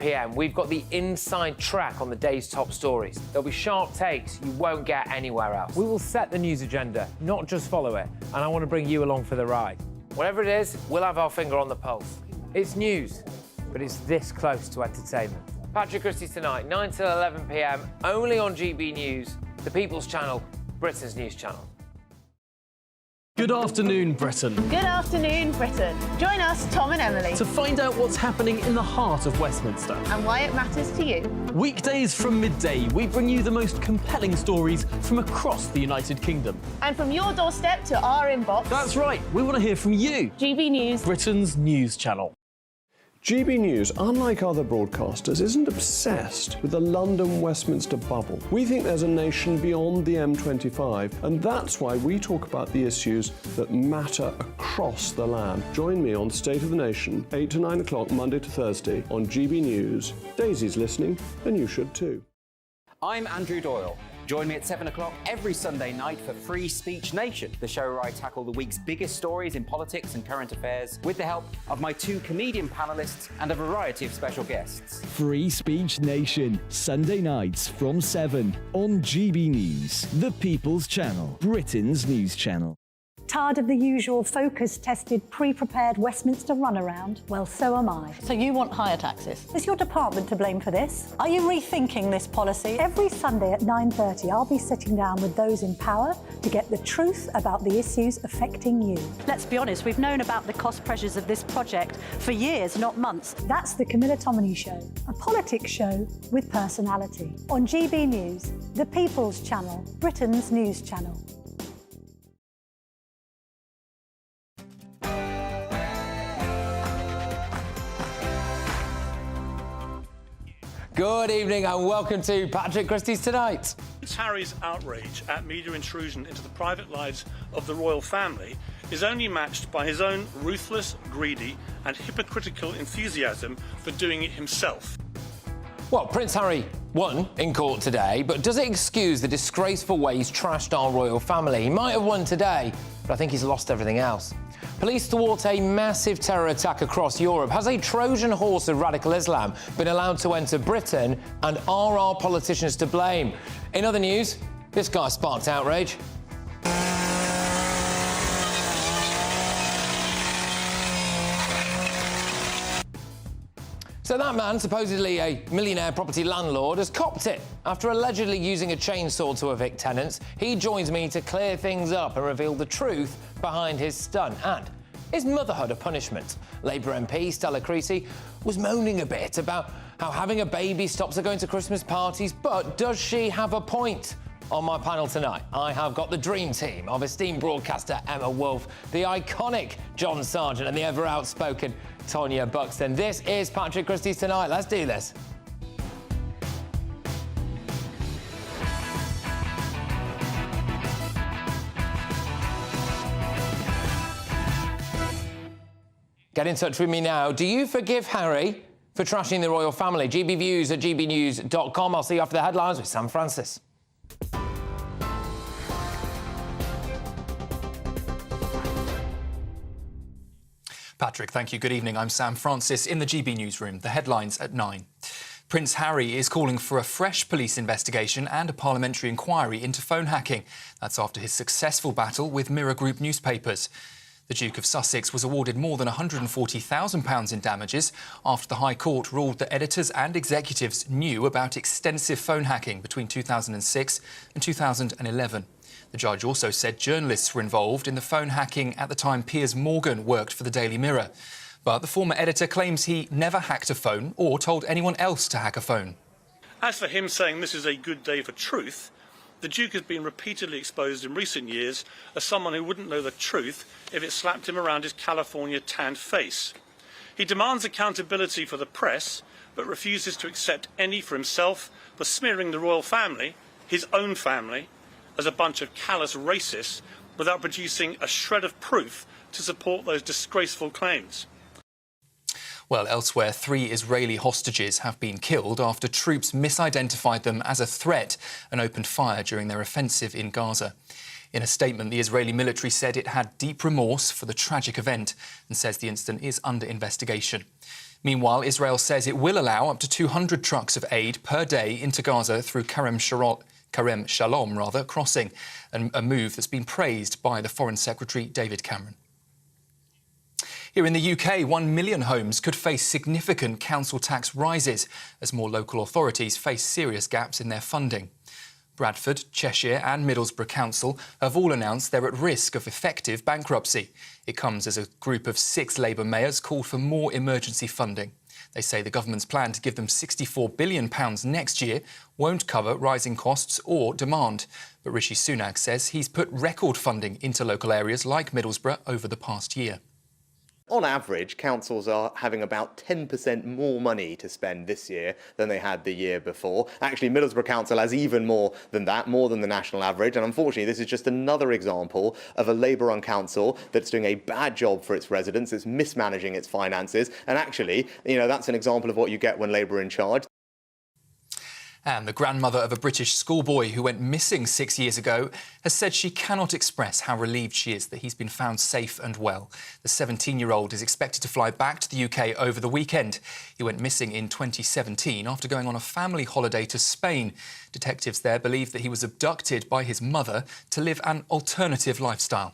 p.m, we've got the inside track on the day's top stories. There'll be sharp takes you won't get anywhere else. We will set the news agenda, not just follow it, and I want to bring you along for the ride. Whatever it is, we'll have our finger on the pulse. It's news, but it's this close to entertainment. Patrick Christys tonight, 9 till 11 p.m, only on GB News, the People's Channel, Britain's news channel. Good afternoon, Britain. Good afternoon, Britain. Join us, Tom and Emily, To find out what's happening in the heart of Westminster. and why it matters to you. Weekdays from midday, we bring you the most compelling stories from across the United Kingdom. And from your doorstep to our inbox, That's right, we want to hear from you, GB News. Britain's news channel. GB News, unlike other broadcasters, isn't obsessed with the London-Westminster bubble. We think there's a nation beyond the M25, and that's why we talk about the issues that matter across the land. Join me on State of the Nation, 8 to 9 o'clock, Monday to Thursday, on GB News. Daisy's listening, and you should too. I'm Andrew Doyle. Join me at 7 o'clock every Sunday night for Free Speech Nation, the show where I tackle the week's biggest stories in politics and current affairs with the help of my two comedian panellists and a variety of special guests. Free Speech Nation, Sunday nights from 7 on GB News, the People's Channel, Britain's news channel. Tired of the usual focus-tested, pre-prepared Westminster runaround? Well, so am I. So you want higher taxes? Is your department to blame for this? Are you rethinking this policy? Every Sunday at 9:30, I'll be sitting down with those in power to get the truth about the issues affecting you. Let's be honest, we've known about the cost pressures of this project for years, not months. That's the Camilla Tominey Show, a politics show with personality. On GB News, the People's Channel, Britain's news channel. Good evening and welcome to Patrick Christys Tonight. Prince Harry's outrage at media intrusion into the private lives of the royal family is only matched by his own ruthless, greedy and hypocritical enthusiasm for doing it himself. Well, Prince Harry won in court today, but does it excuse the disgraceful way he's trashed our royal family? He might have won today, but I think he's lost everything else. Police thwart a massive terror attack across Europe. Has a Trojan horse of radical Islam been allowed to enter Britain? And are our politicians to blame? In other news, this guy sparked outrage. So that man, supposedly a millionaire property landlord, has copped it. After allegedly using a chainsaw to evict tenants, he joins me to clear things up and reveal the truth behind his stunt. And is motherhood a punishment? Labour MP Stella Creasy was moaning a bit about how having a baby stops her going to Christmas parties, but does she have a point? On my panel tonight, I have got the dream team of esteemed broadcaster Emma Wolfe, the iconic John Sargent and the ever-outspoken Tonya Buxton. This is Patrick Christys Tonight. Let's do this. Get in touch with me now. Do you forgive Harry for trashing the royal family? GBviews at gbnews.com. I'll see you after the headlines with Sam Francis. Patrick, thank you. Good evening. I'm Sam Francis in the GB newsroom. The headlines at 9. Prince Harry is calling for a fresh police investigation and a parliamentary inquiry into phone hacking. That's after his successful battle with Mirror Group newspapers. The Duke of Sussex was awarded more than £140,000 in damages after the High Court ruled that editors and executives knew about extensive phone hacking between 2006 and 2011. The judge also said journalists were involved in the phone hacking at the time Piers Morgan worked for the Daily Mirror. But the former editor claims he never hacked a phone or told anyone else to hack a phone. As for him saying this is a good day for truth, the Duke has been repeatedly exposed in recent years as someone who wouldn't know the truth if it slapped him around his California tanned face. He demands accountability for the press, but refuses to accept any for himself for smearing the royal family, his own family, as a bunch of callous racists without producing a shred of proof to support those disgraceful claims. Well, elsewhere, 3 Israeli hostages have been killed after troops misidentified them as a threat and opened fire during their offensive in Gaza. In a statement, the Israeli military said it had deep remorse for the tragic event and says the incident is under investigation. Meanwhile, Israel says it will allow up to 200 trucks of aid per day into Gaza through Kerem Shalom crossing, and a move that's been praised by the Foreign Secretary David Cameron. Here in the UK, 1 million homes could face significant council tax rises as more local authorities face serious gaps in their funding. Bradford, Cheshire and Middlesbrough Council have all announced they're at risk of effective bankruptcy. It comes as a group of 6 Labour mayors called for more emergency funding. They say the government's plan to give them £64 billion next year won't cover rising costs or demand. But Rishi Sunak says he's put record funding into local areas like Middlesbrough over the past year. On average, councils are having about 10% more money to spend this year than they had the year before. Actually, Middlesbrough Council has even more than that, more than the national average. And unfortunately, this is just another example of a Labour-run council that's doing a bad job for its residents, it's mismanaging its finances. And actually, that's an example of what you get when Labour are in charge. And the grandmother of a British schoolboy who went missing 6 years ago has said she cannot express how relieved she is that he's been found safe and well. The 17-year-old is expected to fly back to the UK over the weekend. He went missing in 2017 after going on a family holiday to Spain. Detectives there believe that he was abducted by his mother to live an alternative lifestyle.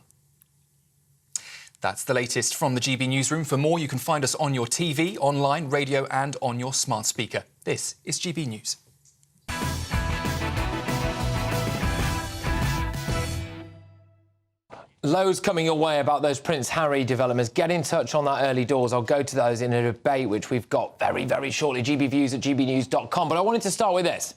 That's the latest from the GB Newsroom. For more, you can find us on your TV, online, radio and on your smart speaker. This is GB News. Loads coming your way about those Prince Harry developments. Get in touch on that early doors. I'll go to those in a debate which we've got very, very shortly. gbviews@gbnews.com. But I wanted to start with this.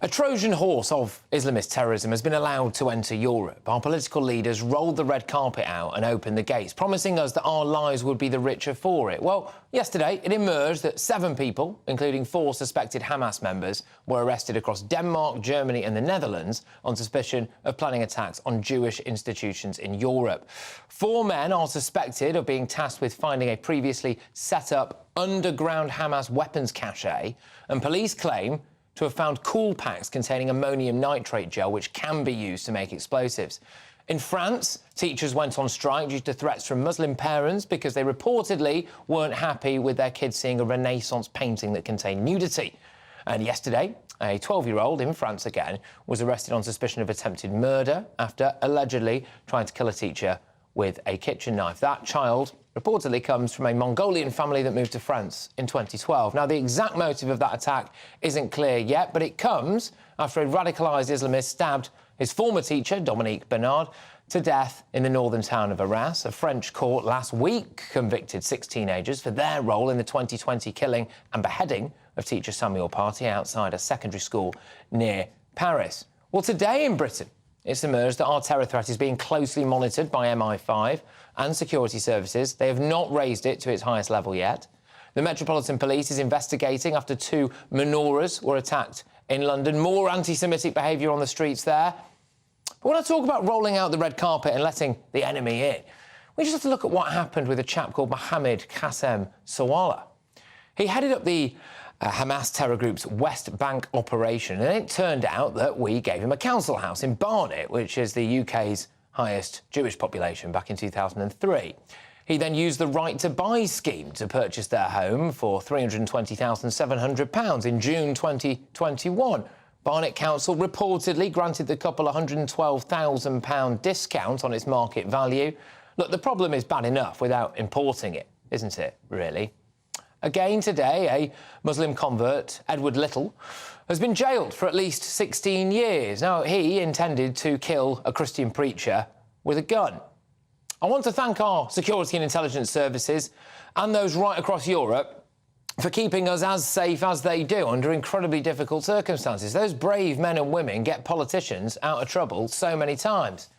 A Trojan horse of Islamist terrorism has been allowed to enter Europe. Our political leaders rolled the red carpet out and opened the gates, promising us that our lives would be the richer for it. Well, yesterday it emerged that 7 people, including 4 suspected Hamas members, were arrested across Denmark, Germany and the Netherlands on suspicion of planning attacks on Jewish institutions in Europe. 4 men are suspected of being tasked with finding a previously set-up underground Hamas weapons cache, and police claim to have found cool packs containing ammonium nitrate gel, which can be used to make explosives. In France, teachers went on strike due to threats from Muslim parents because they reportedly weren't happy with their kids seeing a Renaissance painting that contained nudity. And yesterday, a 12-year-old in France again was arrested on suspicion of attempted murder after allegedly trying to kill a teacher with a kitchen knife. That child reportedly comes from a Mongolian family that moved to France in 2012. Now, the exact motive of that attack isn't clear yet, but it comes after a radicalised Islamist stabbed his former teacher, Dominique Bernard, to death in the northern town of Arras. A French court last week convicted 6 teenagers for their role in the 2020 killing and beheading of teacher Samuel Paty outside a secondary school near Paris. Well, today in Britain, it's emerged that our terror threat is being closely monitored by MI5 and security services. They have not raised it to its highest level yet. The Metropolitan Police is investigating after 2 menorahs were attacked in London. More anti-Semitic behaviour on the streets there. But when I talk about rolling out the red carpet and letting the enemy in, we just have to look at what happened with a chap called Mohammed Qassem Sawala. He headed up the Hamas terror group's West Bank operation, and it turned out that we gave him a council house in Barnet, which is the UK's highest Jewish population, back in 2003. He then used the right to buy scheme to purchase their home for £320,700 in June 2021. Barnet Council reportedly granted the couple a £112,000 discount on its market value. Look, the problem is bad enough without importing it, isn't it, really? Again today, a Muslim convert, Edward Little, has been jailed for at least 16 years. Now, he intended to kill a Christian preacher with a gun. I want to thank our security and intelligence services and those right across Europe for keeping us as safe as they do under incredibly difficult circumstances. Those brave men and women get politicians out of trouble so many times.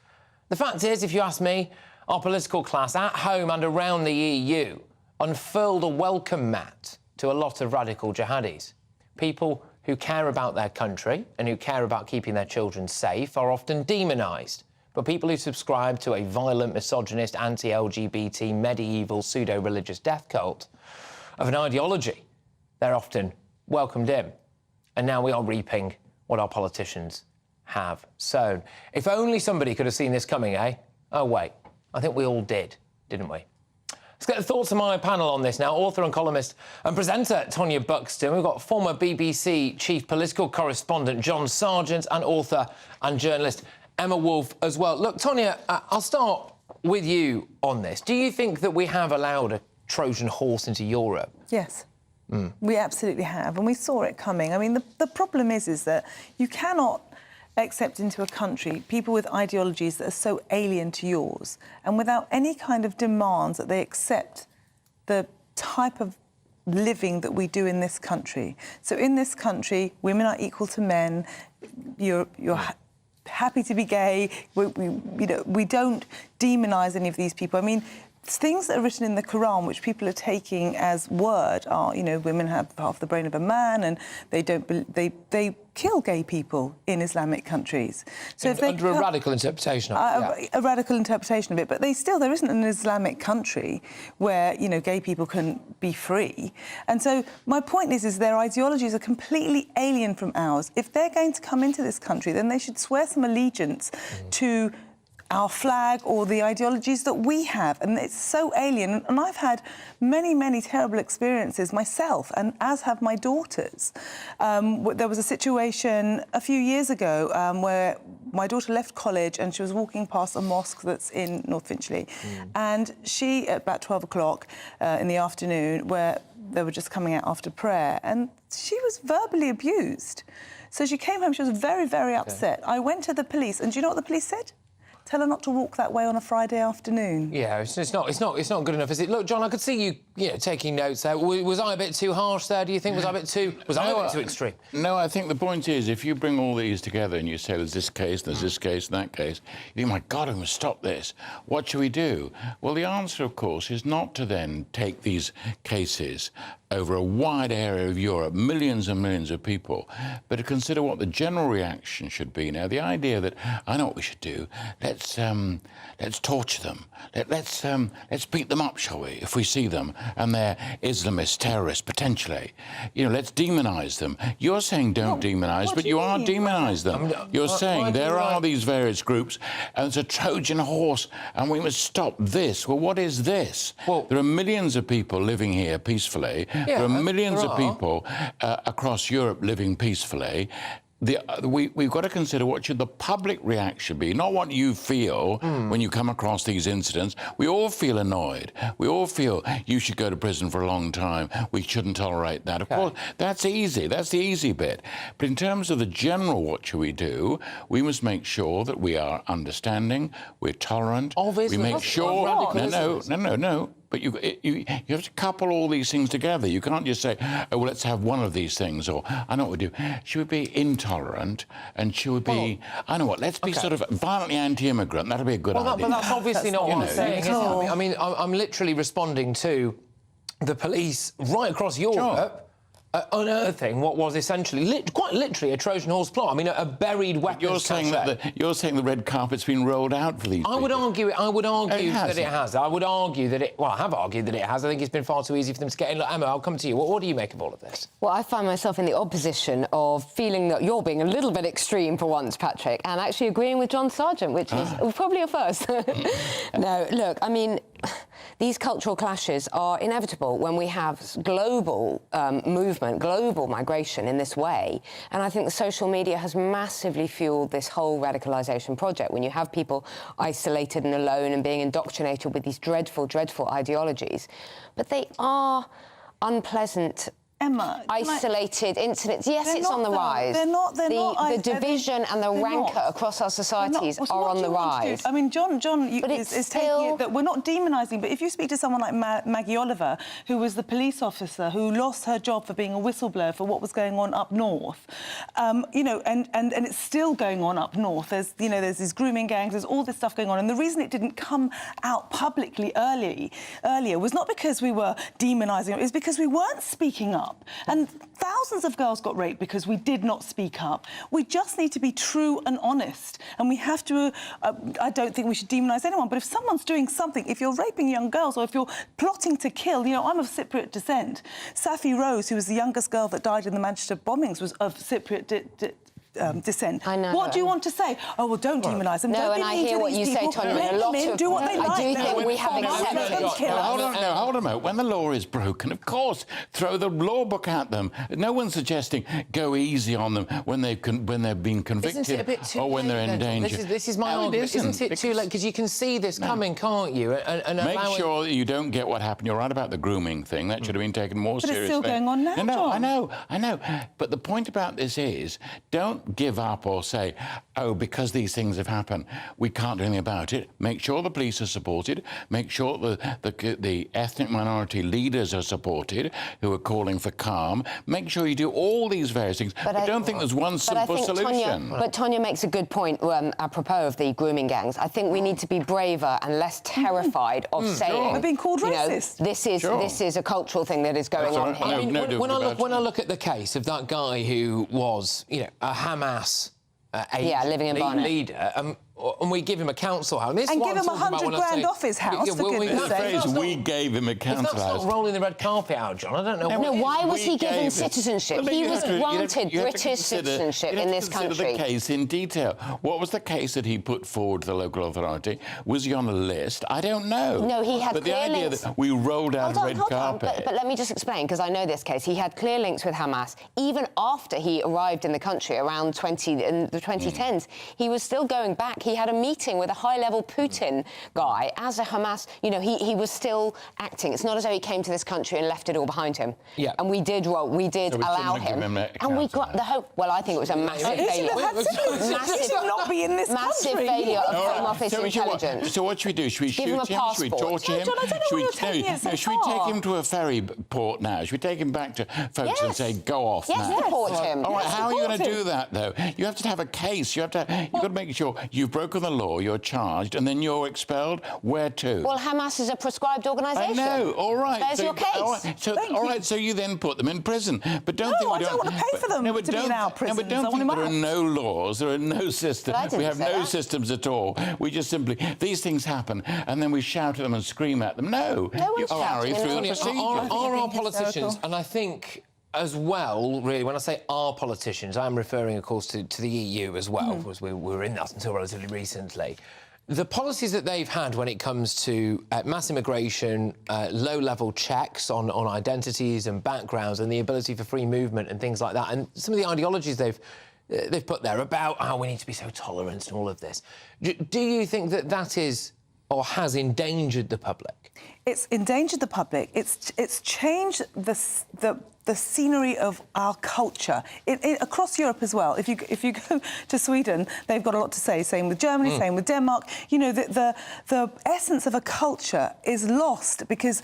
The fact is, if you ask me, our political class at home and around the EU unfurled a welcome mat to a lot of radical jihadis. People who care about their country and who care about keeping their children safe are often demonised. But people who subscribe to a violent, misogynist, anti-LGBT, medieval, pseudo-religious death cult of an ideology, they're often welcomed in. And now we are reaping what our politicians have sown. If only somebody could have seen this coming, eh? Oh, wait, I think we all did, didn't we? Let's get the thoughts of my panel on this now. Author and columnist and presenter Tonya Buxton. We've got former BBC chief political correspondent John Sargent and author and journalist Emma Wolfe as well. Look, Tonya, I'll start with you on this. Do you think that we have allowed a Trojan horse into Europe? Yes. We absolutely have, and we saw it coming. I mean, the problem is that you cannot accept into a country people with ideologies that are so alien to yours and without any kind of demands that they accept the type of living that we do in this country. So in this country, women are equal to men. You're happy to be gay. We don't demonise any of these people. I mean, things that are written in the Quran, which people are taking as word, are, women have half the brain of a man, and they kill gay people in Islamic countries. So if under a radical interpretation of it, a radical there isn't an Islamic country where gay people can be free. And so my point is their ideologies are completely alien from ours. If they're going to come into this country, then they should swear some allegiance to our flag or the ideologies that we have, and it's so alien. And I've had many, many terrible experiences myself, and as have my daughters. There was a situation a few years ago where my daughter left college and she was walking past a mosque that's in North Finchley, and she, at about 12 o'clock in the afternoon, where they were just coming out after prayer, and she was verbally abused. So she came home, she was very, very upset. I went to the police, and do you know what the police said? Tell her not to walk that way on a Friday afternoon. Yeah, it's not good enough, is it? Look, John, I could see you, taking notes there. Was I a bit too harsh there? Do you think I a bit too extreme? No, I think the point is, if you bring all these together and you say there's this case, there's this case, and that case, you think, my God, we must stop this. What should we do? Well, the answer, of course, is not to then take these cases over a wide area of Europe, millions and millions of people, but to consider what the general reaction should be. Now, the idea that, I know what we should do, let's torture them. Let's beat them up, shall we, if we see them, and they're Islamist terrorists, potentially. Let's demonise them. You're saying don't demonise, but you are demonising them. You're saying there are these various groups, and it's a Trojan horse, and we must stop this. Well, what is this? Well, there are millions of people living here peacefully. There are millions of people across Europe living peacefully. We've got to consider what should the public reaction be, not what you feel when you come across these incidents. We all feel annoyed. We all feel you should go to prison for a long time. We shouldn't tolerate that. Of course, that's easy. That's the easy bit. But in terms of the general what should we do, we must make sure that we are understanding, we're tolerant. Obviously. We make sure... No. But you have to couple all these things together. You can't just say, oh, well, let's have one of these things, or I know what we do. Should we be intolerant, and should we be, I know what, let's be sort of violently anti-immigrant. That'll be a good idea. But that's obviously not what I'm saying, is it? I mean, I'm literally responding to the police right across Europe unearthing what was essentially, quite literally, a Trojan horse plot. I mean, a buried weapons You're saying the red carpet's been rolled out for these people. I would argue that it has. I would argue that it... Well, I have argued that it has. I think it's been far too easy for them to get in. Look, Emma, I'll come to you. What do you make of all of this? Well, I find myself in the opposition of feeling that you're being a little bit extreme for once, Patrick, and actually agreeing with John Sargent, which is probably a first. No, look, I mean... These cultural clashes are inevitable when we have global movement, global migration in this way. And I think the social media has massively fueled this whole radicalisation project, when you have people isolated and alone and being indoctrinated with these dreadful, dreadful ideologies. But they are unpleasant, Emma, isolated incidents. Yes, it's on the rise. The division and the rancour across our societies are on the rise. I mean, John is taking it that we're not demonising, but if you speak to someone like Maggie Oliver, who was the police officer who lost her job for being a whistleblower for what was going on up north, and it's still going on up north. There's these grooming gangs, there's all this stuff going on, and the reason it didn't come out publicly earlier was not because we were demonising it, it was because we weren't speaking up. And thousands of girls got raped because we did not speak up. We just need to be true and honest. And we have to... I don't think we should demonise anyone, but if someone's doing something, if you're raping young girls or if you're plotting to kill... I'm of Cypriot descent. Safi Rose, who was the youngest girl that died in the Manchester bombings, was of Cypriot dissent. I know. What do you want to say? Oh, well, don't demonise them. No, Don't and be I mean hear to what these you say, people. Tonya. Let A lot them in, of do what they like. I do think we have accepted. Hold on a minute. When the law is broken, of course, throw the law book at them. No one's suggesting go easy on them when they've been convicted or when they're in danger. This is my argument. Isn't it too late? Because you can see this coming, can't you? And make sure that you don't get what happened. You're right about the grooming thing. That should have been taken more seriously. But it's still going on now, No, I know. But the point about this is, don't give up or say, oh, because these things have happened, we can't do anything about it. Make sure the police are supported. Make sure the ethnic minority leaders are supported, who are calling for calm. Make sure you do all these various things. But I don't think there's one simple solution. But Tonya makes a good point apropos of the grooming gangs. I think we need to be braver and less terrified of saying... We're being called racist. This is a cultural thing that is going on here. I mean, when I look at the case of that guy who was, a Hamas living in Barnet leader, and we give him a council house. And give him $100,000 off his house, for goodness sake. We gave him a council house. That's not rolling the red carpet out, John. I don't know. No, why was he given citizenship? He was granted British citizenship in this country. Consider the case in detail. What was the case that he put forward to the local authority? Was he on a list? I don't know. No, he had But the clear idea links. that we rolled out red carpet... But let me just explain, because I know this case. He had clear links with Hamas. Even after he arrived in the country around in the 2010s, he was still going back. He had a meeting with a high-level Putin guy as a Hamas. He was still acting. It's not as though he came to this country and left it all behind him. Yeah. And we did allow him. And we got the hope. Well, I think it was a massive failure. He should not be in this massive country. failure of Home Office intelligence. So what should we do? Should we Give him a shoot him? Should we passport. torture him? John, I don't know why you're taking it so should we take far. him to a ferry port now? Should we take him back to folks and say, go off now? Yes, deport him. All right, how are you going to Deport do that, though? You have to have a case. You've got to make sure you've broken the law, you're charged, and then you're expelled. Where to? Well, Hamas is a proscribed organisation. I know. All right. There's your case. All right. So you then put them in prison, but don't think I don't want to pay for them to be in our prisons. No, but don't think there are no laws. There are no systems. We have no systems at all. We just simply these things happen, and then we shout at them and scream at them. No, you carry through the procedure. Are our politicians, and I think as well, really, when I say our politicians, I'm referring, of course, to the EU as well, because we were in that until relatively recently. The policies that they've had when it comes to mass immigration, low-level checks on identities and backgrounds, and the ability for free movement and things like that, and some of the ideologies they've put there about how we need to be so tolerant and all of this. Do you think that is or has endangered the public? It's endangered the public. It's changed the scenery of our culture across Europe as well. If you go to Sweden, they've got a lot to say. Same with Germany, same with Denmark. The essence of a culture is lost because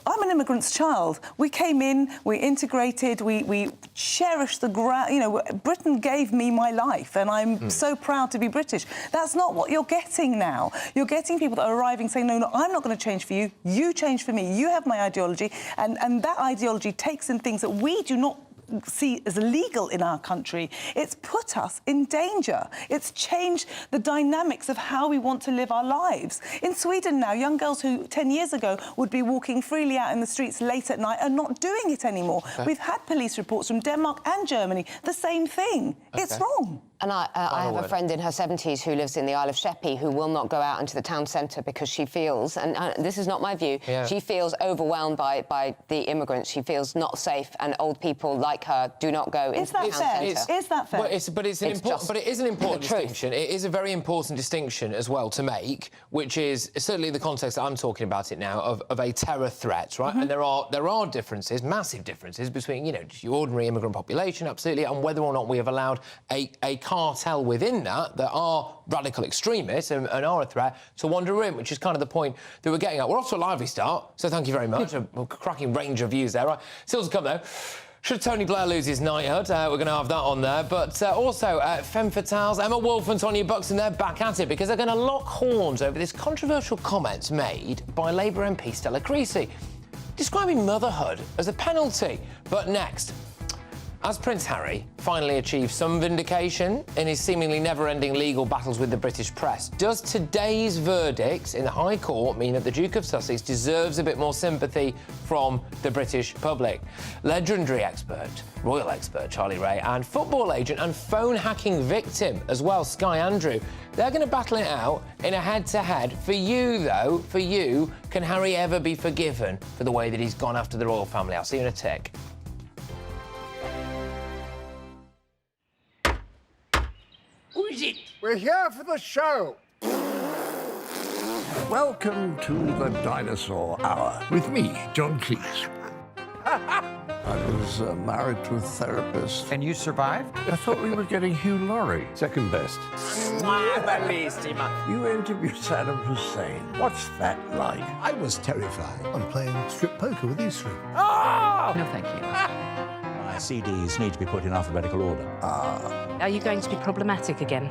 I'm an immigrant's child. We came in, we integrated, we cherished the ground. Britain gave me my life, and I'm so proud to be British. That's not what you're getting now. You're getting people that are arriving saying, no, I'm not going to change for you. You change for me. You have my ideology, and that ideology takes in things that we do not see as legal in our country. It's put us in danger. It's changed the dynamics of how we want to live our lives. In Sweden now, young girls who 10 years ago would be walking freely out in the streets late at night are not doing it anymore. Okay. We've had police reports from Denmark and Germany, the same thing. Okay. It's wrong. And I have a friend in her 70s who lives in the Isle of Sheppey who will not go out into the town centre because she feels, and this is not my view, she feels overwhelmed by the immigrants. She feels not safe, and old people like her do not go into the town centre. Is that fair? But it is an important distinction. It is a very important distinction as well to make, which is certainly in the context that I'm talking about it now of a terror threat, right? And there are differences, massive differences between just your ordinary immigrant population, absolutely, and whether or not we have allowed a cartel within that are radical extremists and are a threat to wander in, which is kind of the point that we're getting at. We're off to a lively start, so thank you very much. a cracking range of views there. Right, still to come, though. Should Tony Blair lose his knighthood? We're going to have that on there. But also, Femme Fatales, Emma Wolf and Tonya Buxton, they're back at it because they're going to lock horns over this controversial comment made by Labour MP Stella Creasy, describing motherhood as a penalty. But next... As Prince Harry finally achieved some vindication in his seemingly never-ending legal battles with the British press, does today's verdict in the High Court mean that the Duke of Sussex deserves a bit more sympathy from the British public? Legendary expert, royal expert Charlie Ray, and football agent and phone hacking victim as well, Sky Andrew, they're going to battle it out in a head-to-head. For you, though, for you, can Harry ever be forgiven for the way that he's gone after the royal family? I'll see you in a tick. Who is it? We're here for the show. Welcome to the Dinosaur Hour with me, John Cleese. I was married to a therapist. And you survived? I thought we were getting Hugh Laurie. Second best. You interviewed Saddam Hussein. What's that like? I was terrified. I'm playing strip poker with these three. Oh! No, thank you. My CDs need to be put in alphabetical order. Are you going to be problematic again?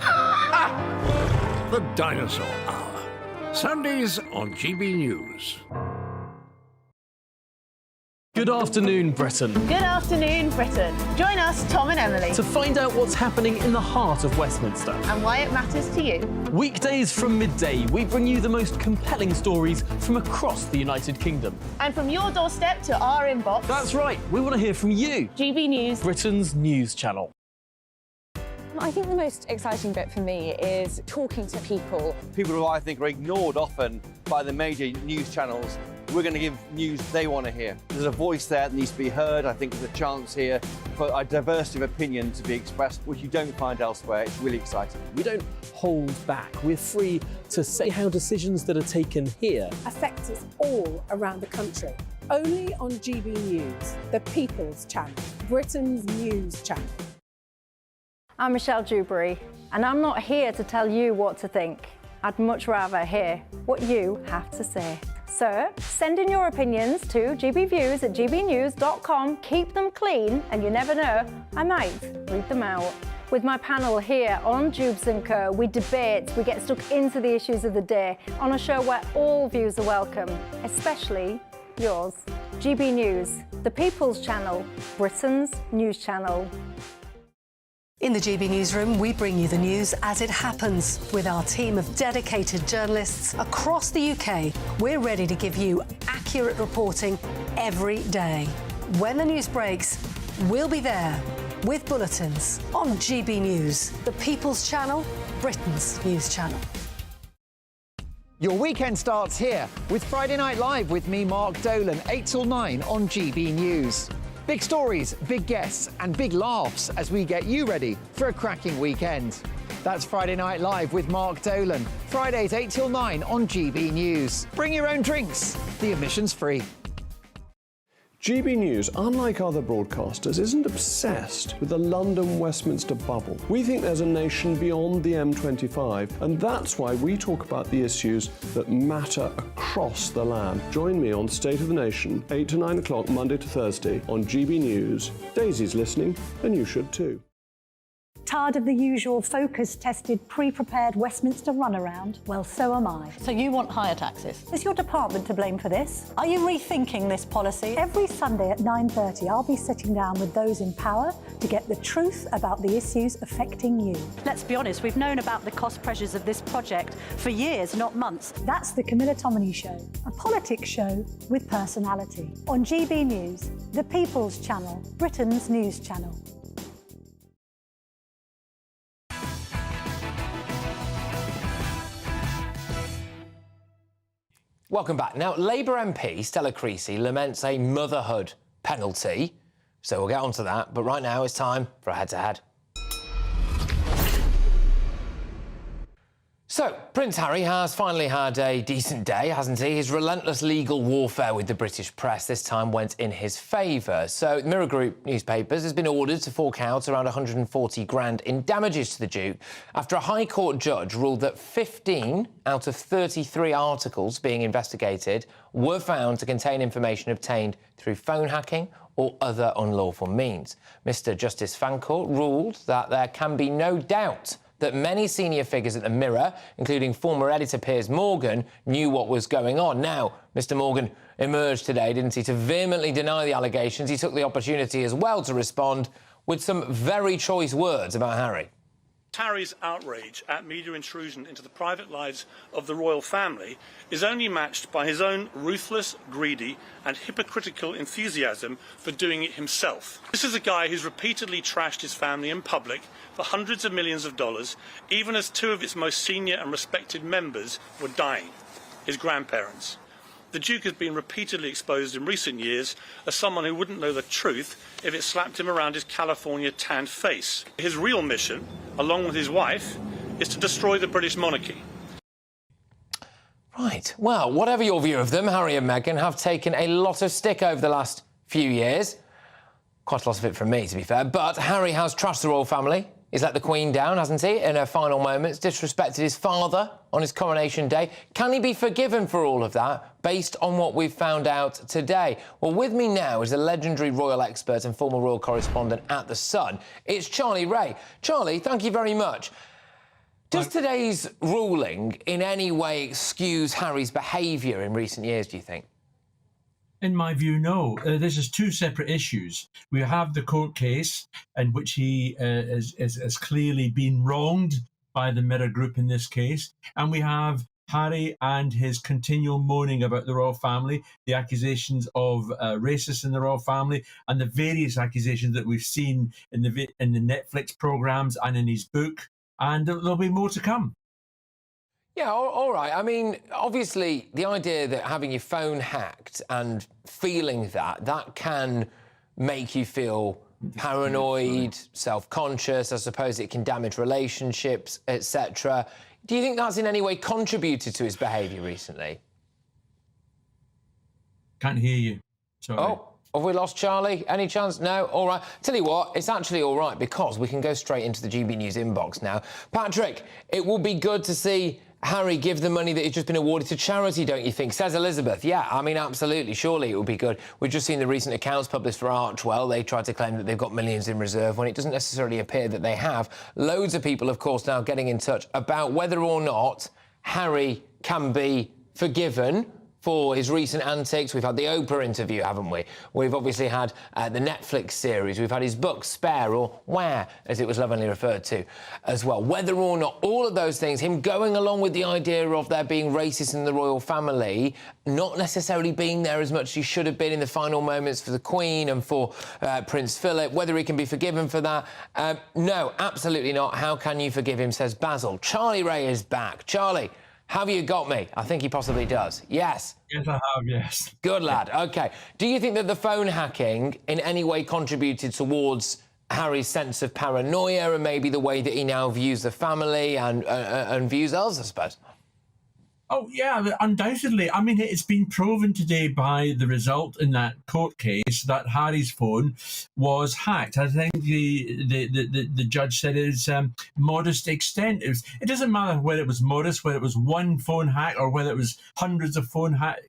The Dinosaur Hour. Sundays on GB News. Good afternoon, Britain. Good afternoon, Britain. Join us, Tom and Emily, To find out what's happening in the heart of Westminster. and why it matters to you. Weekdays from midday, we bring you the most compelling stories from across the United Kingdom. And from your doorstep to our inbox. That's right, we want to hear from you. GB News, Britain's news channel. I think the most exciting bit for me is talking to people. People who I think are ignored often by the major news channels. We're going to give news they want to hear. There's a voice there that needs to be heard. I think there's a chance here for a diversity of opinion to be expressed, which you don't find elsewhere. It's really exciting. We don't hold back. We're free to say how decisions that are taken here affect us all around the country. Only on GB News, the People's Channel, Britain's news channel. I'm Michelle Dewberry, and I'm not here to tell you what to think. I'd much rather hear what you have to say. So, send in your opinions to gbviews@gbnews.com. Keep them clean, and you never know, I might read them out. With my panel here on Jubes & Co, we debate, we get stuck into the issues of the day on a show where all views are welcome, especially yours. GB News, the People's Channel, Britain's news channel. In the GB Newsroom, we bring you the news as it happens. With our team of dedicated journalists across the UK, we're ready to give you accurate reporting every day. When the news breaks, we'll be there with bulletins on GB News, the People's Channel, Britain's news channel. Your weekend starts here with Friday Night Live with me, Mark Dolan, 8 till 9 on GB News. Big stories, big guests and big laughs as we get you ready for a cracking weekend. That's Friday Night Live with Mark Dolan. Fridays 8 till 9 on GB News. Bring your own drinks. The admission's free. GB News, unlike other broadcasters, isn't obsessed with the London-Westminster bubble. We think there's a nation beyond the M25, and that's why we talk about the issues that matter across the land. Join me on State of the Nation, 8 to 9 o'clock, Monday to Thursday, on GB News. Daisy's listening, and you should too. Tired of the usual focus-tested, pre-prepared Westminster runaround? Well, so am I. So you want higher taxes? Is your department to blame for this? Are you rethinking this policy? Every Sunday at 9:30, I'll be sitting down with those in power to get the truth about the issues affecting you. Let's be honest, we've known about the cost pressures of this project for years, not months. That's the Camilla Tominey Show, a politics show with personality. On GB News, the People's Channel, Britain's news channel. Welcome back. Now, Labour MP Stella Creasy laments a motherhood penalty, so we'll get onto that. But right now, it's time for a head-to-head. So, Prince Harry has finally had a decent day, hasn't he? His relentless legal warfare with the British press this time went in his favour. So, Mirror Group newspapers has been ordered to fork out around 140 grand in damages to the Duke after a High Court judge ruled that 15 out of 33 articles being investigated were found to contain information obtained through phone hacking or other unlawful means. Mr Justice Fancourt ruled that there can be no doubt that many senior figures at the Mirror, including former editor Piers Morgan, knew what was going on. Now, Mr Morgan emerged today, didn't he, to vehemently deny the allegations. He took the opportunity as well to respond. with some very choice words about Harry. Harry's outrage at media intrusion into the private lives of the royal family is only matched by his own ruthless, greedy and hypocritical enthusiasm for doing it himself. This is a guy who's repeatedly trashed his family in public for hundreds of millions of dollars, even as two of its most senior and respected members were dying, his grandparents. The Duke has been repeatedly exposed in recent years as someone who wouldn't know the truth if it slapped him around his California tanned face. His real mission, along with his wife, is to destroy the British monarchy. Right, well, whatever your view of them, Harry and Meghan have taken a lot of stick over the last few years. Quite a lot of it from me, to be fair, but Harry has trashed the royal family. He's let the Queen down, hasn't he, in her final moments, disrespected his father on his coronation day. Can he be forgiven for all of that, based on what we've found out today? Well, with me now is a legendary royal expert and former royal correspondent at The Sun. It's Charlie Ray. Charlie, thank you very much. Does today's ruling in any way excuse Harry's behaviour in recent years, do you think? In my view, no. This is two separate issues. We have the court case in which he has clearly been wronged by the Mirror Group in this case, and we have Harry and his continual moaning about the royal family, the accusations of racists in the royal family, and the various accusations that we've seen in the Netflix programmes and in his book, and there'll be more to come. Yeah, all right. I mean, obviously, the idea that having your phone hacked and feeling that can make you feel paranoid, self-conscious. I suppose it can damage relationships, etc. Do you think that's in any way contributed to his behaviour recently? Can't hear you. Sorry. Oh, have we lost Charlie? Any chance? No? All right. Tell you what, it's actually all right because we can go straight into the GB News inbox now. Patrick, it will be good to see Harry give the money that he's just been awarded to charity, don't you think? Says Elizabeth. Yeah, I mean, absolutely. Surely it would be good. We've just seen the recent accounts published for Archwell. They tried to claim that they've got millions in reserve when it doesn't necessarily appear that they have. Loads of people, of course, now getting in touch about whether or not Harry can be forgiven for his recent antics. We've had the Oprah interview, haven't we? We've obviously had the Netflix series. We've had his book, Spare, or Where, as it was lovingly referred to, as well. Whether or not all of those things, him going along with the idea of there being racists in the royal family, not necessarily being there as much as he should have been in the final moments for the Queen and for Prince Philip, whether he can be forgiven for that. No, absolutely not. How can you forgive him, says Basil. Charlie Ray is back. Charlie, have you got me? I think he possibly does. Yes. Yes, I have, yes. Good lad. OK. Do you think that the phone hacking in any way contributed towards Harry's sense of paranoia and maybe the way that he now views the family and views us, I suppose? Oh, yeah, undoubtedly. I mean, it's been proven today by the result in that court case that Harry's phone was hacked. I think the judge said it's modest extent. It doesn't matter whether it was modest, whether it was one phone hack or whether it was hundreds of phone hacks.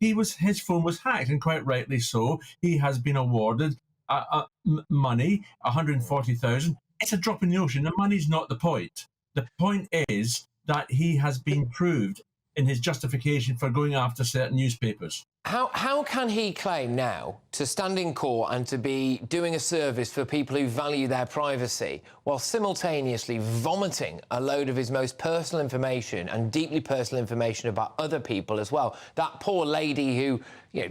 His phone was hacked, and quite rightly so. He has been awarded money, 140,000. It's a drop in the ocean. The money's not the point. The point is that he has been proved in his justification for going after certain newspapers. How can he claim now to stand in court and to be doing a service for people who value their privacy while simultaneously vomiting a load of his most personal information and deeply personal information about other people as well? That poor lady who,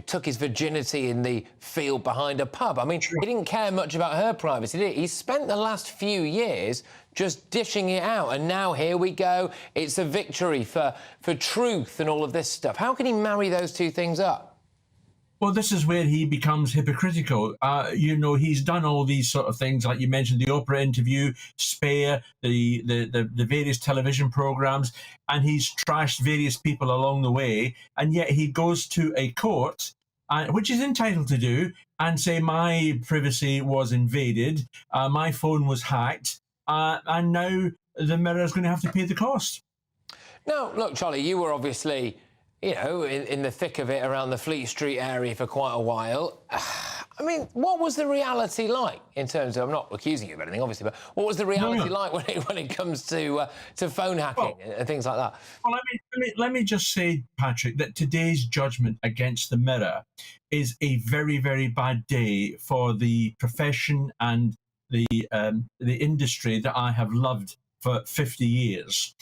took his virginity in the field behind a pub. I mean, he didn't care much about her privacy, did he? He spent the last few years just dishing it out, and now here we go. It's a victory for truth and all of this stuff. How can he marry those two things up? Well, this is where he becomes hypocritical. He's done all these sort of things, like you mentioned, the Oprah interview, Spare, the various television programs, and he's trashed various people along the way, and yet he goes to a court, which is entitled to do, and say, my privacy was invaded, my phone was hacked, and now the Mirror is going to have to pay the cost. Now, look, Charlie, you were obviously, in the thick of it around the Fleet Street area for quite a while. I mean, what was the reality like in terms of, I'm not accusing you of anything, obviously, but what was the reality like when it comes to phone hacking and things like that? Well, let me just say, Patrick, that today's judgment against the Mirror is a very, very bad day for the profession and the industry that I have loved for 50 years.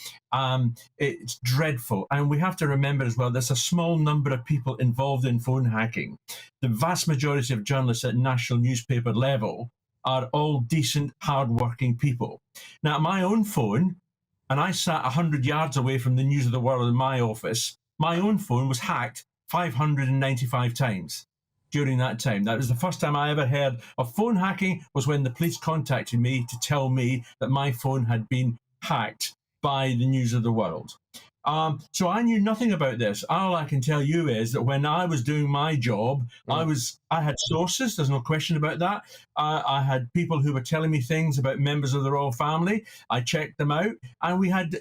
It's dreadful. And we have to remember as well, there's a small number of people involved in phone hacking. The vast majority of journalists at national newspaper level are all decent, hard-working people. Now, my own phone, and I sat 100 yards away from the News of the World in my office, my own phone was hacked 595 times. During that time. That was the first time I ever heard of phone hacking, was when the police contacted me to tell me that my phone had been hacked by the News of the World. So I knew nothing about this. All I can tell you is that when I was doing my job, I had sources, there's no question about that. I had people who were telling me things about members of the royal family. I checked them out, and we had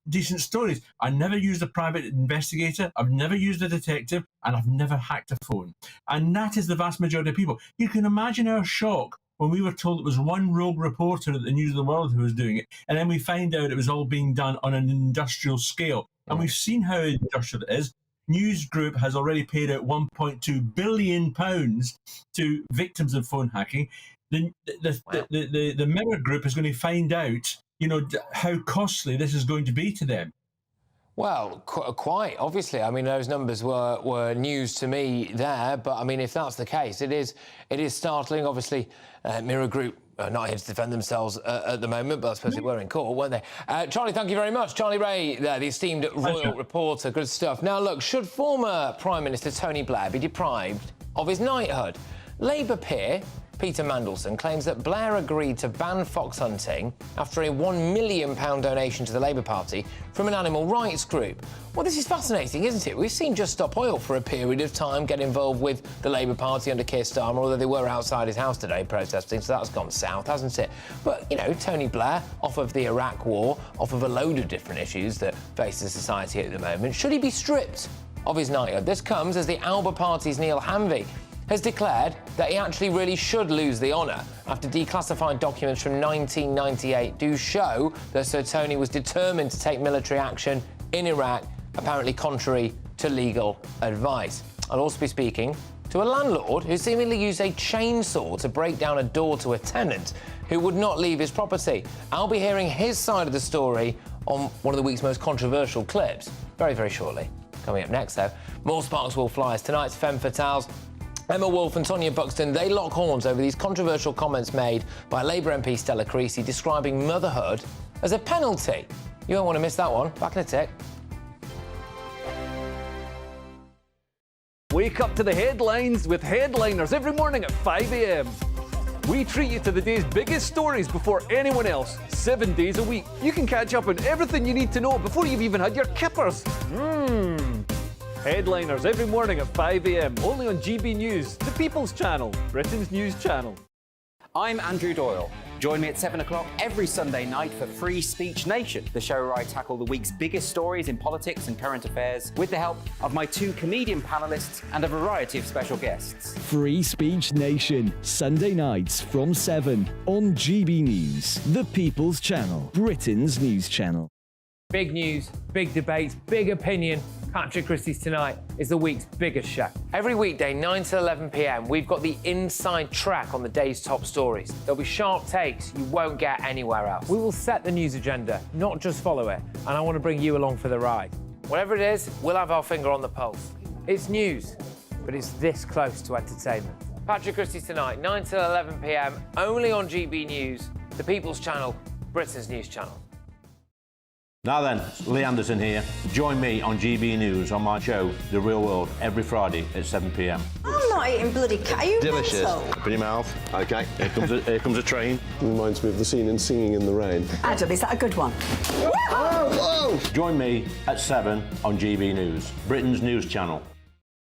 decent stories. I never used a private investigator, I've never used a detective, and I've never hacked a phone. And that is the vast majority of people. You can imagine our shock when we were told it was one rogue reporter at the News of the World who was doing it, and then we find out it was all being done on an industrial scale. And we've seen how industrial it is. News Group has already paid out £1.2 billion to victims of phone hacking. The Mirror Group is going to find out, how costly this is going to be to them. Well, quite obviously. I mean, those numbers were news to me there, but I mean, if that's the case, it is startling. Obviously, Mirror Group are not here to defend themselves at the moment, but I suppose they were in court, weren't they? Charlie, thank you very much. Charlie Ray, there, the esteemed royal reporter. Good stuff. Now, look, should former Prime Minister Tony Blair be deprived of his knighthood? Labour peer Peter Mandelson claims that Blair agreed to ban fox hunting after a £1 million donation to the Labour Party from an animal rights group. Well, this is fascinating, isn't it? We've seen Just Stop Oil for a period of time get involved with the Labour Party under Keir Starmer, although they were outside his house today protesting, so that's gone south, hasn't it? But, Tony Blair, off of the Iraq war, off of a load of different issues that faces society at the moment, should he be stripped of his knighthood? This comes as the Alba Party's Neil Hanvey has declared that he actually really should lose the honour after declassified documents from 1998 do show that Sir Tony was determined to take military action in Iraq, apparently contrary to legal advice. I'll also be speaking to a landlord who seemingly used a chainsaw to break down a door to a tenant who would not leave his property. I'll be hearing his side of the story on one of the week's most controversial clips very, very shortly. Coming up next, though, more Sparks Will Flies. Tonight's Femme Fatales. Emma Wolfe and Tonya Buxton, they lock horns over these controversial comments made by Labour MP Stella Creasy describing motherhood as a penalty. You won't want to miss that one. Back in a tick. Wake up to the headlines with Headliners every morning at 5 a.m. We treat you to the day's biggest stories before anyone else, 7 days a week. You can catch up on everything you need to know before you've even had your kippers. Headliners every morning at 5 a.m, only on GB News, the People's Channel, Britain's news channel. I'm Andrew Doyle. Join me at 7 o'clock every Sunday night for Free Speech Nation, the show where I tackle the week's biggest stories in politics and current affairs with the help of my 2 comedian panellists and a variety of special guests. Free Speech Nation, Sunday nights from 7 on GB News, the People's Channel, Britain's news channel. Big news, big debates, big opinion. Patrick Christys Tonight is the week's biggest show. Every weekday, 9 to 11 p.m, we've got the inside track on the day's top stories. There'll be sharp takes you won't get anywhere else. We will set the news agenda, not just follow it, and I want to bring you along for the ride. Whatever it is, we'll have our finger on the pulse. It's news, but it's this close to entertainment. Patrick Christys Tonight, 9 to 11 p.m, only on GB News, the People's Channel, Britain's news channel. Now then, Lee Anderson here. Join me on GB News on my show, The Real World, every Friday at 7 p.m. I'm not eating bloody cat. Are you Delicious. mental? Open your mouth. OK, here comes a train. Reminds me of the scene in Singing in the Rain. Adam, is that a good one? Whoa! Join me at 7 on GB News, Britain's news channel.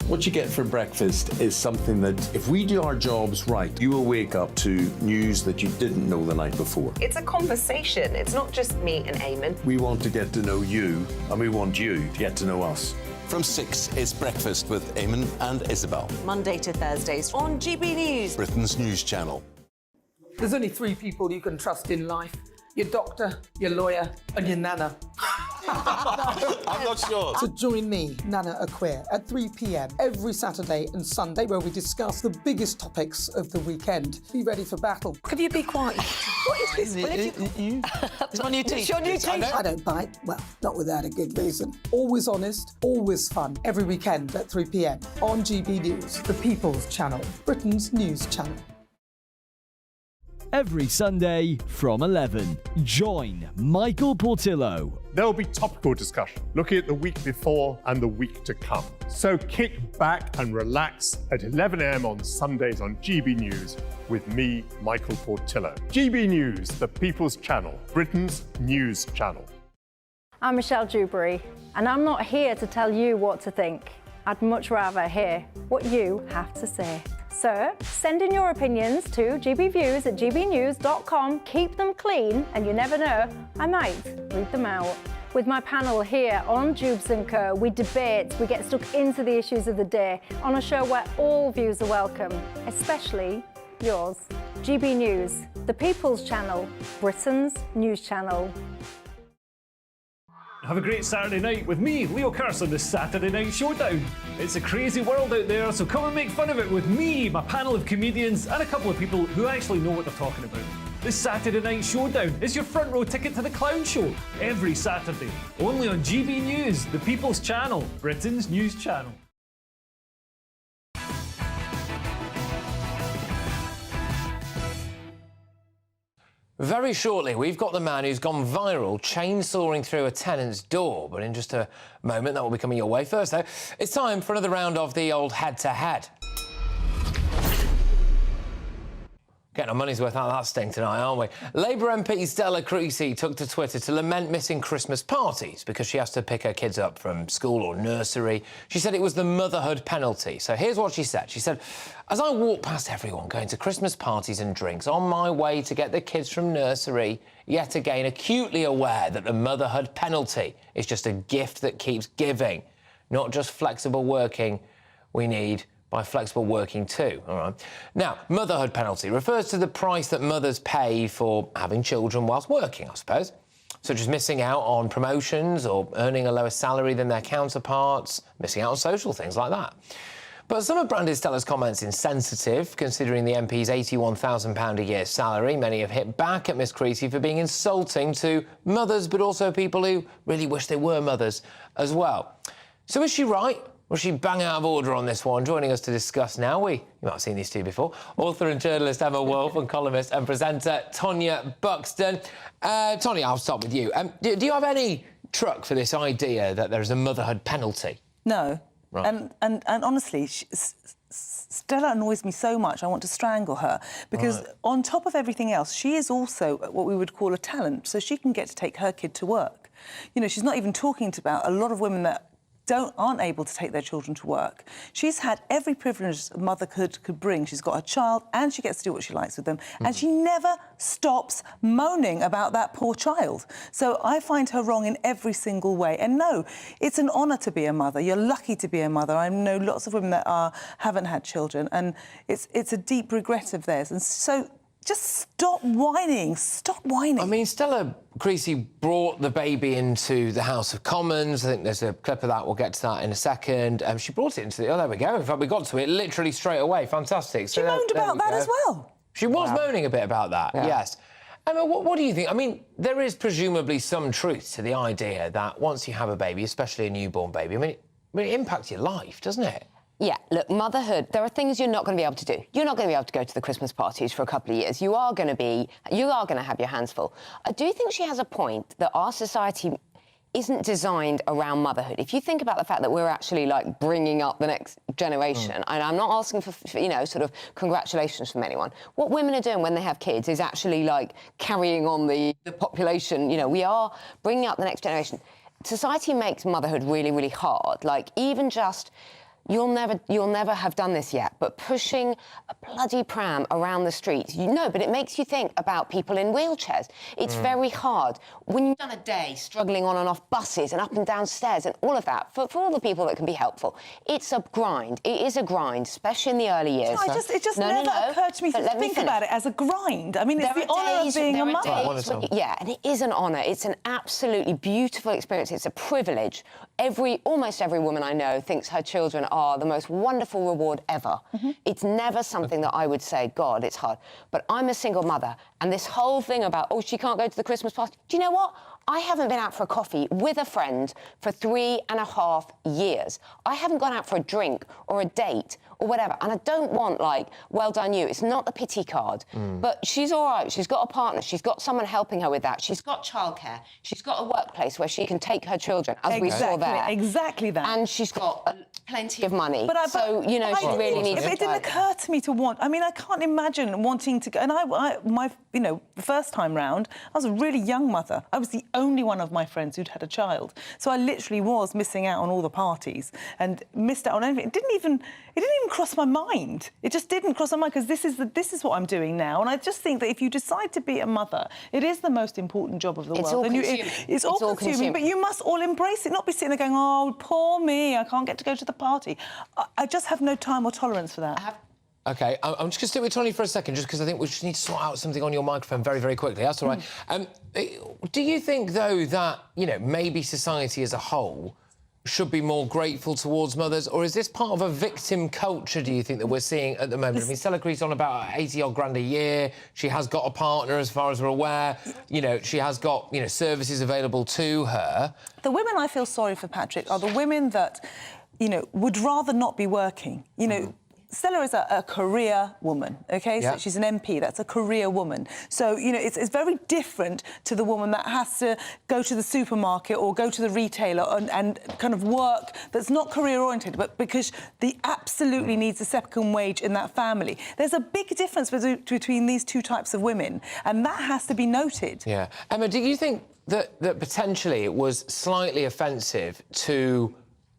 What you get for breakfast is something that, if we do our jobs right, you will wake up to news that you didn't know the night before. It's a conversation. It's not just me and Eamon. We want to get to know you, and we want you to get to know us. From 6, it's Breakfast with Eamon and Isabel. Monday to Thursdays on GB News. Britain's news channel. There's only 3 people you can trust in life. Your doctor, your lawyer and your nana. I'm not sure. So join me, Nana Aquare, at 3 p.m. every Saturday and Sunday where we discuss the biggest topics of the weekend. Be ready for battle. Could you be quiet? What is this? It's my new It's your new teeth. I don't bite. Well, not without a good reason. Always honest, always fun. Every weekend at 3 p.m. on GB News, the People's Channel, Britain's news channel. Every Sunday from 11, join Michael Portillo. There'll be topical discussion, looking at the week before and the week to come. So kick back and relax at 11 a.m. on Sundays on GB News with me, Michael Portillo. GB News, the People's Channel, Britain's news channel. I'm Michelle Dewberry, and I'm not here to tell you what to think. I'd much rather hear what you have to say. So, send in your opinions to gbviews@gbnews.com. Keep them clean, and you never know, I might read them out. With my panel here on Jubes & Co, we debate, we get stuck into the issues of the day on a show where all views are welcome, especially yours. GB News, the People's Channel, Britain's news channel. Have a great Saturday night with me, Leo Curse, on the Saturday Night Showdown. It's a crazy world out there, so come and make fun of it with me, my panel of comedians, and a couple of people who actually know what they're talking about. This Saturday Night Showdown is your front row ticket to the clown show every Saturday, only on GB News, the People's Channel, Britain's news channel. Very shortly, we've got the man who's gone viral chainsawing through a tenant's door. But in just a moment, that will be coming your way. First, though, it's time for another round of the old head-to-head. Getting our money's worth out of that sting tonight, aren't we? Labour MP Stella Creasy took to Twitter to lament missing Christmas parties because she has to pick her kids up from school or nursery. She said it was the motherhood penalty. So here's what she said. She said, as I walk past everyone going to Christmas parties and drinks on my way to get the kids from nursery, yet again acutely aware that the motherhood penalty is just a gift that keeps giving, not just flexible working we need by flexible working too, all right? Now, motherhood penalty refers to the price that mothers pay for having children whilst working, I suppose, such as missing out on promotions or earning a lower salary than their counterparts, missing out on social things like that. But some have branded Stella's comments insensitive, considering the MP's £81,000 a year salary. Many have hit back at Miss Creasy for being insulting to mothers, but also people who really wish they were mothers as well. So is she right? Or is she bang out of order on this one? Joining us to discuss now, you might have seen these two before, author and journalist Emma Wolfe and columnist and presenter Tonya Buxton. Tonya, I'll start with you. Do you have any truck for this idea that there's a motherhood penalty? No. Right. And honestly, Stella annoys me so much, I want to strangle her. Because on top of everything else, she is also what we would call a talent, so she can get to take her kid to work. You know, she's not even talking about a lot of women that aren't able to take their children to work. She's had every privilege a mother could bring. She's got a child and she gets to do what she likes with them. And she never stops moaning about that poor child. So I find her wrong in every single way. And no, it's an honour to be a mother. You're lucky to be a mother. I know lots of women that haven't had children, and it's a deep regret of theirs. And so just stop whining. Stop whining. I mean, Stella Creasy brought the baby into the House of Commons. I think there's a clip of that. We'll get to that in a second. She brought it into the... Oh, there we go. In fact, we got to it literally straight away. Fantastic. She moaned about that as well. She was moaning a bit about that, yes. Emma, what do you think? I mean, there is presumably some truth to the idea that once you have a baby, especially a newborn baby, I mean, it impacts your life, doesn't it? Yeah, look, motherhood, there are things you're not going to be able to do. You're not going to be able to go to the Christmas parties for a couple of years. You are going to have your hands full. I do think she has a point that our society isn't designed around motherhood. If you think about the fact that we're actually, like, bringing up the next generation, and I'm not asking for, you know, sort of congratulations from anyone. What women are doing when they have kids is actually, like, carrying on the population. You know, we are bringing up the next generation. Society makes motherhood really, really hard. Like, even just you'll never have done this yet, but pushing a bloody pram around the streets, but it makes you think about people in wheelchairs. It's very hard. When you've done a day struggling on and off buses and up and down stairs and all of that, for all the people that can be helpful, it's a grind. It is a grind, especially in the early years. It just never occurred to me to think about it as a grind. I mean, it's the honour of being a mother. Yeah, and it is an honour. It's an absolutely beautiful experience. It's a privilege. Almost every woman I know thinks her children are the most wonderful reward ever. It's never something that I would say, God, it's hard. But I'm a single mother, and this whole thing about, oh, she can't go to the Christmas party. Do you know what? I haven't been out for a coffee with a friend for 3.5 years. I haven't gone out for a drink or a date or whatever. And I don't want, well done you. It's not the pity card. But she's all right. She's got a partner. She's got someone helping her with that. She's got childcare. She's got a workplace where she can take her children, as we saw there. Exactly that. And she's got plenty of money. She really needs to. It didn't occur to me to want. I mean, I can't imagine wanting to go. And the first time round, I was a really young mother. I was the only one of my friends who'd had a child. So I literally was missing out on all the parties and missed out on anything. It didn't even cross my mind. It just didn't cross my mind, because this is what I'm doing now. And I just think that if you decide to be a mother, it is the most important job of the world. It's all consuming, but you must all embrace it, not be sitting there going, oh, poor me, I can't get to go to the party. I just have no time or tolerance for that. OK, I'm just going to stick with Tony for a second, just because I think we just need to sort out something on your microphone very, very quickly. That's all right. Do you think, though, that, maybe society as a whole should be more grateful towards mothers, or is this part of a victim culture, do you think, that we're seeing at the moment? I mean, Stella Cree's on about 80-odd grand a year. She has got a partner, as far as we're aware. She has got, services available to her. The women I feel sorry for, Patrick, are the women that, would rather not be working. Stella is a career woman, OK? So she's an MP, that's a career woman. So, it's very different to the woman that has to go to the supermarket or go to the retailer and kind of work that's not career-oriented, but because they absolutely needs a second wage in that family. There's a big difference between these two types of women, and that has to be noted. Yeah. Emma, do you think that potentially it was slightly offensive to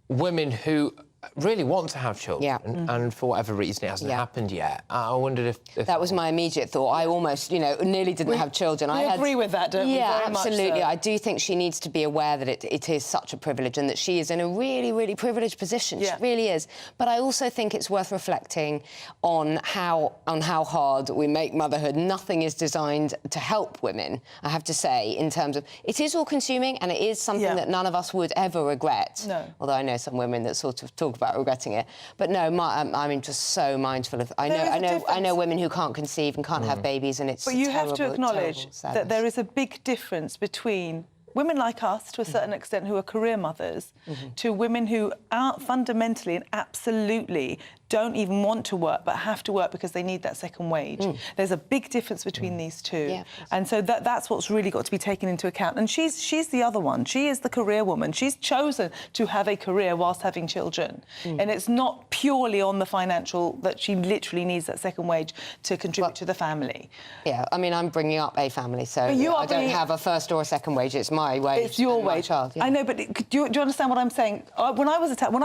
women who really want to have children, and for whatever reason it hasn't happened yet? I wondered if that was my immediate thought. I almost, nearly didn't have children. We agree with that, don't we? Yeah, very absolutely. Much so. I do think she needs to be aware that it is such a privilege, and that she is in a really, really privileged position. She really is. But I also think it's worth reflecting on how hard we make motherhood. Nothing is designed to help women, I have to say, in terms of it is all-consuming, and it is something that none of us would ever regret. No. Although I know some women that sort of talk about regretting it. But no, I'm just so mindful of. I know women who can't conceive and can't have babies, and it's. But you have to acknowledge that there is a big difference between women like us, to a certain extent, who are career mothers, to women who are fundamentally and absolutely don't even want to work but have to work because they need that second wage. There's a big difference between these two. And so that's what's really got to be taken into account. And she's the other one. She is the career woman. She's chosen to have a career whilst having children. And it's not purely on the financial, that she literally needs that second wage to contribute to the family. Yeah, I mean, I'm bringing up a family, so I don't have a first or a second wage. It's my wage. It's your wage. Child, I know, but do you understand what I'm saying? When I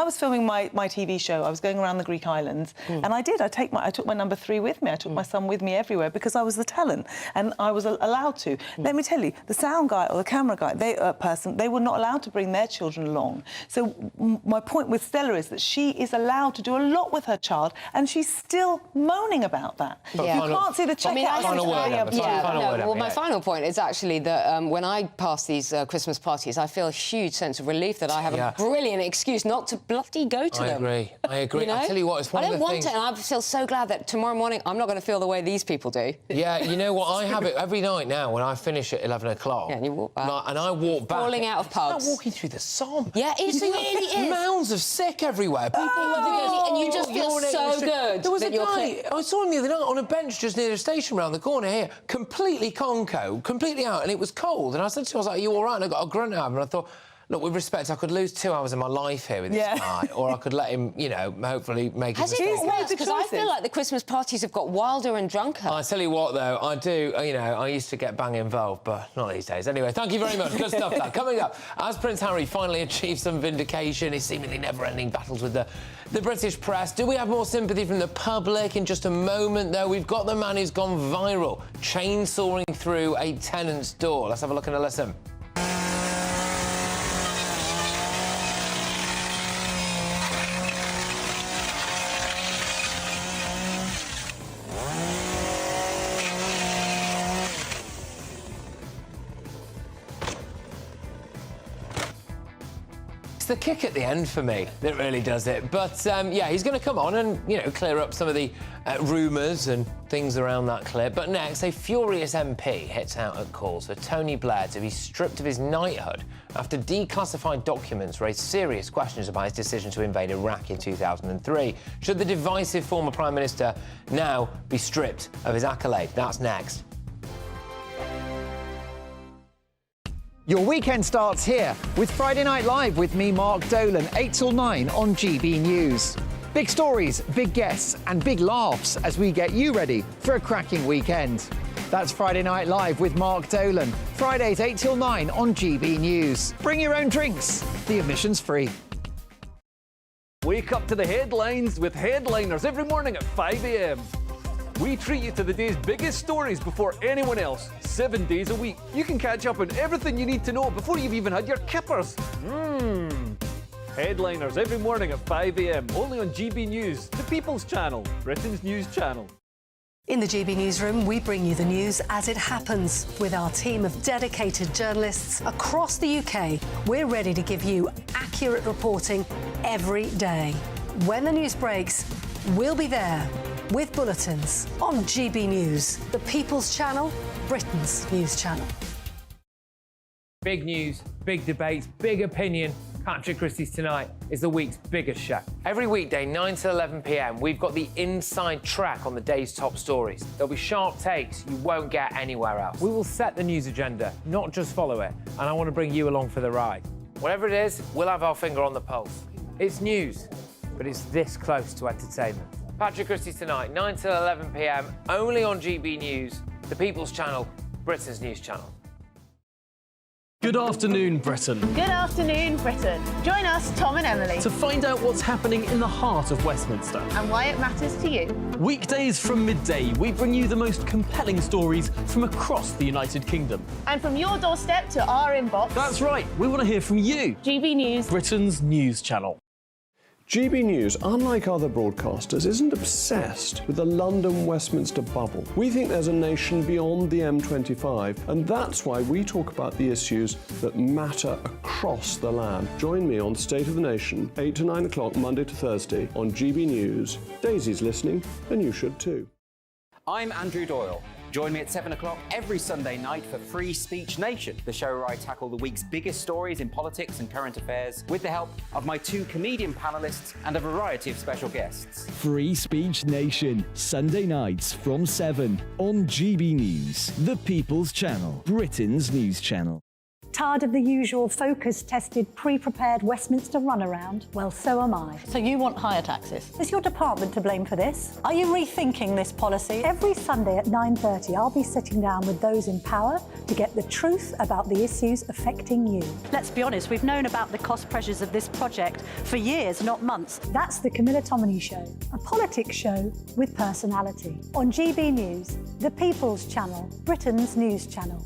was filming my TV show, I was going around the Greek islands, and I took my number 3 with me. I took my son with me everywhere because I was the talent, and I was allowed to. Let me tell you, the sound guy or the camera guy, they were not allowed to bring their children along. So my point with Stella is that she is allowed to do a lot with her child, and she's still moaning about that. You can't see the check out. My final point is actually that when I pass these Christmas parties, I feel a huge sense of relief that I have a brilliant excuse not to bloody go to them. I agree. I tell you what, it's one of the things. I don't want it, and I feel so glad that tomorrow morning I'm not going to feel the way these people do. Yeah, you know what? I have it every night now when I finish at 11 o'clock. Yeah, and you walk back. And I walk back. Falling out of pubs. It's like walking through the Somme. Yeah, it really is. Mounds of sick everywhere. People and you just feel so good. There was a guy, I saw him the other night on a bench just near the station round the corner here, completely conco, completely out, and it was cold. And I said to him, I was like, are you all right? And I got a grunt out of him, and I thought, Look, with respect, I could lose 2 hours of my life here with this guy, or I could let him, you know, hopefully make Has his it mistake. got worse? Because I feel like the Christmas parties have got wilder and drunker. I tell you what, though, I do, you know, I used to get bang involved, but not these days. Anyway, thank you very much. Good stuff, that. Coming up, as Prince Harry finally achieves some vindication, his seemingly never-ending battles with the British press. Do we have more sympathy from the public? In just a moment, though, we've got the man who's gone viral, chainsawing through a tenant's door. Let's have a look and a listen. It's the kick at the end for me that really does it. But, yeah, he's going to come on and, you know, clear up some of the rumours and things around that clip. But next, a furious MP hits out at calls for Tony Blair to be stripped of his knighthood after declassified documents raised serious questions about his decision to invade Iraq in 2003. Should the divisive former Prime Minister now be stripped of his accolade? That's next. Your weekend starts here with Friday Night Live with me, Mark Dolan, 8 till 9 on GB News. Big stories, big guests and big laughs as we get you ready for a cracking weekend. That's Friday Night Live with Mark Dolan, Fridays 8 till 9 on GB News. Bring your own drinks, the admission's free. Wake up to the headlines with headliners every morning at 5 a.m. We treat you to the day's biggest stories before anyone else, 7 days a week. You can catch up on everything you need to know before you've even had your kippers. Headliners every morning at 5 a.m, only on GB News, the People's Channel, Britain's news channel. In the GB Newsroom, we bring you the news as it happens. With our team of dedicated journalists across the UK, we're ready to give you accurate reporting every day. When the news breaks, we'll be there with bulletins on GB News, the People's Channel, Britain's news channel. Big news, big debates, big opinion. Patrick Christys Tonight is the week's biggest show. Every weekday, 9 to 11 p.m, we've got the inside track on the day's top stories. There'll be sharp takes you won't get anywhere else. We will set the news agenda, not just follow it, and I want to bring you along for the ride. Whatever it is, we'll have our finger on the pulse. It's news, but it's this close to entertainment. Patrick Christys Tonight, 9 to 11 p.m, only on GB News, the People's Channel, Britain's news channel. Good afternoon, Britain. Good afternoon, Britain. Join us, Tom and Emily, To find out what's happening in the heart of Westminster. and why it matters to you. Weekdays from midday, we bring you the most compelling stories from across the United Kingdom. And from your doorstep to our inbox, That's right, we want to hear from you, GB News. Britain's news channel. GB News, unlike other broadcasters, isn't obsessed with the London-Westminster bubble. We think there's a nation beyond the M25, and that's why we talk about the issues that matter across the land. Join me on State of the Nation, 8 to 9 o'clock, Monday to Thursday, on GB News. Daisy's listening, and you should too. I'm Andrew Doyle. Join me at 7 o'clock every Sunday night for Free Speech Nation, the show where I tackle the week's biggest stories in politics and current affairs with the help of my 2 comedian panellists and a variety of special guests. Free Speech Nation, Sunday nights from 7 on GB News, the People's Channel, Britain's news channel. Tired of the usual focus-tested, pre-prepared Westminster runaround? Well, so am I. So you want higher taxes? Is your department to blame for this? Are you rethinking this policy? Every Sunday at 9:30, I'll be sitting down with those in power to get the truth about the issues affecting you. Let's be honest, we've known about the cost pressures of this project for years, not months. That's the Camilla Tominey Show, a politics show with personality. On GB News, the People's Channel, Britain's news channel.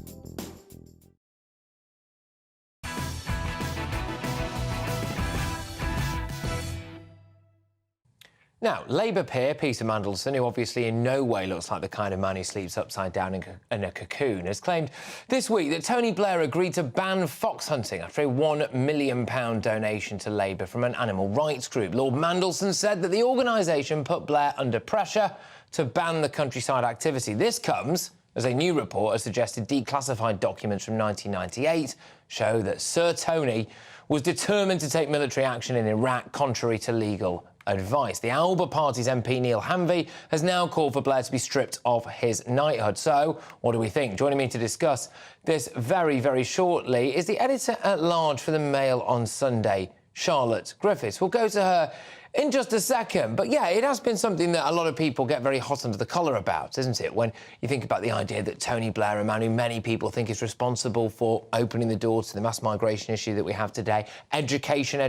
Now, Labour peer Peter Mandelson, who obviously in no way looks like the kind of man who sleeps upside down in a cocoon, has claimed this week that Tony Blair agreed to ban fox hunting after a £1 million donation to Labour from an animal rights group. Lord Mandelson said that the organisation put Blair under pressure to ban the countryside activity. This comes as a new report has suggested declassified documents from 1998 show that Sir Tony was determined to take military action in Iraq contrary to legal advice. The Alba Party's MP Neil Hanvey has now called for Blair to be stripped of his knighthood. So, what do we think? Joining me to discuss this very, very shortly is the editor-at-large for the Mail on Sunday, Charlotte Griffiths. We'll go to her in just a second. But yeah, it has been something that a lot of people get very hot under the collar about, isn't it? When you think about the idea that Tony Blair, a man who many people think is responsible for opening the door to the mass migration issue that we have today, education,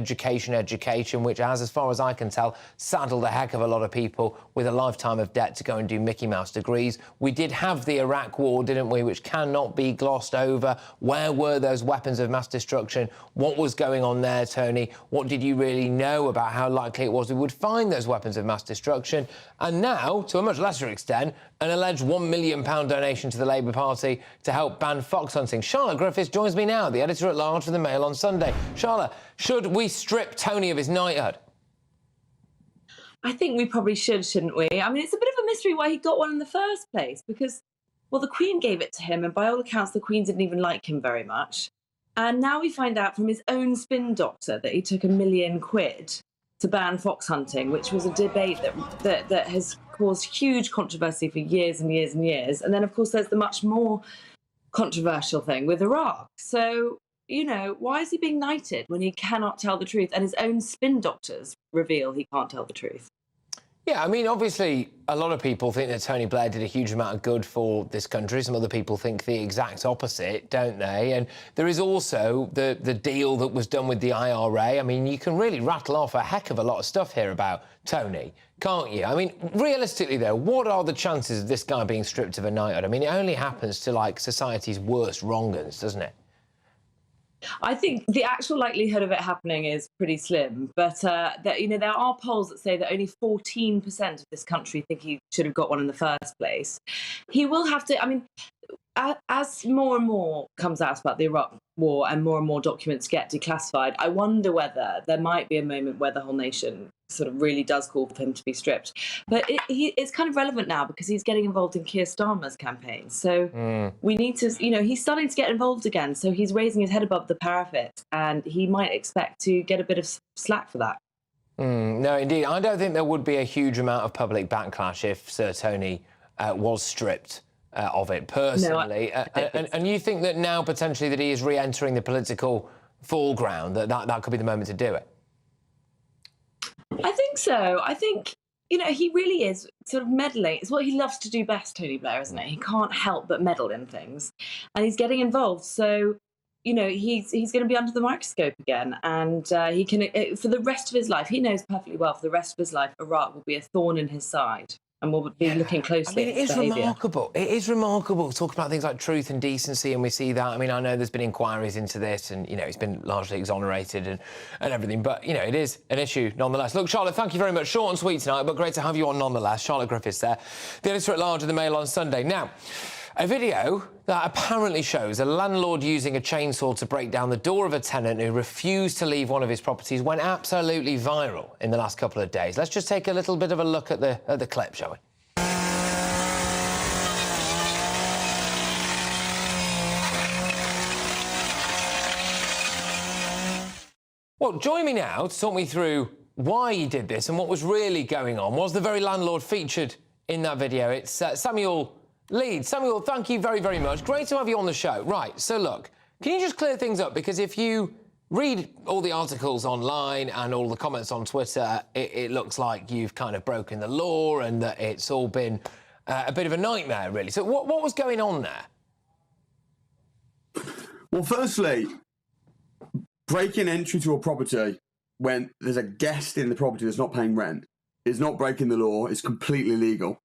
which has, as far as I can tell, saddled a heck of a lot of people with a lifetime of debt to go and do Mickey Mouse degrees. We did have the Iraq war, didn't we, which cannot be glossed over. Where were those weapons of mass destruction? What was going on there, Tony? What did you really know about how likely it was we would find those weapons of mass destruction? And now, to a much lesser extent, an alleged £1 million donation to the Labour Party to help ban fox hunting. Charlotte Griffiths joins me now, the editor-at-large for the Mail on Sunday. Charlotte, should we strip Tony of his knighthood? I think we probably should, shouldn't we? I mean, it's a bit of a mystery why he got one in the first place, because, well, the Queen gave it to him, and by all accounts, the Queen didn't even like him very much. And now we find out from his own spin doctor that he took £1 million to ban fox hunting, which was a debate that has caused huge controversy for years and years and years. And then, of course, there's the much more controversial thing with Iraq. So, you know, why is he being knighted when he cannot tell the truth? And his own spin doctors reveal he can't tell the truth. Yeah, I mean, obviously, a lot of people think that Tony Blair did a huge amount of good for this country. Some other people think the exact opposite, don't they? And there is also the deal that was done with the IRA. I mean, you can really rattle off a heck of a lot of stuff here about Tony, can't you? I mean, realistically, though, what are the chances of this guy being stripped of a knighthood? I mean, it only happens to, like, society's worst wrong'uns, doesn't it? I think the actual likelihood of it happening is pretty slim, but there are polls that say that only 14% of this country think he should have got one in the first place. He will have to, I mean, as more and more comes out about the Iraq war and more documents get declassified, I wonder whether there might be a moment where the whole nation sort of really does call for him to be stripped. But it's kind of relevant now because he's getting involved in Keir Starmer's campaign. So we need to, you know, he's starting to get involved again. So he's raising his head above the parapet and he might expect to get a bit of slack for that. No, indeed. I don't think there would be a huge amount of public backlash if Sir Tony was stripped of it personally. No, and you think that now potentially that he is re-entering the political foreground, that could be the moment to do it? I think so. I think, you know, he really is sort of meddling. It's what he loves to do best, Tony Blair, isn't it? He can't help but meddle in things. And he's getting involved. So, you know, he's going to be under the microscope again. And he can, for the rest of his life, he knows perfectly well, for the rest of his life, Iraq will be a thorn in his side. And we'll be looking closely at his behaviour. Remarkable. It is remarkable. Talk about things like truth and decency, and we see that. I mean, I know there's been inquiries into this, and, you know, he's been largely exonerated and everything. But, you know, it is an issue nonetheless. Look, Charlotte, thank you very much. Short and sweet tonight, but great to have you on nonetheless. Charlotte Griffiths there, the editor-at-large of the Mail on Sunday. Now, a video that apparently shows a landlord using a chainsaw to break down the door of a tenant who refused to leave one of his properties went absolutely viral in the last couple of days. Let's just take a little bit of a look at the clip, shall we? Well, join me now to talk me through why he did this and what was really going on. Was the very landlord featured in that video? It's Samuel Leeds. Samuel, thank you very, very much. Great to have you on the show. Right, so look, can you just clear things up? Because if you read all the articles online and all the comments on Twitter, it looks like you've kind of broken the law and that it's all been a bit of a nightmare, really. So what was going on there? Well, firstly, breaking entry to a property when there's a guest in the property that's not paying rent is not breaking the law. It's completely legal.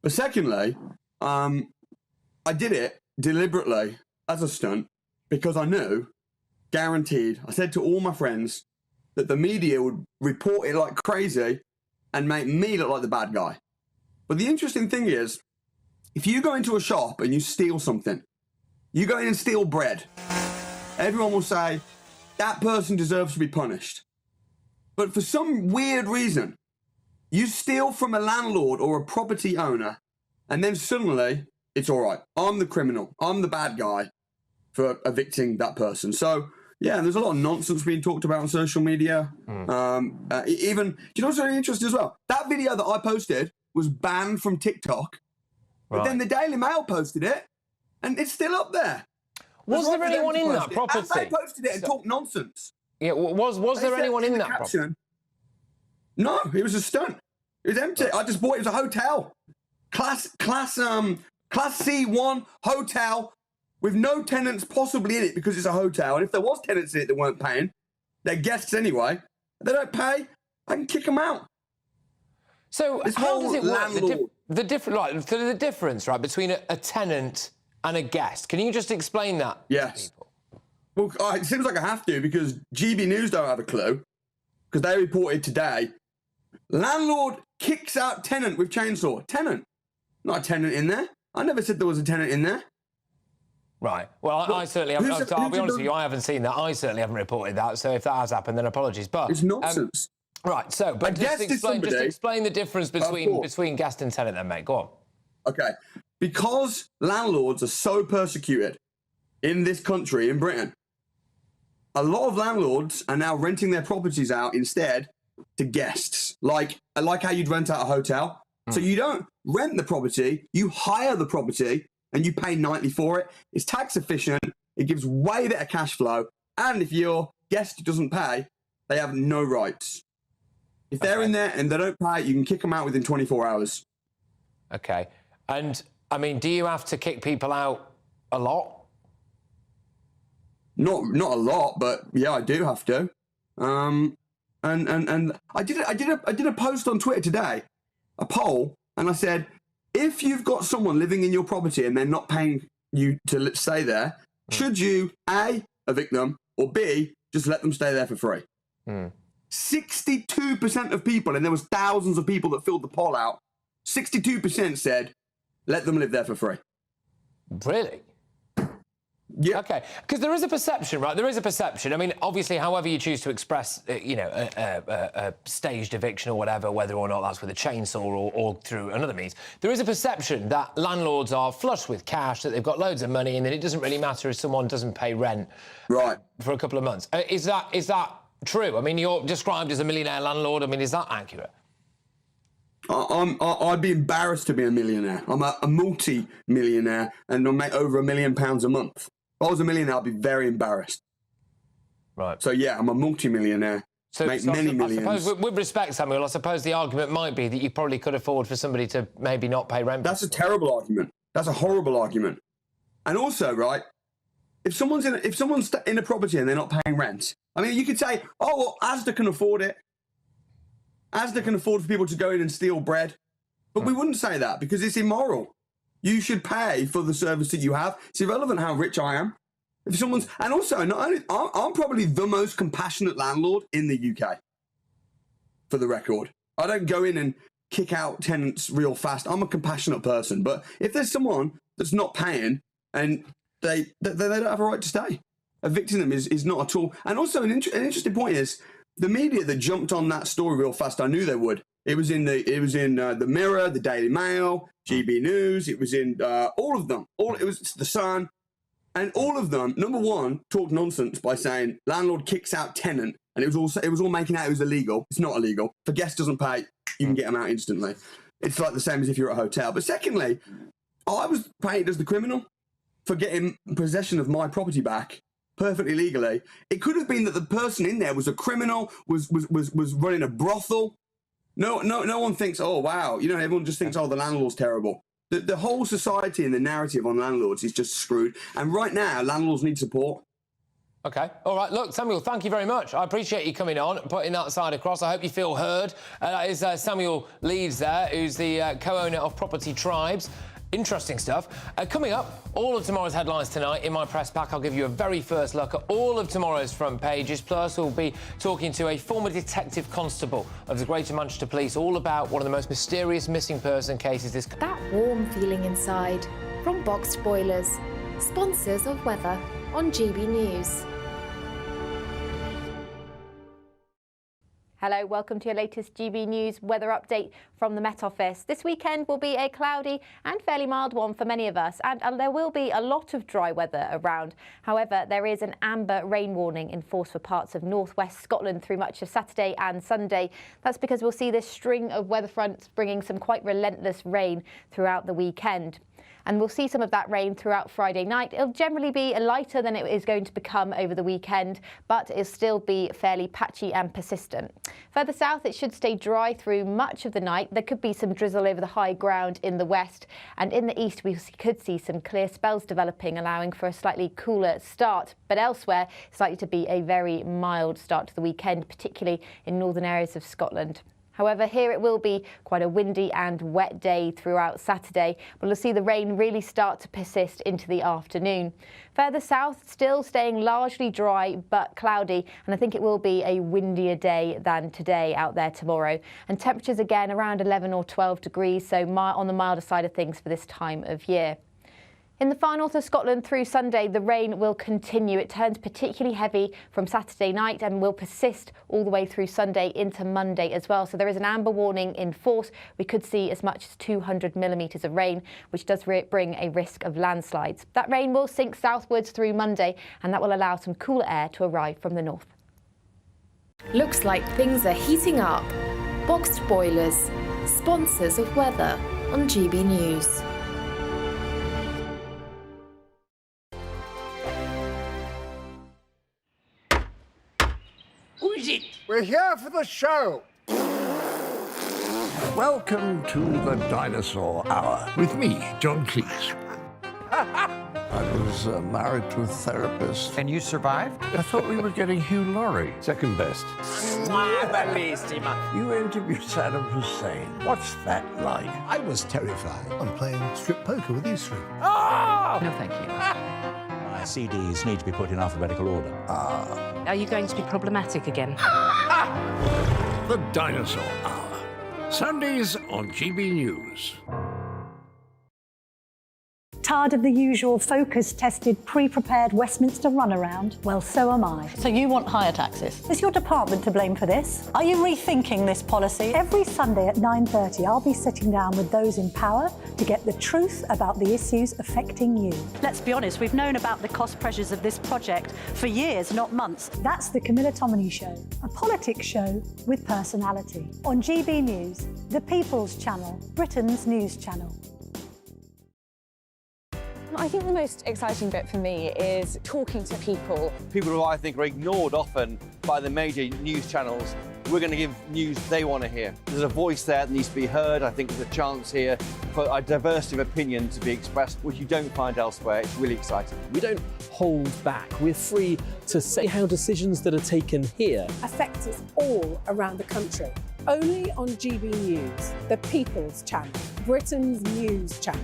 But secondly, I did it deliberately as a stunt because I knew, guaranteed, I said to all my friends that the media would report it like crazy and make me look like the bad guy. But the interesting thing is, if you go into a shop and you steal something, you go in and steal bread, everyone will say, that person deserves to be punished. But for some weird reason, you steal from a landlord or a property owner, and then suddenly it's all right. I'm the criminal. I'm the bad guy for evicting that person. So Yeah, and there's a lot of nonsense being talked about on social media. Even, do you know what's really interesting as well? That video that I posted was banned from TikTok, but then the Daily Mail posted it, and it's still up there. Was there anyone in that property? And they posted it and talked nonsense. Yeah, was there anyone in that property? No, it was a stunt. It was empty. I just bought it. It was a hotel. Class C1 hotel with no tenants possibly in it because it's a hotel. And if there was tenants in it that weren't paying, they're guests anyway. They don't pay. I can kick them out. So how does it work? The difference, right, between a tenant and a guest. Can you just explain that? Yes. Well, it seems like I have to because GBNews don't have a clue because they reported today. Landlord kicks out tenant with chainsaw. Tenant. Not a tenant in there. I never said there was a tenant in there. Right. Well, I certainly haven't. I'll be honest with you, I haven't seen that. I certainly haven't reported that. So if that has happened, then apologies. But it's nonsense. Right. So, but just explain the difference between guest and tenant, then, mate. Go on. Okay. Because landlords are so persecuted in this country, in Britain, a lot of landlords are now renting their properties out instead to guests, like how you'd rent out a hotel. So you don't rent the property, you hire the property, and you pay nightly for it. It's tax efficient, it gives way better cash flow, and if your guest doesn't pay, they have no rights. If they're in there and they don't pay, you can kick them out within 24 hours. Okay. And, I mean, do you have to kick people out a lot? Not a lot, but yeah, I do have to. And I did a post on Twitter today, a poll, and I said, if you've got someone living in your property and they're not paying you to stay there, should you A, evict them, or B, just let them stay there for free? 62% of people, and there was thousands of people that filled the poll out, 62% said, let them live there for free. Really? Yeah. Okay, because there is a perception, right? There is a perception. I mean, obviously, however you choose to express, a staged eviction or whatever, whether or not that's with a chainsaw or through another means, there is a perception that landlords are flush with cash, that they've got loads of money, and that it doesn't really matter if someone doesn't pay rent for a couple of months. Is that true? I mean, you're described as a millionaire landlord. I mean, is that accurate? I'd be embarrassed to be a millionaire. I'm a multi-millionaire, and I make over £1 million a month. If I was a millionaire, I'd be very embarrassed. Right. So, yeah, I'm a multi-millionaire. Make many millions. I suppose, with respect, Samuel, I suppose the argument might be that you probably could afford for somebody to maybe not pay rent. That's a terrible argument. That's a horrible argument. And also, right, if someone's in a property and they're not paying rent, I mean, you could say, oh, well, Asda can afford it. Asda can afford for people to go in and steal bread. But we wouldn't say that because it's immoral. You should pay for the service that you have. It's irrelevant how rich I am. If someone's, and also, not only, I'm probably the most compassionate landlord in the UK, for the record. I don't go in and kick out tenants real fast. I'm a compassionate person. But if there's someone that's not paying and they don't have a right to stay, evicting them is not at all. And also, an interesting point is, the media that jumped on that story real fast, I knew they would. It was in the Mirror, the Daily Mail, GBNews. It was in all of them. It was the Sun, and all of them. Number one, talked nonsense by saying landlord kicks out tenant, and it was all making out it was illegal. It's not illegal. If a guest doesn't pay, you can get them out instantly. It's like the same as if you're at a hotel. But secondly, I was paid as the criminal for getting possession of my property back perfectly legally. It could have been that the person in there was a criminal, was running a brothel. No one thinks, oh, wow. You know, everyone just thinks, oh, the landlord's terrible. The whole society and the narrative on landlords is just screwed. And right now, landlords need support. OK. All right. Look, Samuel, thank you very much. I appreciate you coming on and putting that side across. I hope you feel heard. That is Samuel Leeds there, who's the co-owner of Property Tribes. Interesting stuff. Coming up, all of tomorrow's headlines tonight in my press pack. I'll give you a very first look at all of tomorrow's front pages. Plus, we'll be talking to a former detective constable of the Greater Manchester Police, all about one of the most mysterious missing person cases this... That warm feeling inside from Boxed Boilers, sponsors of weather on GB News. Hello, welcome to your latest GB News weather update from the Met Office. This weekend will be a cloudy and fairly mild one for many of us, and there will be a lot of dry weather around. However, there is an amber rain warning in force for parts of northwest Scotland through much of Saturday and Sunday. That's because we'll see this string of weather fronts bringing some quite relentless rain throughout the weekend. And we'll see some of that rain throughout Friday night. It'll generally be lighter than it is going to become over the weekend, but it'll still be fairly patchy and persistent. Further south, it should stay dry through much of the night. There could be some drizzle over the high ground in the west, and in the east we could see some clear spells developing, allowing for a slightly cooler start. But elsewhere, it's likely to be a very mild start to the weekend, particularly in northern areas of Scotland. However, here it will be quite a windy and wet day throughout Saturday. We'll see the rain really start to persist into the afternoon. Further south, still staying largely dry but cloudy, and I think it will be a windier day than today out there tomorrow. And temperatures again around 11 or 12 degrees, so on the milder side of things for this time of year. In the far north of Scotland through Sunday, the rain will continue. It turns particularly heavy from Saturday night and will persist all the way through Sunday into Monday as well. So there is an amber warning in force. We could see as much as 200 millimetres of rain, which does bring a risk of landslides. That rain will sink southwards through Monday, and that will allow some cooler air to arrive from the north. Looks like things are heating up. Boxed boilers, sponsors of weather on GB News. Who is it? We're here for the show. Welcome to the Dinosaur Hour with me, John Cleese. I was married to a therapist. And you survived? I thought we were getting Hugh Laurie. Second best. You interviewed Saddam Hussein. What's that like? I was terrified. I'm playing strip poker with you three. Oh! No, thank you. My CDs need to be put in alphabetical order. Are you going to be problematic again? The Dinosaur Hour. Sundays on GB News. Tired of the usual focus-tested, pre-prepared Westminster runaround? Well, so am I. So you want higher taxes? Is your department to blame for this? Are you rethinking this policy? Every Sunday at 9:30, I'll be sitting down with those in power to get the truth about the issues affecting you. Let's be honest, we've known about the cost pressures of this project for years, not months. That's the Camilla Tominey Show, a politics show with personality. On GB News, the People's Channel, Britain's news channel. I think the most exciting bit for me is talking to people. People who I think are ignored often by the major news channels. We're going to give news they want to hear. There's a voice there that needs to be heard. I think there's a chance here for a diversity of opinion to be expressed, which you don't find elsewhere. It's really exciting. We don't hold back. We're free to say how decisions that are taken here affect us all around the country. Only on GB News, the People's Channel, Britain's news channel.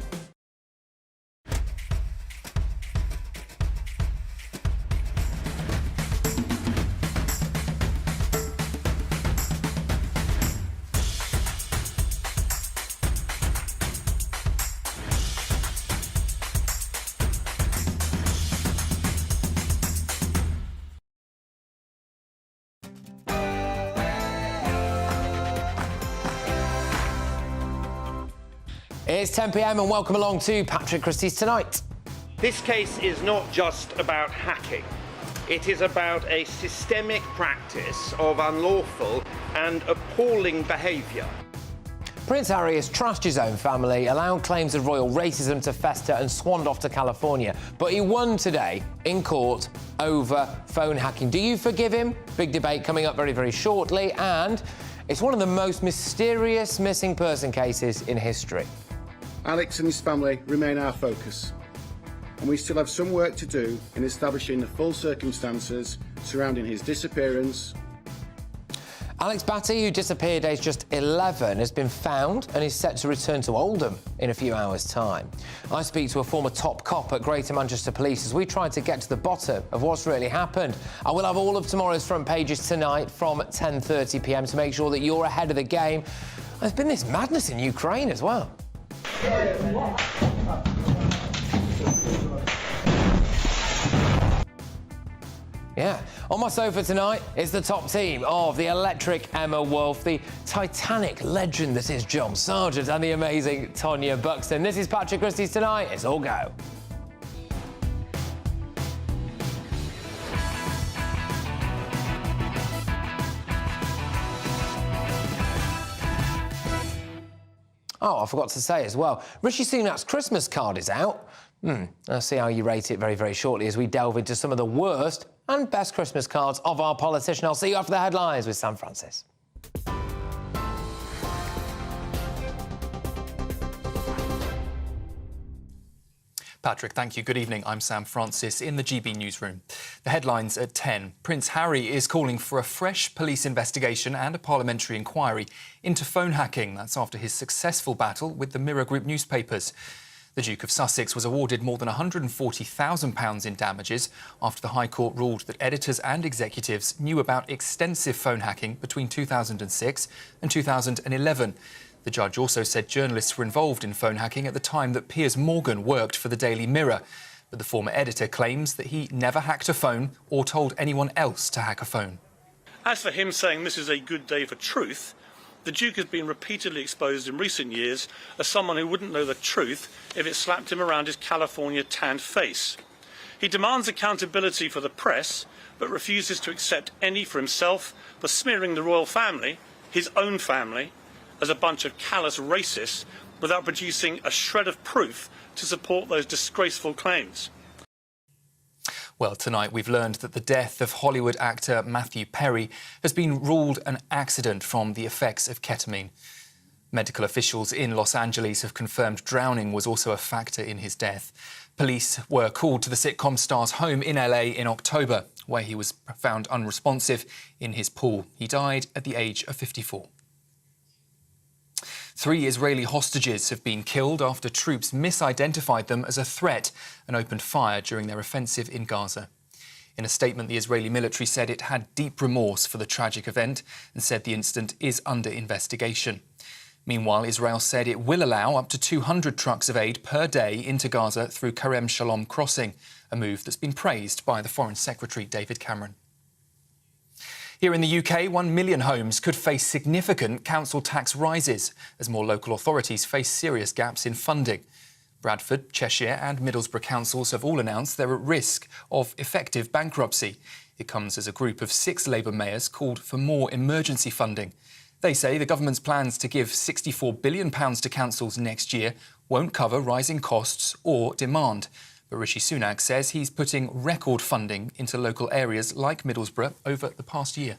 It's 10 p.m. and welcome along to Patrick Christys Tonight. This case is not just about hacking. It is about a systemic practice of unlawful and appalling behaviour. Prince Harry has trashed his own family, allowed claims of royal racism to fester and swanned off to California. But he won today in court over phone hacking. Do you forgive him? Big debate coming up very, very shortly. And it's one of the most mysterious missing person cases in history. Alex and his family remain our focus, and we still have some work to do in establishing the full circumstances surrounding his disappearance. Alex Batty, who disappeared aged just 11, has been found and is set to return to Oldham in a few hours' time. I speak to a former top cop at Greater Manchester Police as we try to get to the bottom of what's really happened. I will have all of tomorrow's front pages tonight from 10:30 p.m. to make sure that you're ahead of the game. There's been this madness in Ukraine as well. Yeah. On my sofa tonight is the top team of the electric Emma Wolfe, the Titanic legend that is John Sargent, and the amazing Tonya Buxton. This is Patrick Christys Tonight. It's all go. Oh, I forgot to say as well, Rishi Sunak's Christmas card is out. I'll see how you rate it very, very shortly as we delve into some of the worst and best Christmas cards of our politician. I'll see you after the headlines with Sam Francis. Patrick, thank you. Good evening. I'm Sam Francis in the GB newsroom. The headlines at 10. Prince Harry is calling for a fresh police investigation and a parliamentary inquiry into phone hacking. That's after his successful battle with the Mirror Group newspapers. The Duke of Sussex was awarded more than £140,000 in damages after the High Court ruled that editors and executives knew about extensive phone hacking between 2006 and 2011. The judge also said journalists were involved in phone hacking at the time that Piers Morgan worked for the Daily Mirror. But the former editor claims that he never hacked a phone or told anyone else to hack a phone. As for him saying this is a good day for truth, the Duke has been repeatedly exposed in recent years as someone who wouldn't know the truth if it slapped him around his California tanned face. He demands accountability for the press, but refuses to accept any for himself for smearing the royal family, his own family, as a bunch of callous racists without producing a shred of proof to support those disgraceful claims. Well, tonight we've learned that the death of Hollywood actor Matthew Perry has been ruled an accident from the effects of ketamine. Medical officials in Los Angeles have confirmed drowning was also a factor in his death. Police were called to the sitcom star's home in LA in October, where he was found unresponsive in his pool. He died at the age of 54. 3 Israeli hostages have been killed after troops misidentified them as a threat and opened fire during their offensive in Gaza. In a statement, the Israeli military said it had deep remorse for the tragic event and said the incident is under investigation. Meanwhile, Israel said it will allow up to 200 trucks of aid per day into Gaza through Kerem Shalom crossing, a move that's been praised by the Foreign Secretary David Cameron. Here in the UK, 1 million homes could face significant council tax rises as more local authorities face serious gaps in funding. Bradford, Cheshire and Middlesbrough councils have all announced they're at risk of effective bankruptcy. It comes as a group of 6 Labour mayors called for more emergency funding. They say the government's plans to give £64 billion to councils next year won't cover rising costs or demand. But Rishi Sunak says he's putting record funding into local areas like Middlesbrough over the past year.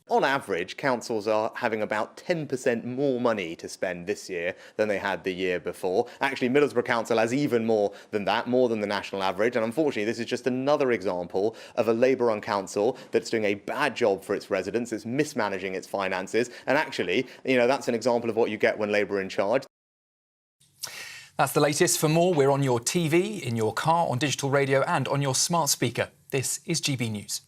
On average, councils are having about 10% more money to spend this year than they had the year before. Actually, Middlesbrough Council has even more than that, more than the national average. And unfortunately, this is just another example of a Labour-run council that's doing a bad job for its residents. It's mismanaging its finances. And actually, that's an example of what you get when Labour are in charge. That's the latest. For more, we're on your TV, in your car, on digital radio and on your smart speaker. This is GB News.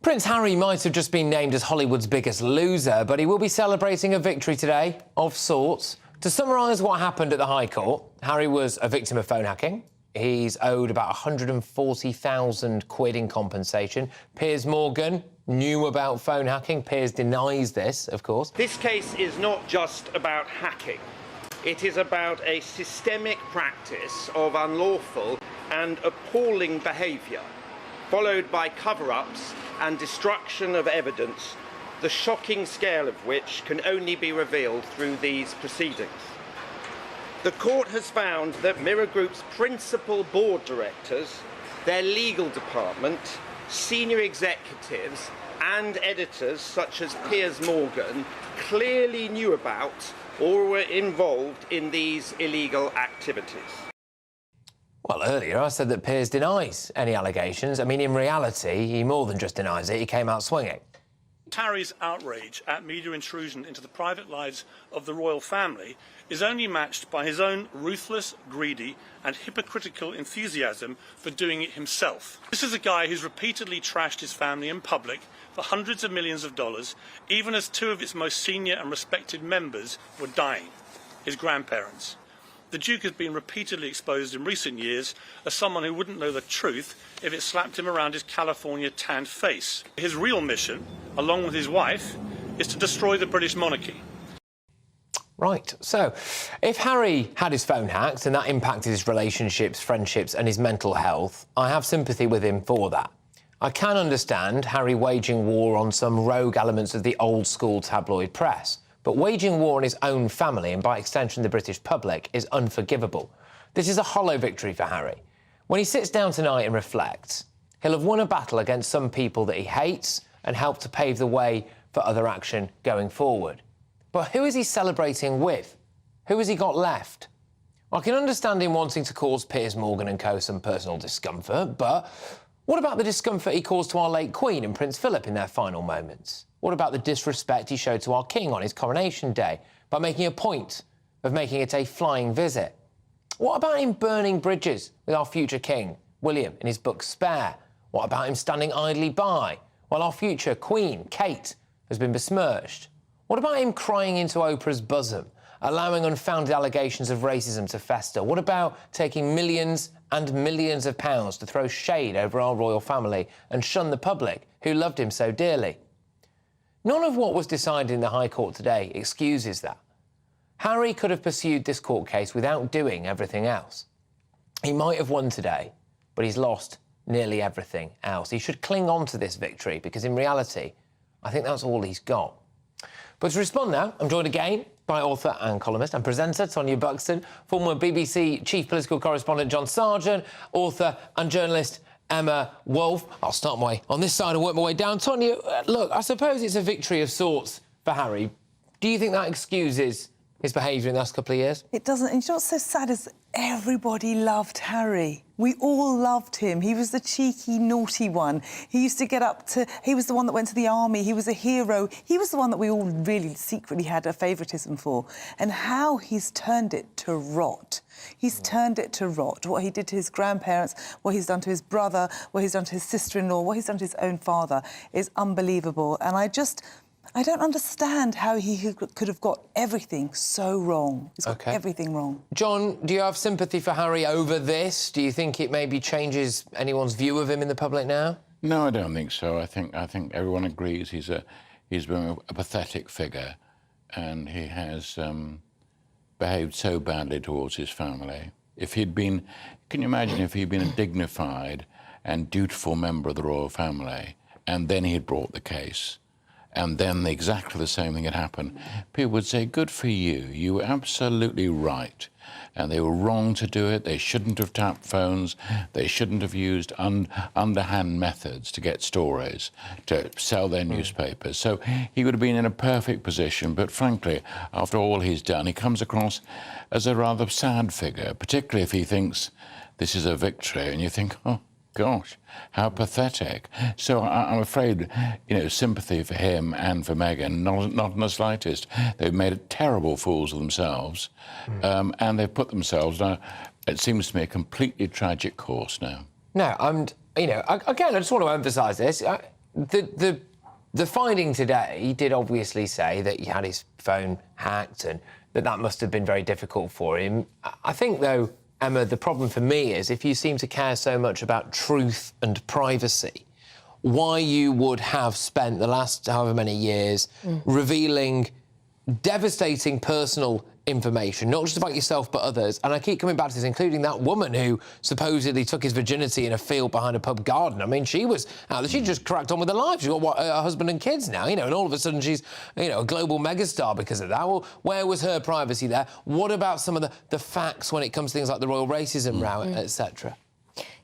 Prince Harry might have just been named as Hollywood's biggest loser, but he will be celebrating a victory today, of sorts. To summarise what happened at the High Court, Harry was a victim of phone hacking. He's owed about 140,000 quid in compensation. Piers Morgan knew about phone hacking. Piers denies this, of course. This case is not just about hacking. It is about a systemic practice of unlawful and appalling behaviour, followed by cover-ups and destruction of evidence, the shocking scale of which can only be revealed through these proceedings. The court has found that Mirror Group's principal board directors, their legal department, senior executives and editors such as Piers Morgan clearly knew about or were involved in these illegal activities. Well, earlier I said that Piers denies any allegations. I mean, in reality, he more than just denies it, he came out swinging. Harry's outrage at media intrusion into the private lives of the royal family is only matched by his own ruthless, greedy and hypocritical enthusiasm for doing it himself. This is a guy who's repeatedly trashed his family in public for hundreds of millions of dollars, even as 2 of its most senior and respected members were dying, his grandparents. The Duke has been repeatedly exposed in recent years as someone who wouldn't know the truth if it slapped him around his California tanned face. His real mission, along with his wife, is to destroy the British monarchy. Right, so if Harry had his phone hacked and that impacted his relationships, friendships and his mental health, I have sympathy with him for that. I can understand Harry waging war on some rogue elements of the old-school tabloid press, but waging war on his own family and, by extension, the British public is unforgivable. This is a hollow victory for Harry. When he sits down tonight and reflects, he'll have won a battle against some people that he hates and helped to pave the way for other action going forward. But who is he celebrating with? Who has he got left? I can understand him wanting to cause Piers Morgan and co some personal discomfort, but what about the discomfort he caused to our late Queen and Prince Philip in their final moments? What about the disrespect he showed to our King on his coronation day by making a point of making it a flying visit? What about him burning bridges with our future King, William, in his book Spare? What about him standing idly by while our future Queen, Kate, has been besmirched? What about him crying into Oprah's bosom, allowing unfounded allegations of racism to fester? What about taking millions and millions of pounds to throw shade over our royal family and shun the public who loved him so dearly? None of what was decided in the High Court today excuses that. Harry could have pursued this court case without doing everything else. He might have won today, but he's lost nearly everything else. He should cling on to this victory because, in reality, I think that's all he's got. But to respond now, I'm joined again by author and columnist and presenter Tonya Buxton, former BBC chief political correspondent John Sargent, author and journalist Emma Wolfe. I'll start my way on this side and work my way down. Tonya, look, I suppose it's a victory of sorts for Harry. Do you think that excuses his behaviour in the last couple of years? It doesn't. And you know what's so sad is everybody loved Harry. We all loved him. He was the cheeky, naughty one. He used to get up to... He was the one that went to the army. He was a hero. He was the one that we all really secretly had a favouritism for. And how he's turned it to rot. He's turned it to rot. What he did to his grandparents, what he's done to his brother, what he's done to his sister-in-law, what he's done to his own father is unbelievable. And I don't understand how he could have got everything so wrong. He's got everything wrong. John, do you have sympathy for Harry over this? Do you think it maybe changes anyone's view of him in the public now? No, I don't think so. I think everyone agrees he's been a pathetic figure, and he has behaved so badly towards his family. If he'd been, can you imagine if he'd been a dignified and dutiful member of the royal family, and then he'd brought the case, and then exactly the same thing had happened, people would say, good for you, you were absolutely right. And they were wrong to do it. They shouldn't have tapped phones. They shouldn't have used underhand methods to get stories, to sell their newspapers. So he would have been in a perfect position. But frankly, after all he's done, he comes across as a rather sad figure, particularly if he thinks this is a victory. And you think, oh, gosh, how pathetic. So I'm afraid, you know, sympathy for him and for Meghan, not in the slightest. They've made terrible fools of themselves, and they've put themselves on, it seems to me, a completely tragic course now. No, you know, again, I just want to emphasise this. The finding today did obviously say that he had his phone hacked and that must have been very difficult for him. I think, though, Emma, the problem for me is if you seem to care so much about truth and privacy, why you would have spent the last however many years revealing devastating personal information, not just about yourself but others. And I keep coming back to this, including that woman who supposedly took his virginity in a field behind a pub garden. I mean, she was out there, she just cracked on with her life. She's got her husband and kids now, you know, and all of a sudden she's, you know, a global megastar because of that. Well, where was her privacy there? What about some of the facts when it comes to things like the royal racism row, etc.?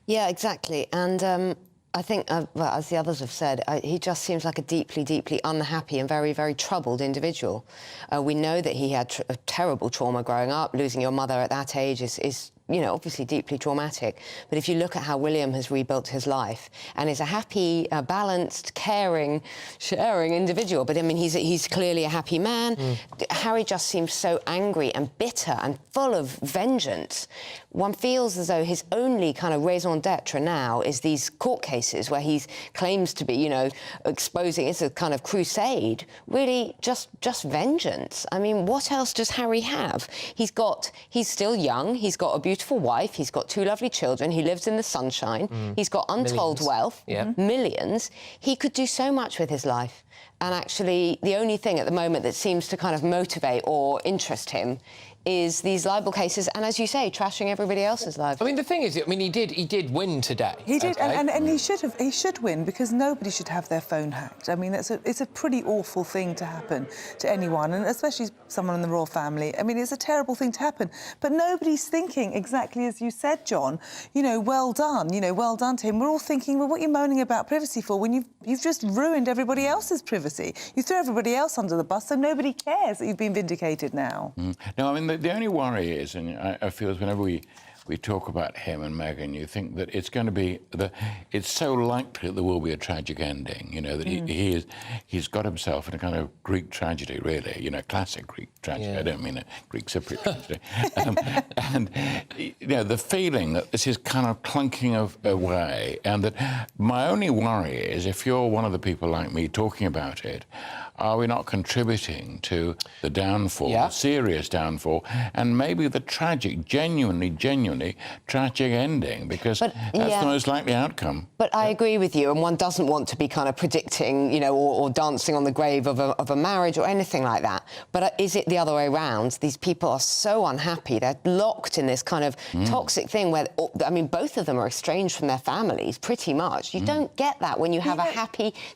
Yeah, exactly. And I think, well, as the others have said, he just seems like a deeply, deeply unhappy and very, very troubled individual. We know that he had a terrible trauma growing up. Losing your mother at that age is you know, obviously deeply traumatic. But if you look at how William has rebuilt his life and is a happy, balanced, caring, sharing individual, but I mean, he's clearly a happy man. Harry just seems so angry and bitter and full of vengeance. One feels as though his only kind of raison d'etre now is these court cases where he claims to be, you know, exposing, it's a kind of crusade, really just vengeance. I mean, what else does Harry have? He's still young, he's got a beautiful wife, he's got 2 lovely children, he lives in the sunshine, he's got untold wealth, millions. He could do so much with his life. And actually, the only thing at the moment that seems to kind of motivate or interest him is these libel cases, and as you say, trashing everybody else's lives. I mean, the thing is, I mean, he did win today. He did, and he should win, because nobody should have their phone hacked. I mean, it's a pretty awful thing to happen to anyone, and especially someone in the royal family. I mean, it's a terrible thing to happen. But nobody's thinking exactly as you said, John. You know, well done. You know, well done to him. We're all thinking, well, what are you moaning about privacy for when you've just ruined everybody else's privacy? You threw everybody else under the bus, so nobody cares that you've been vindicated now. No, I mean, the only worry is, and I feel whenever we talk about him and Meghan, you think that it's going to be it's so likely that there will be a tragic ending. You know that he's got himself in a kind of Greek tragedy, really. You know, classic Greek tragedy. I don't mean a Greek Cypriot tragedy. And you know, the feeling that this is kind of clunking away, and that my only worry is if you're one of the people like me talking about it, are we not contributing to the downfall, the serious downfall, and maybe the tragic, genuinely tragic ending, because that's the most likely outcome. But I agree with you, and one doesn't want to be kind of predicting, you know, or dancing on the grave of a marriage or anything like that. But is it the other way around? These people are so unhappy. They're locked in this kind of toxic thing where, I mean, both of them are estranged from their families, pretty much. You don't get that when you have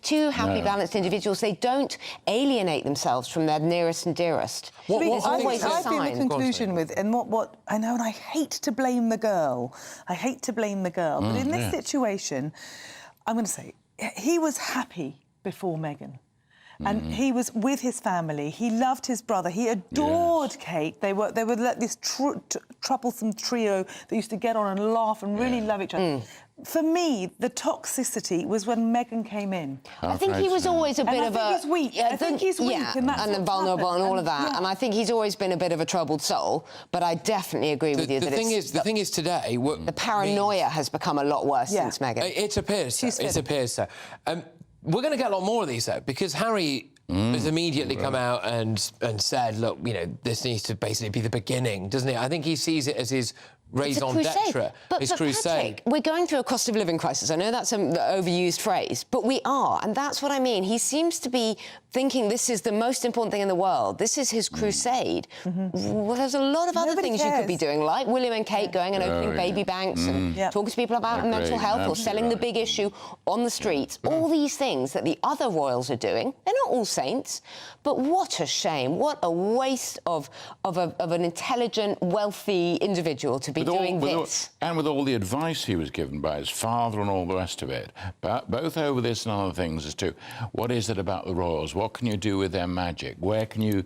two happy, balanced individuals. They don't alienate themselves from their nearest and dearest. I've been the conclusion with, and what I know, and I hate to blame the girl. But in this situation, I'm going to say, he was happy before Meghan. And he was with his family. He loved his brother. He adored Kate. They were this troublesome trio that used to get on and laugh and really love each other. For me, the toxicity was when Meghan came in. I think he was always a bit of a... I think he's weak. I think he's weak, and vulnerable and all of that. And I think he's always been a bit of a troubled soul. But I definitely agree with you that the thing is today... The paranoia has become a lot worse since Meghan. It appears so. It appears so. We're going to get a lot more of these, though, because Harry has immediately come out and said, look, you know, this needs to basically be the beginning, doesn't he? I think he sees it as his raison d'etre, his crusade. Patrick, we're going through a cost of living crisis. I know that's an overused phrase, but we are, and that's what I mean. He seems to be thinking this is the most important thing in the world. This is his crusade. Well, there's a lot of other things you could be doing, like William and Kate going and opening baby banks and talking to people about mental health or selling the big issue on the streets. All these things that the other royals are doing. They're not all saints, but what a shame. What a waste of an intelligent, wealthy individual to be doing this. And with all the advice he was given by his father and all the rest of it, but both over this and other things as to what is it about the royals, what can you do with their magic, where can you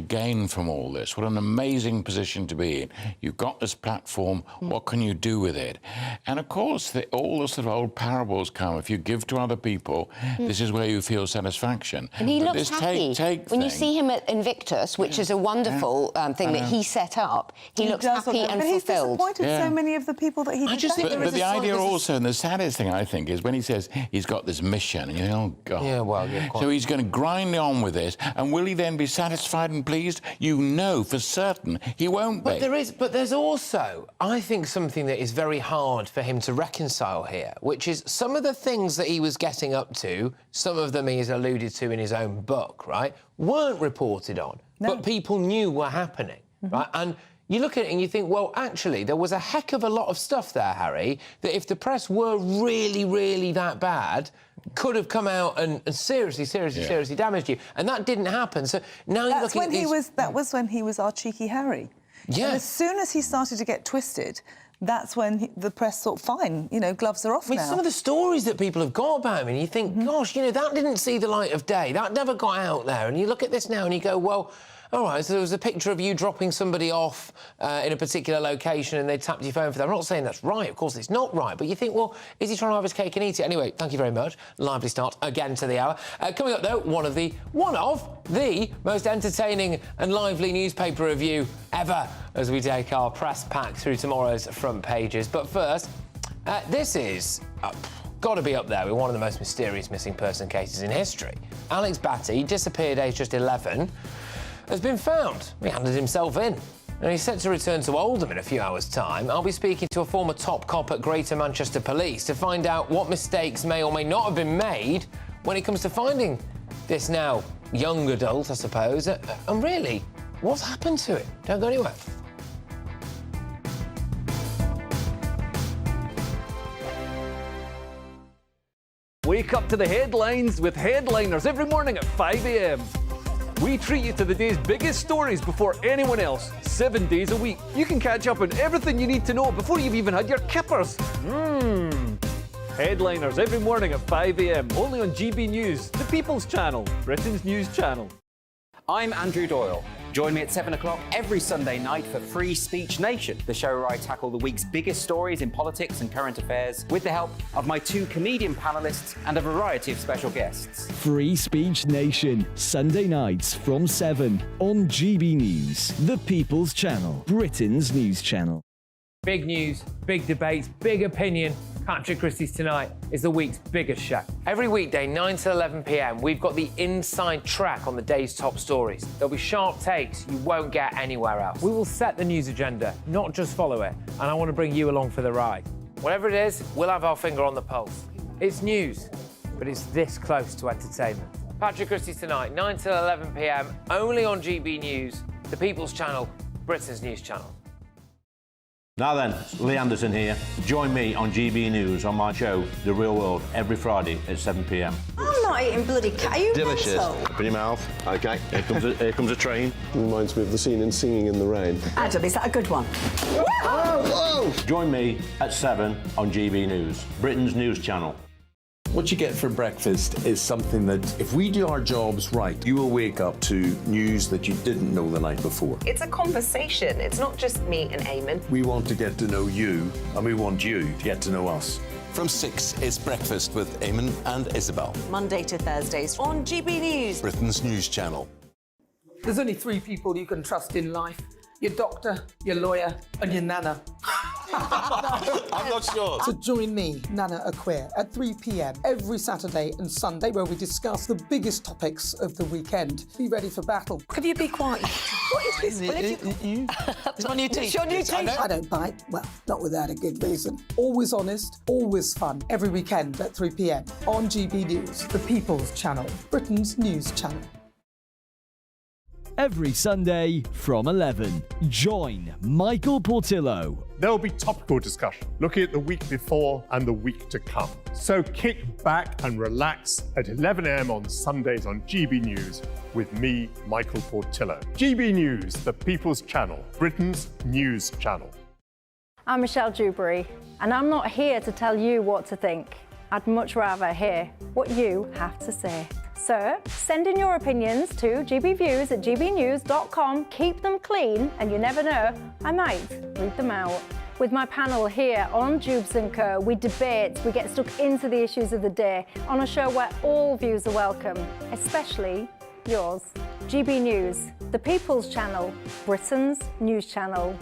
gain from all this? What an amazing position to be in. You've got this platform, what can you do with it? And of course, all the sort of old parables come. If you give to other people, this is where you feel satisfaction. And he looks happy. When you see him at Invictus, which is a wonderful thing that he set up, he looks happy and fulfilled. He's disappointed so many of the people that he did. But the idea also, and the saddest thing, I think, is when he says he's got this mission, and you think, oh, God. Yeah, well, so he's going to grind on with this, and will he then be satisfied and pleased? You know for certain he won't be. But there's also, I think, something that is very hard for him to reconcile here, which is some of the things that he was getting up to, some of them he has alluded to in his own book, right, weren't reported on, but people knew were happening, right? And you look at it and you think, well, actually, there was a heck of a lot of stuff there, Harry, that if the press were really, really that bad, could have come out and seriously damaged you. And that didn't happen. So now you're looking at these... That was when he was our cheeky Harry. Yeah. And as soon as he started to get twisted, that's when the press thought, fine, you know, gloves are off now. Some of the stories that people have got about him, and you think, gosh, you know, that didn't see the light of day. That never got out there. And you look at this now and you go, well, All right, so there was a picture of you dropping somebody off in a particular location and they tapped your phone for that. I'm not saying that's right, of course it's not right, but you think, well, is he trying to have his cake and eat it? Anyway, thank you very much. Lively start again to the hour. Coming up, though, one of the most entertaining and lively newspaper review ever as we take our press pack through tomorrow's front pages. But first, this is... got to be up there with one of the most mysterious missing person cases in history. Alex Batty, disappeared aged just 11, has been found. He handed himself in. And he's set to return to Oldham in a few hours' time. I'll be speaking to a former top cop at Greater Manchester Police to find out what mistakes may or may not have been made when it comes to finding this now young adult, I suppose. And really, what's happened to it? Don't go anywhere. Wake up to the headlines with Headliners every morning at 5 a.m. We treat you to the day's biggest stories before anyone else, 7 days a week. You can catch up on everything you need to know before you've even had your kippers. Headliners every morning at 5 a.m, only on GB News, the People's Channel, Britain's news channel. I'm Andrew Doyle. Join me at 7 o'clock every Sunday night for Free Speech Nation, the show where I tackle the week's biggest stories in politics and current affairs with the help of my 2 comedian panellists and a variety of special guests. Free Speech Nation, Sunday nights from 7 on GB News, the People's Channel, Britain's news channel. Big news, big debates, big opinion. Patrick Christys Tonight is the week's biggest show. Every weekday, 9 to 11 p.m, we've got the inside track on the day's top stories. There'll be sharp takes you won't get anywhere else. We will set the news agenda, not just follow it, and I want to bring you along for the ride. Whatever it is, we'll have our finger on the pulse. It's news, but it's this close to entertainment. Patrick Christys Tonight, 9 to 11 p.m, only on GB News, the People's Channel, Britain's news channel. Now then, Lee Anderson here. Join me on GB News on my show, The Real World, every Friday at 7 p.m. I'm not eating bloody cat. Are you delicious. mental? Open your mouth. OK, here comes a train. Reminds me of the scene in Singing in the Rain. Adam, is that a good one? Whoa! Join me at 7 on GB News, Britain's news channel. What you get for breakfast is something that, if we do our jobs right, you will wake up to news that you didn't know the night before. It's a conversation. It's not just me and Eamon. We want to get to know you, and we want you to get to know us. From 6, it's Breakfast with Eamon and Isabel. Monday to Thursdays on GB News, Britain's news channel. There's only 3 people you can trust in life. Your doctor, your lawyer, and your nana. I'm not sure. So join me, Nana Aquare, at 3 p.m. every Saturday and Sunday, where we discuss the biggest topics of the weekend. Be ready for battle. Could you be quiet? What is this? It's my new teeth. It's your new teeth. I don't bite. Well, not without a good reason. Always honest, always fun. Every weekend at 3 p.m. on GB News, the People's Channel, Britain's news channel. Every Sunday from 11, join Michael Portillo. There'll be topical discussion, looking at the week before and the week to come. So kick back and relax at 11 a.m. on Sundays on GB News with me, Michael Portillo. GB News, the People's Channel, Britain's news channel. I'm Michelle Dewberry, and I'm not here to tell you what to think. I'd much rather hear what you have to say. So, send in your opinions to gbviews@gbnews.com. Keep them clean, and you never know, I might read them out. With my panel here on Jubes & Co, we debate, we get stuck into the issues of the day on a show where all views are welcome, especially yours. GB News, the People's Channel, Britain's news channel.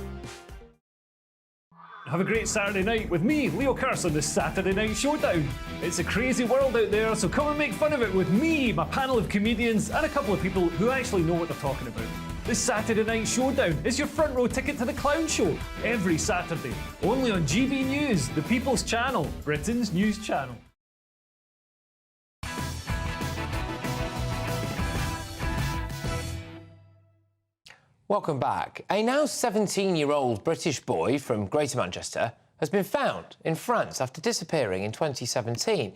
Have a great Saturday night with me, Leo Curse, on the Saturday Night Showdown. It's a crazy world out there, so come and make fun of it with me, my panel of comedians, and a couple of people who actually know what they're talking about. This Saturday Night Showdown is your front row ticket to the clown show, every Saturday, only on GB News, the People's Channel, Britain's news channel. Welcome back. A now 17-year-old British boy from Greater Manchester has been found in France after disappearing in 2017.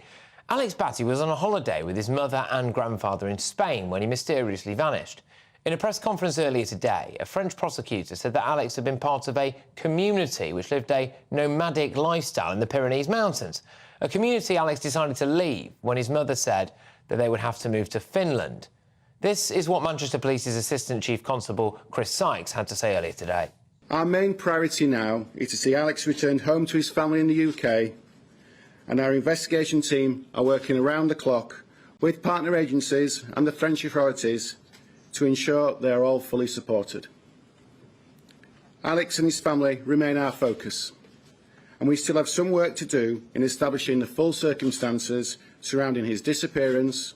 Alex Batty was on a holiday with his mother and grandfather in Spain when he mysteriously vanished. In a press conference earlier today, a French prosecutor said that Alex had been part of a community which lived a nomadic lifestyle in the Pyrenees Mountains, a community Alex decided to leave when his mother said that they would have to move to Finland. This is what Manchester Police's Assistant Chief Constable Chris Sykes had to say earlier today. Our main priority now is to see Alex returned home to his family in the UK, and our investigation team are working around the clock with partner agencies and the French authorities to ensure they are all fully supported. Alex and his family remain our focus, and we still have some work to do in establishing the full circumstances surrounding his disappearance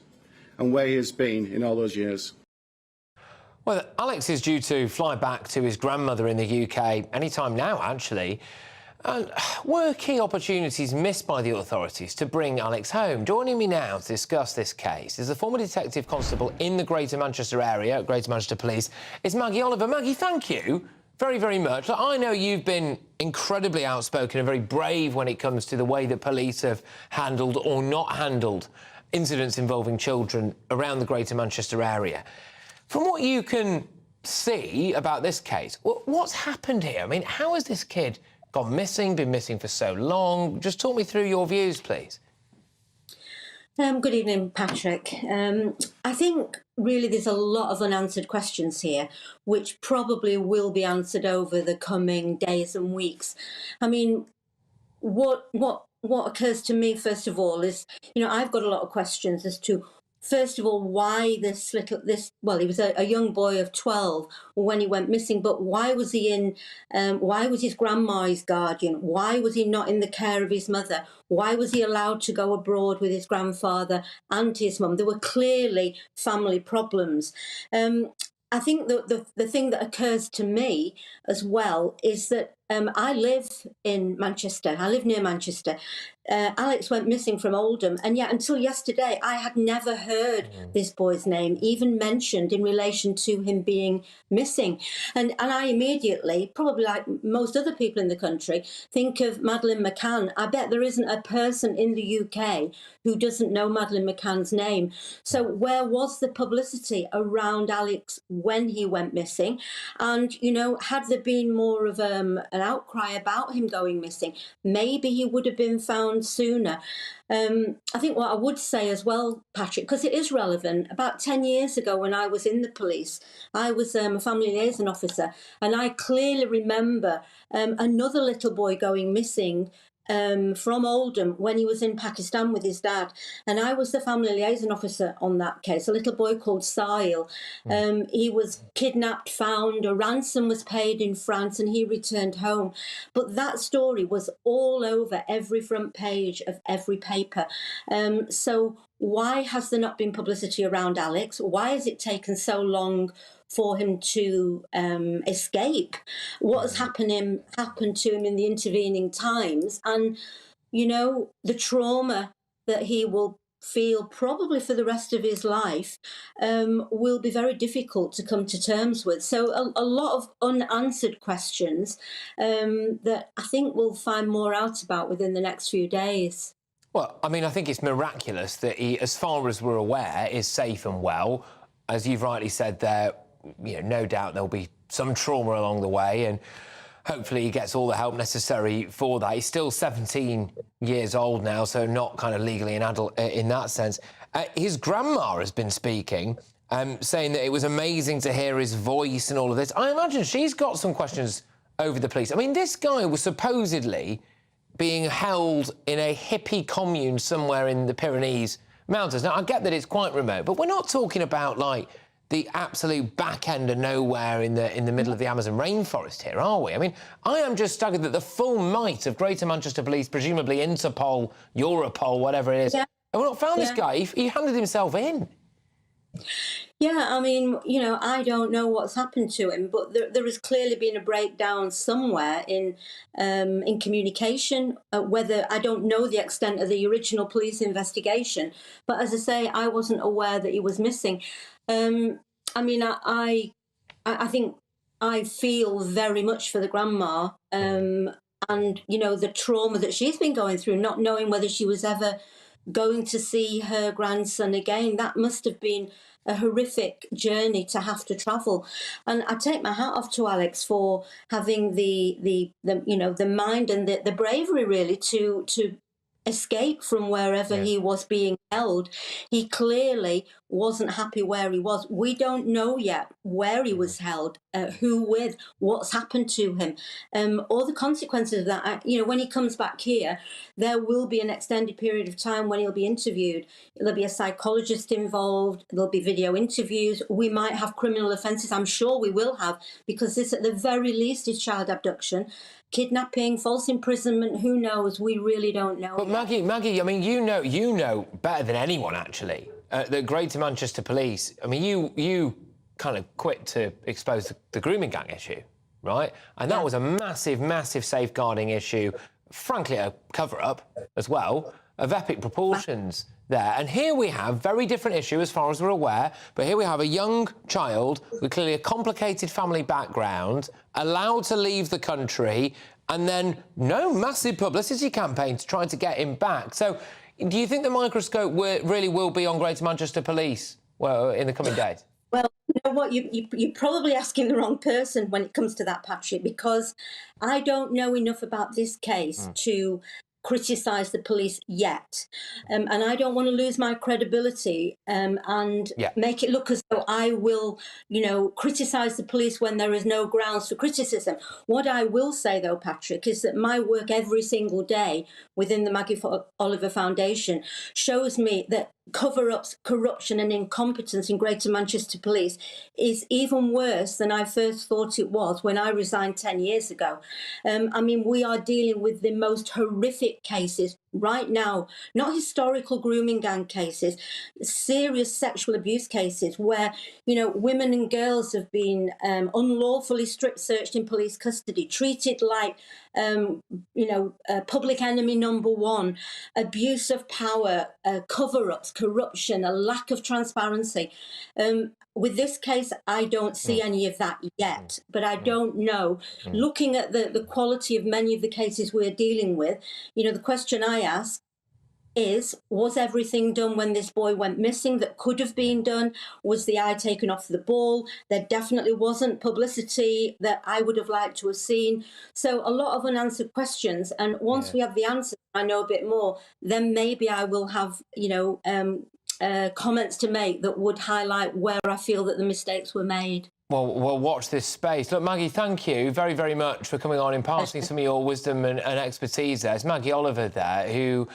and where he has been in all those years. Well, Alex is due to fly back to his grandmother in the UK any time now, actually. And were key opportunities missed by the authorities to bring Alex home? Joining me now to discuss this case is the former detective constable in the Greater Manchester area, Greater Manchester Police. It's Maggie Oliver. Maggie, thank you very, very much. I know you've been incredibly outspoken and very brave when it comes to the way that police have handled or not handled incidents involving children around the Greater Manchester area. From what you can see about this case, what's happened here? I mean, how has this kid gone missing, been missing for so long? Just talk me through your views, please. Good evening, Patrick. I think really there's a lot of unanswered questions here, which probably will be answered over the coming days and weeks. I mean, what occurs to me, first of all, is, you know, I've got a lot of questions as to, first of all, why he was a young boy of 12 when he went missing, but why was he why was his grandma his guardian? Why was he not in the care of his mother? Why was he allowed to go abroad with his grandfather and his mum? There were clearly family problems. I think the thing that occurs to me as well is that I live in Manchester. I live near Manchester. Alex went missing from Oldham, and yet until yesterday I had never heard this boy's name even mentioned in relation to him being missing. And I immediately, probably like most other people in the country, think of Madeleine McCann. I bet there isn't a person in the UK who doesn't know Madeleine McCann's name. So where was the publicity around Alex when he went missing? And, you know, had there been more of an outcry about him going missing, maybe he would have been found sooner. I think what I would say as well, Patrick, because it is relevant, about 10 years ago when I was in the police, I was a family liaison officer, and I clearly remember another little boy going missing from Oldham when he was in Pakistan with his dad. And I was the family liaison officer on that case, a little boy called Sahil. He was kidnapped, found, a ransom was paid in France, and he returned home. But that story was all over every front page of every paper. So why has there not been publicity around Alex? Why has it taken so long for him to escape? What has happened to him in the intervening times? And, you know, the trauma that he will feel probably for the rest of his life will be very difficult to come to terms with. So a lot of unanswered questions that I think we'll find more out about within the next few days. Well, I mean, I think it's miraculous that he, as far as we're aware, is safe and well. As you've rightly said there, you know, no doubt there'll be some trauma along the way, and hopefully he gets all the help necessary for that. He's still 17 years old now, so not kind of legally an adult in that sense. His grandma has been speaking, saying that it was amazing to hear his voice and all of this. I imagine she's got some questions over the police. I mean, this guy was supposedly being held in a hippie commune somewhere in the Pyrenees Mountains. Now, I get that it's quite remote, but we're not talking about, like, the absolute back end of nowhere in the middle of the Amazon rainforest here, are we? I mean, I am just staggered that the full might of Greater Manchester Police, presumably Interpol, Europol, whatever it is, and we've not found this guy. He handed himself in. Yeah, I mean, you know, I don't know what's happened to him, but there has clearly been a breakdown somewhere in communication, whether I don't know the extent of the original police investigation. But as I say, I wasn't aware that he was missing. I mean, I think I feel very much for the grandma and, you know, the trauma that she's been going through, not knowing whether she was ever going to see her grandson again. That must have been a horrific journey to have to travel. And I take my hat off to Alex for having the you know, the mind and the bravery really to escape from wherever he was being held. He clearly wasn't happy where he was. We don't know yet where he was held, who with, what's happened to him, or the consequences of that. You know, when he comes back here, there will be an extended period of time when he'll be interviewed. There'll be a psychologist involved. There'll be video interviews. We might have criminal offences. I'm sure we will have, because this, at the very least, is child abduction. Kidnapping, false imprisonment, who knows? We really don't know. But Maggie, I mean, you know better than anyone, actually, the Greater Manchester Police. I mean, you kind of quit to expose the grooming gang issue, right? And that was a massive, massive safeguarding issue, frankly, a cover-up as well, of epic proportions there. And here we have very different issue as far as we're aware, but here we have a young child with clearly a complicated family background, allowed to leave the country, and then no massive publicity campaign to try to get him back. So do you think the microscope really will be on Greater Manchester Police in the coming days? Well, you know what, you're probably asking the wrong person when it comes to that, Patrick, because I don't know enough about this case to criticise the police yet, and I don't want to lose my credibility and make it look as though I will, you know, criticise the police when there is no grounds for criticism. What I will say, though, Patrick, is that my work every single day within the Maggie Oliver Foundation shows me that cover-ups, corruption and incompetence in Greater Manchester Police is even worse than I first thought it was when I resigned 10 years ago. I mean, we are dealing with the most horrific cases right now, not historical grooming gang cases, serious sexual abuse cases where, you know, women and girls have been unlawfully strip searched in police custody, treated like, public enemy number one, abuse of power, cover-ups, corruption, a lack of transparency. With this case, I don't see any of that yet, but I don't know. Looking at the quality of many of the cases we're dealing with, you know, the question I ask is, was everything done when this boy went missing that could have been done? Was the eye taken off the ball? There definitely wasn't publicity that I would have liked to have seen. So a lot of unanswered questions. And once we have the answers, I know a bit more, then maybe I will have, comments to make that would highlight where I feel that the mistakes were made. Well, watch this space. Look, Maggie, thank you very, very much for coming on and passing some of your wisdom and expertise there. It's Maggie Oliver there, who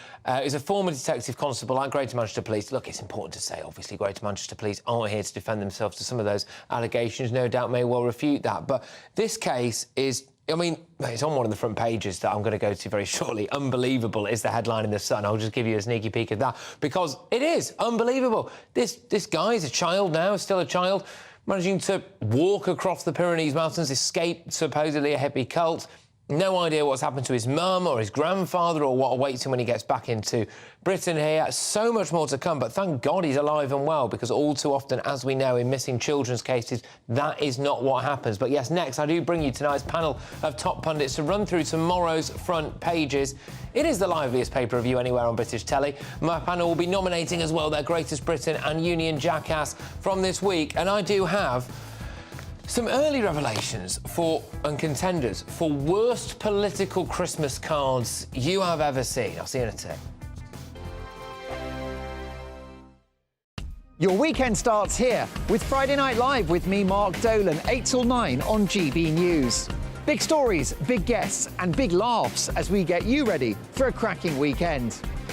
is a former detective constable at Greater Manchester Police. Look, it's important to say, obviously, Greater Manchester Police aren't here to defend themselves to some of those allegations. No doubt may well refute that. But this case is, I mean, it's on one of the front pages that I'm going to go to very shortly. Unbelievable is the headline in The Sun. I'll just give you a sneaky peek of that, because it is unbelievable. This guy is a child now, still a child, managing to walk across the Pyrenees Mountains, escape supposedly a hippie cult. No idea what's happened to his mum or his grandfather or what awaits him when he gets back into Britain here. So much more to come, but thank God he's alive and well, because all too often, as we know, in missing children's cases, that is not what happens. But yes, next, I do bring you tonight's panel of top pundits to run through tomorrow's front pages. It is the liveliest paper review anywhere on British telly. My panel will be nominating as well their Greatest Britain and Union Jackass from this week, and I do have some early revelations and contenders for worst political Christmas cards you have ever seen. I'll see you in a tick. Your weekend starts here with Friday Night Live with me, Mark Dolan, 8 till 9 on GB News. Big stories, big guests and big laughs as we get you ready for a cracking weekend.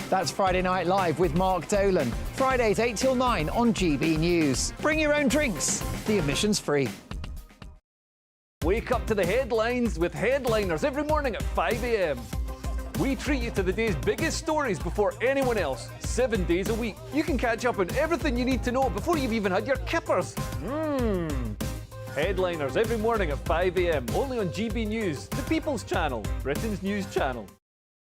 That's Friday Night Live with Mark Dolan, Fridays 8 till 9 on GB News. Bring your own drinks. The admission's free. Wake up to the headlines with Headliners every morning at 5 a.m. We treat you to the day's biggest stories before anyone else, 7 days a week. You can catch up on everything you need to know before you've even had your kippers. Headliners every morning at 5 a.m, only on GB News, the People's Channel, Britain's news channel.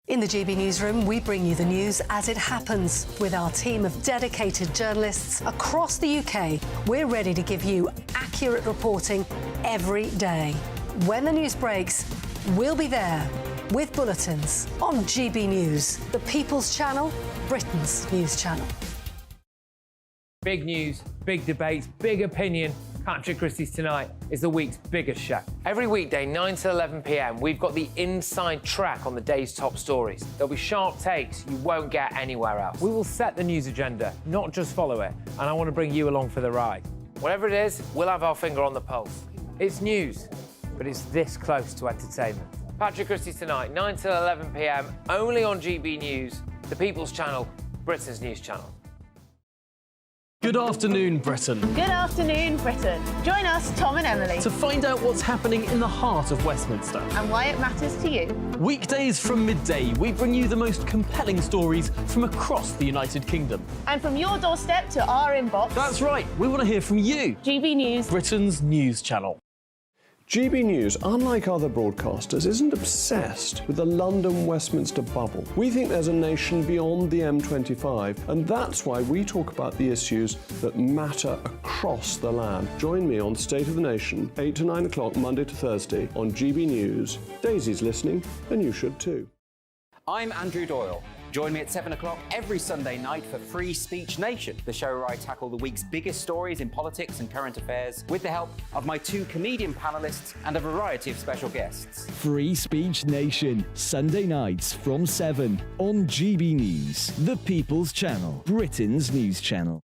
In the GB Newsroom, we bring you the news as it happens. With our team of dedicated journalists across the UK, we're ready to give you accurate reporting every day. When the news breaks, we'll be there with bulletins on GB News, the People's Channel, Britain's news channel. Big news, big debates, big opinion, Patrick Christys Tonight is the week's biggest show. Every weekday, 9 to 11 p.m, we've got the inside track on the day's top stories. There'll be sharp takes you won't get anywhere else. We will set the news agenda, not just follow it, and I want to bring you along for the ride. Whatever it is, we'll have our finger on the pulse. It's news, but it's this close to entertainment. Patrick Christys Tonight, 9 to 11 p.m, only on GB News, the People's Channel, Britain's news channel. Good afternoon, Britain. Good afternoon, Britain. Join us, Tom and Emily, To find out what's happening in the heart of Westminster. and why it matters to you. Weekdays from midday, we bring you the most compelling stories from across the United Kingdom. And from your doorstep to our inbox. That's right, we want to hear from you. GB News, Britain's news channel. GB News, unlike other broadcasters, isn't obsessed with the London-Westminster bubble. We think there's a nation beyond the M25, and that's why we talk about the issues that matter across the land. Join me on State of the Nation, 8 to 9 o'clock, Monday to Thursday, on GB News. Daisy's listening, and you should too. I'm Andrew Doyle. Join me at 7 o'clock every Sunday night for Free Speech Nation, the show where I tackle the week's biggest stories in politics and current affairs with the help of my two comedian panellists and a variety of special guests. Free Speech Nation, Sunday nights from 7 on GB News, the People's Channel, Britain's news channel.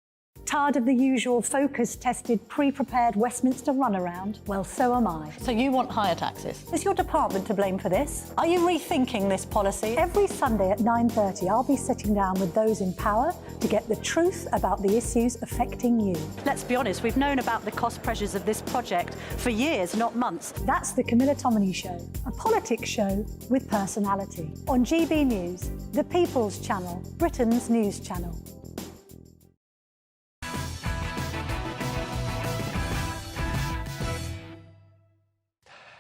Tired of the usual focus-tested, pre-prepared Westminster runaround? Well, so am I. So you want higher taxes? Is your department to blame for this? Are you rethinking this policy? Every Sunday at 9:30, I'll be sitting down with those in power to get the truth about the issues affecting you. Let's be honest, we've known about the cost pressures of this project for years, not months. That's the Camilla Tominey Show, a politics show with personality. On GB News, the People's Channel, Britain's news channel.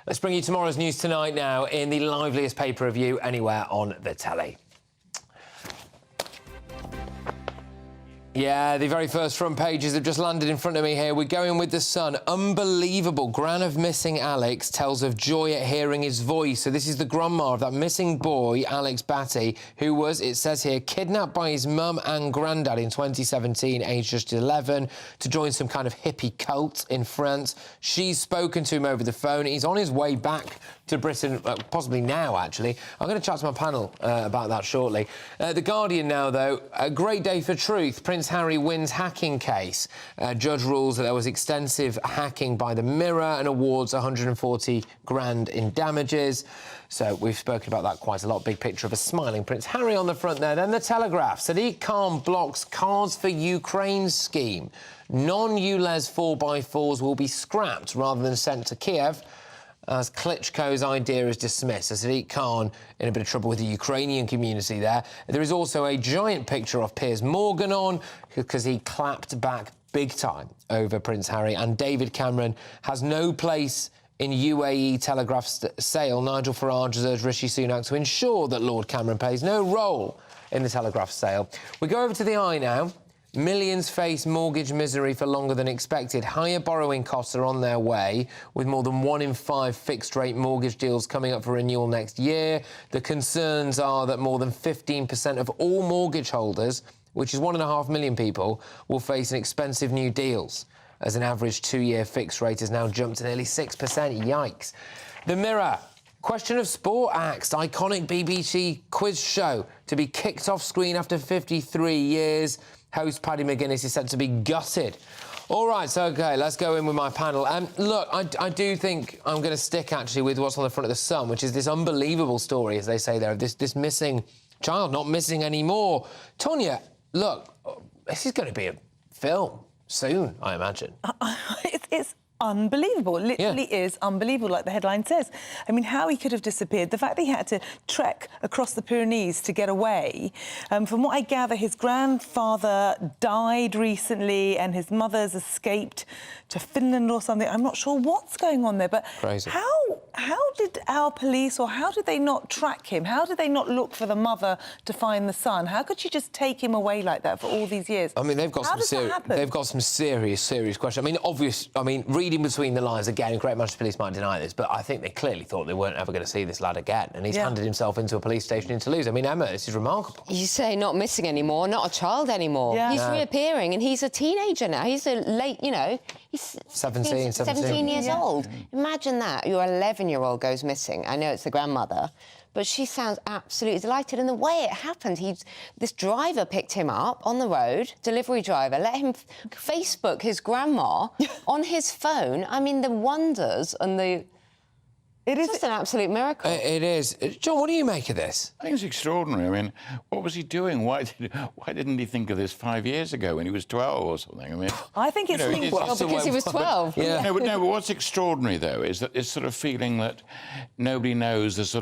Let's bring you tomorrow's news tonight now in the liveliest paper review anywhere on the telly. Yeah, the very first front pages have just landed in front of me here. We're going with The Sun. Unbelievable. Gran of missing Alex tells of joy at hearing his voice. So this is the grandma of that missing boy, Alex Batty, who was, it says here, kidnapped by his mum and granddad in 2017, aged just 11, to join some kind of hippie cult in France. She's spoken to him over the phone. He's on his way back to Britain, possibly now, actually. I'm going to chat to my panel about that shortly. The Guardian now, though. A great day for truth. Prince Harry wins hacking case. Judge rules that there was extensive hacking by the Mirror and awards 140 grand in damages. So we've spoken about that quite a lot. Big picture of a smiling Prince Harry on the front there. Then the Telegraph. Sadiq Khan blocks Cars for Ukraine scheme. Non-ULEZ 4x4s will be scrapped rather than sent to Kiev, as Klitschko's idea is dismissed. So Sadiq Khan in a bit of trouble with the Ukrainian community there. There is also a giant picture of Piers Morgan on, because he clapped back big time over Prince Harry, and David Cameron has no place in UAE Telegraph sale. Nigel Farage has urged Rishi Sunak to ensure that Lord Cameron plays no role in the Telegraph sale. We go over to the Eye now. Millions face mortgage misery for longer than expected. Higher borrowing costs are on their way, with more than 1 in 5 fixed-rate mortgage deals coming up for renewal next year. The concerns are that more than 15% of all mortgage holders, which is 1.5 million people, will face expensive new deals, as an average 2-year fixed rate has now jumped to nearly 6%. Yikes. The Mirror. Question of Sport axed. Iconic BBC quiz show to be kicked off screen after 53 years. Host Paddy McGuinness is said to be gutted. All right, so, OK, let's go in with my panel. Look, I do think I'm going to stick, actually, with what's on the front of The Sun, which is this unbelievable story, as they say there, of this missing child, not missing anymore. Tonya, look, this is going to be a film soon, I imagine. It's unbelievable. It literally is unbelievable, like the headline says. I mean, how he could have disappeared. The fact that he had to trek across the Pyrenees to get away. From what I gather, his grandfather died recently and his mother's escaped to Finland or something. I'm not sure what's going on there, but crazy. How did our police, or how did they not track him? How did they not look for the mother to find the son? How could you just take him away like that for all these years? I mean, they've got some serious questions. I mean, reading between the lines, again, Great Manchester Police might deny this, but I think they clearly thought they weren't ever going to see this lad again, and he's handed himself into a police station in Toulouse. I mean, Emma, this is remarkable. You say not missing anymore, not a child anymore. Yeah. He's reappearing, and he's a teenager now. He's a late, He's 17 years old. Imagine that. Your 11-year-old goes missing. I know it's the grandmother, but she sounds absolutely delighted. And the way it happened, this driver picked him up on the road, delivery driver, let him Facebook his grandma on his phone. I mean, the wonders and the... It is just an absolute miracle. It is. John, what do you make of this? I think it's extraordinary. I mean, what was he doing? Why didn't he think of this 5 years ago when he was 12 or something? I mean, I think it's because he was 12. Yeah. No, but what's extraordinary though is that this sort of feeling that nobody knows this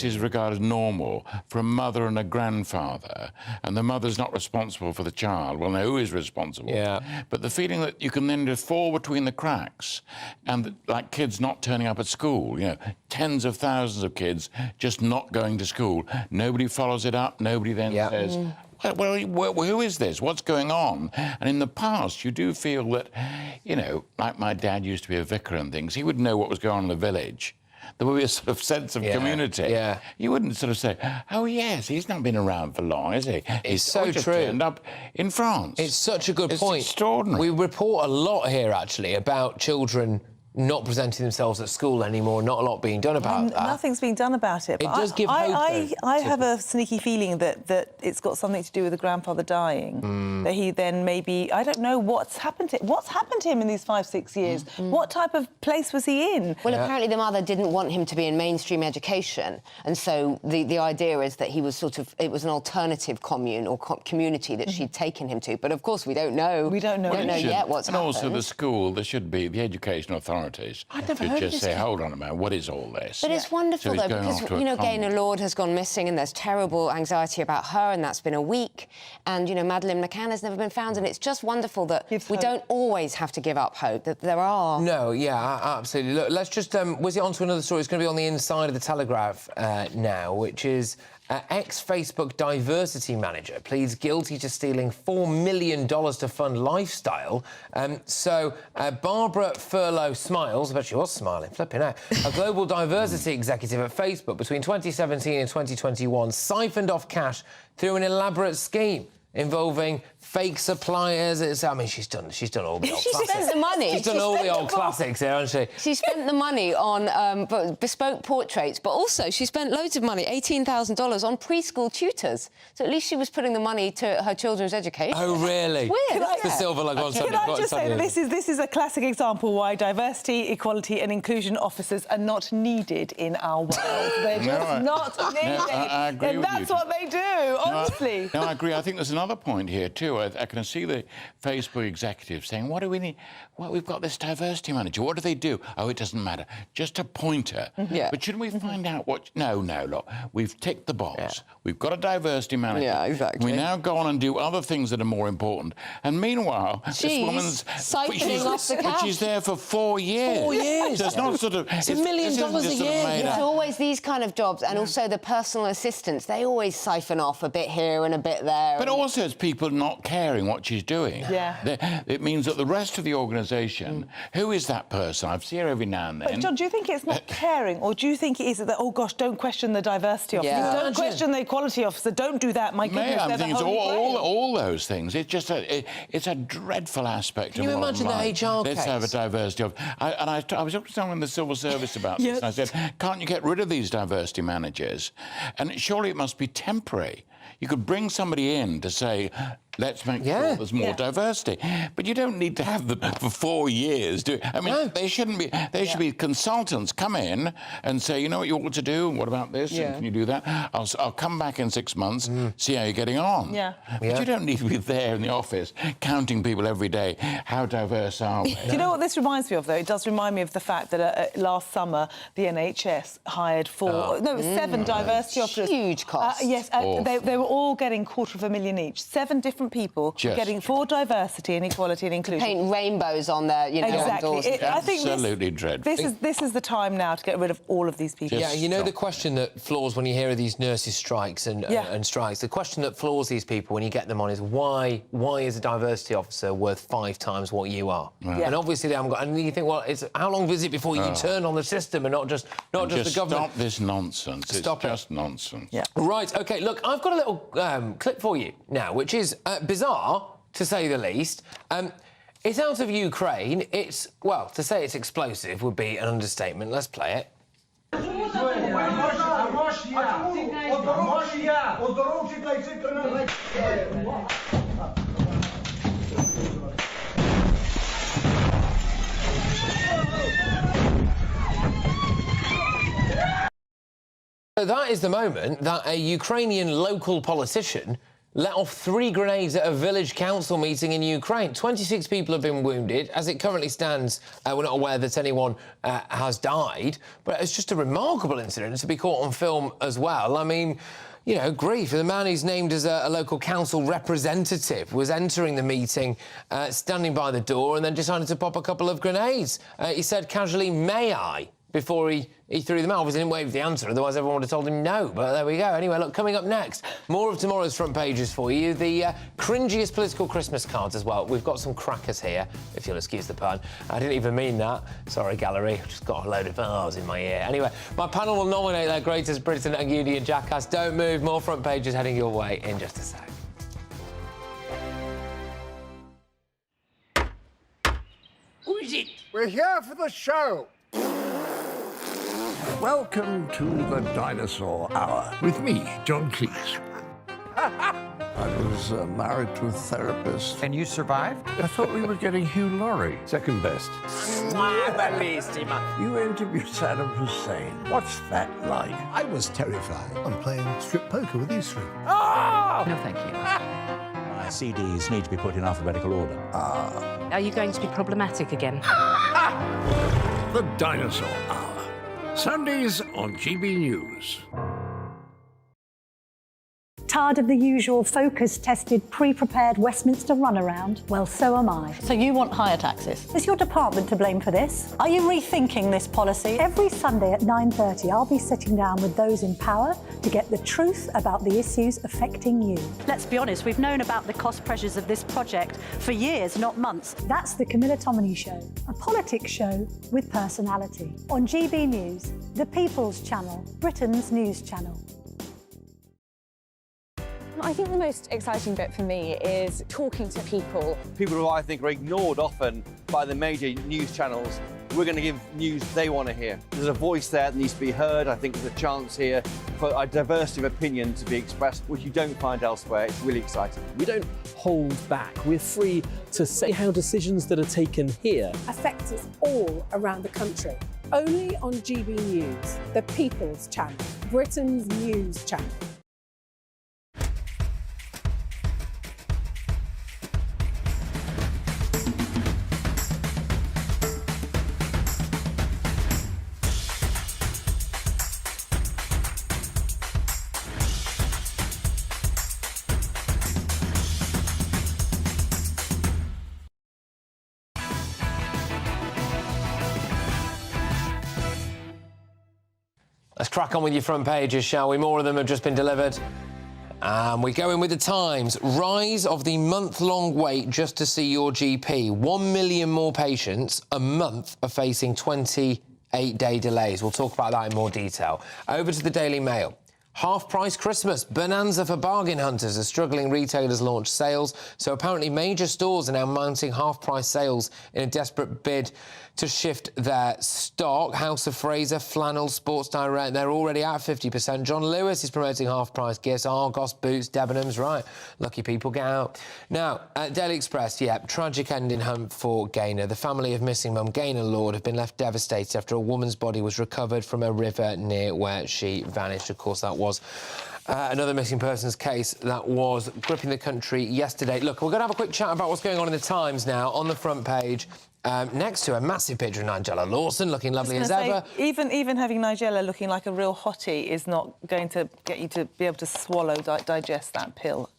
is regarded normal for a mother and a grandfather, and the mother's not responsible for the child. Well, no, who is responsible? Yeah. But the feeling that you can then just fall between the cracks, and like kids not turning up at school, you know. Tens of thousands of kids just not going to school. Nobody follows it up. Nobody then says, well, who is this? What's going on? And in the past, you do feel that, you know, like my dad used to be a vicar and things, he would know what was going on in the village. There would be a sort of sense of community. Yeah. You wouldn't sort of say, oh, yes, he's not been around for long, has he? It's so just true. Turned up in France. It's such a good point. It's extraordinary. We report a lot here, actually, about children not presenting themselves at school anymore, not a lot being done about that. Nothing's being done about it. It But does give hope, I have a sneaky feeling that it's got something to do with the grandfather dying. That he then maybe, I don't know what's happened to him in these 5-6 years. What type of place was he in? Well, apparently the mother didn't want him to be in mainstream education, and so the idea is that he was it was an alternative commune or community that she'd taken him to. But of course, we don't know. We don't know yet what's happened. And also the school, there should be the education authorities should just say, hold on a minute, what is all this? But it's wonderful, though, because, you know, Gaynor Lord has gone missing and there's terrible anxiety about her, and that's been a week. And, you know, Madeleine McCann has never been found, and it's just wonderful that we don't always have to give up hope, that there are... No, yeah, absolutely. Look, let's just whiz it on to another story. It's going to be on the inside of the Telegraph now, which is... ex-Facebook diversity manager pleads guilty to stealing $4 million to fund lifestyle. Barbara Furlow Smiles, I bet she was smiling, flipping out, a global diversity executive at Facebook between 2017 and 2021, siphoned off cash through an elaborate scheme involving fake suppliers. I mean, she's done all the old classics. She spent the money. She's done all the old classics here, hasn't she? She spent the money on bespoke portraits, but also she spent loads of money, $18,000, on preschool tutors. So at least she was putting the money to her children's education. Oh, really? Weird. That's the silver line. Can I just say that this is a classic example why diversity, equality and inclusion officers are not needed in our world. They're just not needed. I agree and with that's you. what they do, honestly. No, I agree. I think there's another point here, too. I can see the Facebook executive saying, what do we need? Well, we've got this diversity manager. What do they do? Oh, it doesn't matter. Just a pointer. Yeah. But shouldn't we find out what... No, look. We've ticked the box. We've got a diversity manager. Yeah, exactly. We now go on and do other things that are more important. And meanwhile, this woman's... siphoning off the cash. But she's there for 4 years. 4 years. So it's not sort of... It's $1 million a year. It's always these kind of jobs, and also the personal assistants. They always siphon off a bit here and a bit there. But also it's people not caring what she's doing. Yeah. It means that the rest of the organisation, who is that person? I see her every now and then. But, John, do you think it's not caring, or do you think it is that, oh, gosh, don't question the diversity officer, don't question the equality officer, don't do that, my goodness, I they're think the it's Holy Grail. all those things. It's just it's a dreadful aspect Can of you modern imagine life. the HR Let's case? have a diversity of... I was talking to someone in the civil service about this, and I said, can't you get rid of these diversity managers? And surely it must be temporary. You could bring somebody in to say, let's make sure there's more diversity. But you don't need to have them for 4 years. I mean, they shouldn't be... They should be consultants come in and say, you know what you ought to do? What about this? Yeah. And can you do that? I'll come back in 6 months, see how you're getting on. But you don't need to be there in the office counting people every day. How diverse are we? Do you know what this reminds me of, though? It does remind me of the fact that last summer the NHS hired 7 diversity officers. Huge cost. Yes, they were all getting $250,000 each. 7 different people getting for diversity and equality and inclusion. Paint rainbows on their, doors. I think absolutely dreadful. This is the time now to get rid of all of these people. Yeah, you know the question that floors when you hear of these nurses' strikes and strikes. The question that floors these people when you get them on is why is a diversity officer worth 5 times what you are? Right. Yeah. And obviously they haven't got. And you think, well, how long is it before you turn on the system and not just the government? Stop this nonsense. Stop it's just nonsense. Yeah. Right. OK. Look, I've got a little clip for you now, which is bizarre to say the least. It's out of Ukraine. It's, well, to say it's explosive would be an understatement. Let's play it. So that is the moment that a Ukrainian local politician let off 3 grenades at a village council meeting in Ukraine. 26 people have been wounded. As it currently stands, we're not aware that anyone has died, but it's just a remarkable incident to be caught on film as well. I mean, you know, grief. The man who's named as a local council representative was entering the meeting, standing by the door, and then decided to pop a couple of grenades. He said casually, "May I?" before he threw them out. Obviously didn't wait for the answer, otherwise everyone would have told him no, but there we go. Anyway, look, coming up next, more of tomorrow's front pages for you, the cringiest political Christmas cards as well. We've got some crackers here, if you'll excuse the pun. I didn't even mean that. Sorry, gallery, I've just got a load of R's in my ear. Anyway, my panel will nominate their greatest Britain and Union jackass. Don't move, more front pages heading your way in just a sec. Who is it? We're here for the show. Welcome to the Dinosaur Hour with me, John Cleese. I was married to a therapist. And you survived? I thought we were getting Hugh Laurie. Second best. You interviewed Saddam Hussein. What's that like? I was terrified. I'm playing strip poker with these 3. Oh! No, thank you. My CDs need to be put in alphabetical order. Are you going to be problematic again? The Dinosaur Hour. Sundays on GB News. Tired of the usual focus-tested, pre-prepared Westminster runaround? Well, so am I. So you want higher taxes? Is your department to blame for this? Are you rethinking this policy? Every Sunday at 9:30, I'll be sitting down with those in power to get the truth about the issues affecting you. Let's be honest, we've known about the cost pressures of this project for years, not months. That's the Camilla Tominey Show, a politics show with personality. On GB News, the People's Channel, Britain's news channel. I think the most exciting bit for me is talking to people. People who I think are ignored often by the major news channels. We're going to give news they want to hear. There's a voice there that needs to be heard. I think there's a chance here for a diversity of opinion to be expressed, which you don't find elsewhere. It's really exciting. We don't hold back. We're free to say how decisions that are taken here affect us all around the country. Only on GB News, the People's Channel, Britain's news channel. Let's crack on with your front pages, shall we? More of them have just been delivered. We go in with the Times. Rise of the month-long wait just to see your GP. 1 million more patients a month are facing 28-day delays. We'll talk about that in more detail. Over to the Daily Mail. Half-price Christmas. Bonanza for bargain hunters as struggling retailers launch sales. So apparently major stores are now mounting half-price sales in a desperate bid to shift their stock. House of Fraser, Flannel, Sports Direct, they're already at 50%. John Lewis is promoting half-price gifts. Argos, Boots, Debenhams, right. Lucky people, get out. Now, Daily Express, tragic ending hunt for Gaynor. The family of missing mum Gaynor Lord have been left devastated after a woman's body was recovered from a river near where she vanished. Of course, that was another missing persons case that was gripping the country yesterday. Look, we're going to have a quick chat about what's going on in the Times now. On the front page, next to a massive picture of Nigella Lawson, looking lovely as ever. Even having Nigella looking like a real hottie is not going to get you to be able to swallow, digest that pill.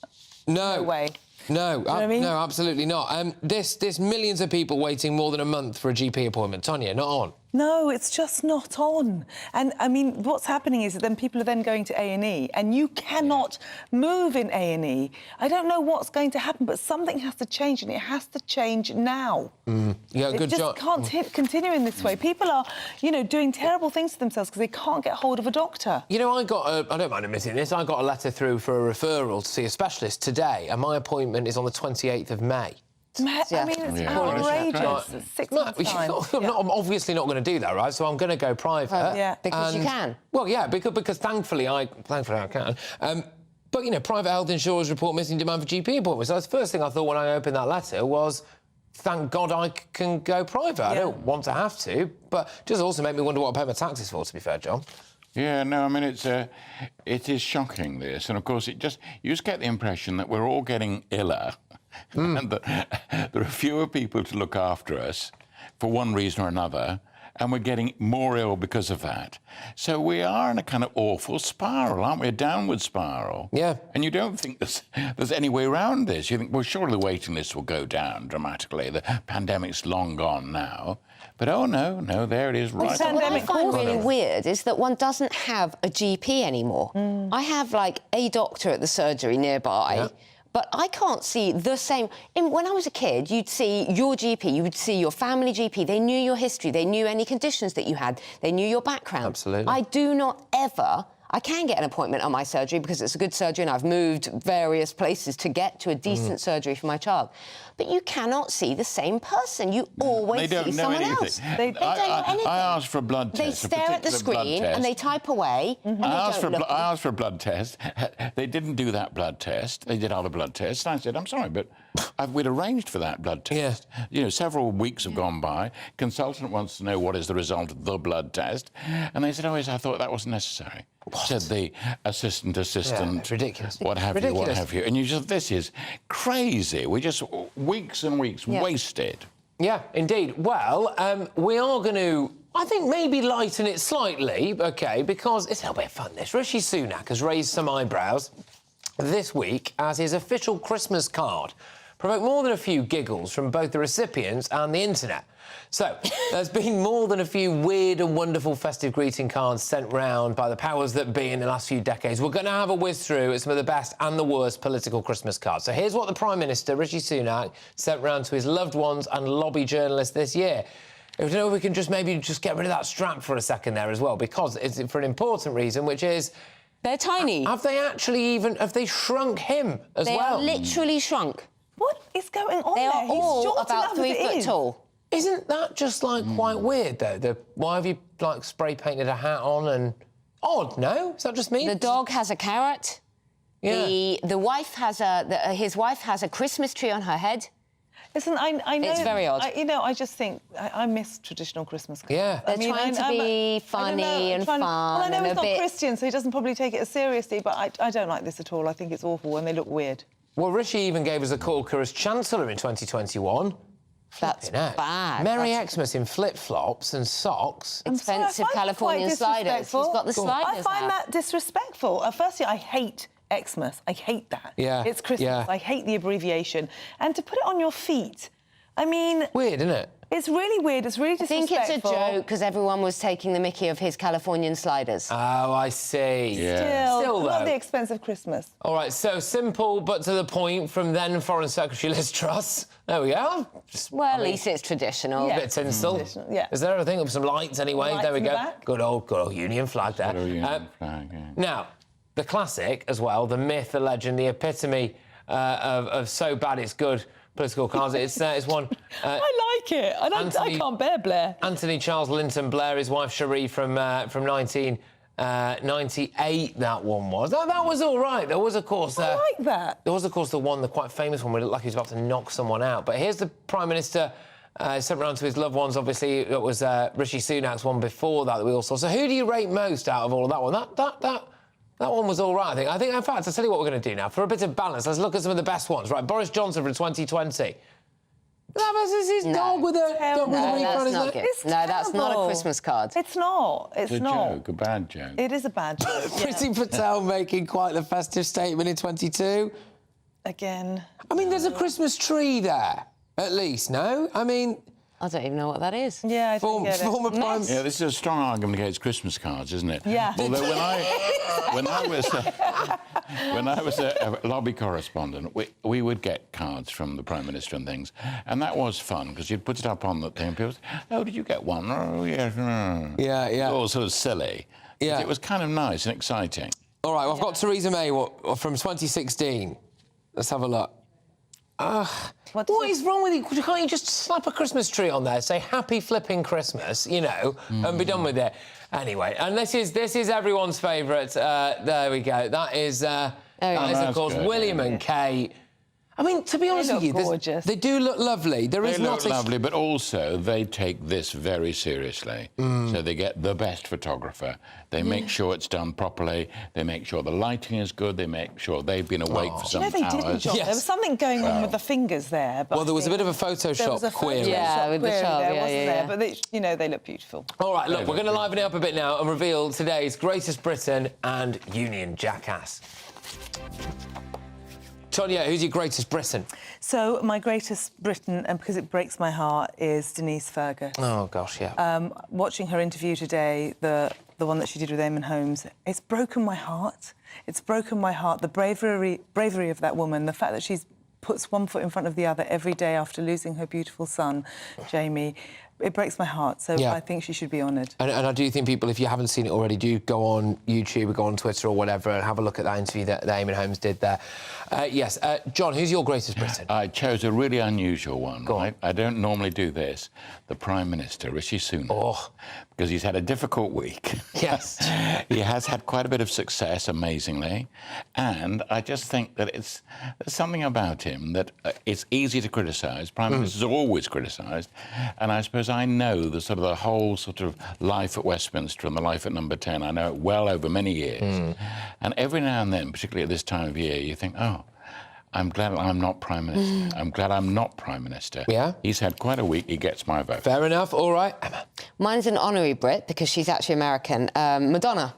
No way. No, You know what I mean? no, absolutely not. There's millions of people waiting more than a month for a GP appointment. Tonya, not on. No, it's just not on. And, I mean, what's happening is that then people are then going to A&E, and you cannot move in A&E. I don't know what's going to happen, but something has to change, and it has to change now. Yeah, good job. It just can't continue in this way. People are, you know, doing terrible things to themselves because they can't get hold of a doctor. You know, I don't mind admitting this, I got a letter through for a referral to see a specialist today, and my appointment is on the 28th of May. I mean, it's outrageous. It's 6 months' time. I'm obviously not going to do that, right? So I'm going to go private. Because you can. Well, yeah, because thankfully I can. But, you know, private health insurers report missing demand for GP appointments. So that's the first thing I thought when I opened that letter was, thank God I can go private. I don't want to have to, but it does also make me wonder what I pay my taxes for, to be fair, John. Yeah, no, I mean, it is shocking, this. And, of course, you just get the impression that we're all getting iller and that there are fewer people to look after us for one reason or another, and we're getting more ill because of that. So we are in a kind of awful spiral, aren't we? A downward spiral. Yeah. And you don't think there's any way around this. You think, well, surely the waiting list will go down dramatically. The pandemic's long gone now. But, oh, no, there it is, right. What I find really weird is that one doesn't have a GP anymore. I have, like, a doctor at the surgery nearby, but I can't see the same... When I was a kid, you'd see your GP, you would see your family GP. They knew your history. They knew any conditions that you had. They knew your background. Absolutely. I do not ever... I can get an appointment on my surgery because it's a good surgery and I've moved various places to get to a decent surgery for my child. But you cannot see the same person. You always see someone else. They don't know anything. I asked for a blood test. They stare at the screen and they type away. And I asked for a blood test. They didn't do that blood test. They did other blood tests. And I said, I'm sorry, but we'd arranged for that blood test. You know, several weeks have gone by. Consultant wants to know what is the result of the blood test. And they said, oh, yes, I thought that wasn't necessary. What? Said the assistant. Yeah, it's ridiculous. What have you. And you just, this is crazy. We just, weeks and weeks wasted. Yeah, indeed. Well, we are going to, I think, maybe lighten it slightly, OK, because it's a little bit of fun, this. Rishi Sunak has raised some eyebrows this week as his official Christmas card provoked more than a few giggles from both the recipients and the internet. So, there's been more than a few weird and wonderful festive greeting cards sent round by the powers that be in the last few decades. We're going to have a whiz through at some of the best and the worst political Christmas cards. So here's what the Prime Minister, Rishi Sunak, sent round to his loved ones and lobby journalists this year. I don't know if we can maybe get rid of that strap for a second there as well, because it's for an important reason, which is... They're tiny. Have they shrunk him as well? They are literally shrunk. What is going on there? They are all about about 3 foot tall. Isn't that just, like, quite weird, though? Why have you, like, spray-painted a hat on and... Odd, no? Is that just me? The dog has a carrot. Yeah. The wife has his wife has a Christmas tree on her head. Listen, I know... It's very odd. I just think... I miss traditional Christmas cards. Yeah. They're trying to be funny and fun. Well, I know and he's not Christian, so he doesn't probably take it as seriously, but I don't like this at all. I think it's awful and they look weird. Well, Rishi even gave us a corker as Chancellor in 2021. That's bad. Merry Xmas in flip-flops and socks. Expensive Californian sliders. He's got the sliders I find now. that disrespectful. Firstly, I hate Xmas. I hate that. Yeah. It's Christmas. Yeah. I hate the abbreviation. And to put it on your feet, I mean... Weird, isn't it? It's really weird. It's really disrespectful. I think it's a joke because everyone was taking the mickey of his Californian sliders. Oh, I see. Yeah. Still though. Not the expensive Christmas. All right, so simple but to the point from then Foreign Secretary Liz Truss. There we go. Well, at least it's traditional. A bit of tinsel. Yeah. Is there a thing with some lights anyway? Lights there we in the go. back. Good old Union flag there. Union flag, yeah. Now, the classic as well, the myth, the legend, the epitome of so bad it's good political cards. It's one... I like it. I can't bear Blair. Anthony Charles Linton Blair, his wife Cherie from 1998, that one was. That was all right. There was, of course... I like that. There was, of course, the quite famous one where it looked like he was about to knock someone out. But here's the Prime Minister sent round to his loved ones. Obviously, it was Rishi Sunak's one before that we all saw. So who do you rate most out of all of that one? That one was all right, I think. In fact, I'll tell you what we're going to do now. For a bit of balance, let's look at some of the best ones. Right, Boris Johnson from 2020. That was his dog with a No, that's not good. No, that's not a Christmas card. It's not. It's not. Joke, a bad joke. It is a bad joke. Priti Patel making quite the festive statement in 22. Again. I mean, there's a Christmas tree there, at least, no? I mean... I don't even know what that is. Yeah, I don't get it. Former Prime... Yeah, this is a strong argument against Christmas cards, isn't it? Yeah. Although when I was a lobby correspondent, we would get cards from the Prime Minister and things, and that was fun because you'd put it up on the thing, and people would say, "Oh, did you get one?" "Oh, yes." Yeah. It was all sort of silly. Yeah. It was kind of nice and exciting. All right, well, I've got Theresa May from 2016. Let's have a look. What is wrong with you? Can't you just slap a Christmas tree on there, say Happy Flipping Christmas, you know, and be done with it? Anyway, and this is everyone's favourite. There we go. That is, of course, good. William and Kate. I mean, to be honest with you, they do look lovely. They look lovely, but also they take this very seriously. So they get the best photographer. They make sure it's done properly. They make sure the lighting is good. They make sure they've been awake for some hours. No, they didn't, John. There was something going on with the fingers there. But well, there was a bit of a Photoshop query. Yeah, with the child, there, but they, you know, they look beautiful. All right, look, we're going to liven it up a bit now and reveal today's Greatest Britain and Union Jackass. Tonya, who's your greatest Britain? So my greatest Britain, and because it breaks my heart, is Denise Fergus. Oh gosh, yeah. Watching her interview today, the one that she did with Eamon Holmes, it's broken my heart. It's broken my heart. The bravery of that woman, the fact that she puts one foot in front of the other every day after losing her beautiful son, Jamie. It breaks my heart, so I think she should be honoured. And I do think people, if you haven't seen it already, do go on YouTube or go on Twitter or whatever and have a look at that interview that Eamon Holmes did there. Yes, John, who's your greatest Britain? I chose a really unusual one. Go on. I don't normally do this. The Prime Minister, Rishi Sunak. Oh. Because he's had a difficult week. Yes. He has had quite a bit of success, amazingly. And I just think that there's something about him that it's easy to criticise. Prime Ministers are always criticised. And I suppose I know the whole sort of life at Westminster and the life at Number 10. I know it well over many years. And every now and then, particularly at this time of year, you think, oh, I'm glad I'm not Prime Minister. I'm glad I'm not Prime Minister. Yeah? He's had quite a week. He gets my vote. Fair enough. All right. Emma. Mine's an honorary Brit because she's actually American. Madonna.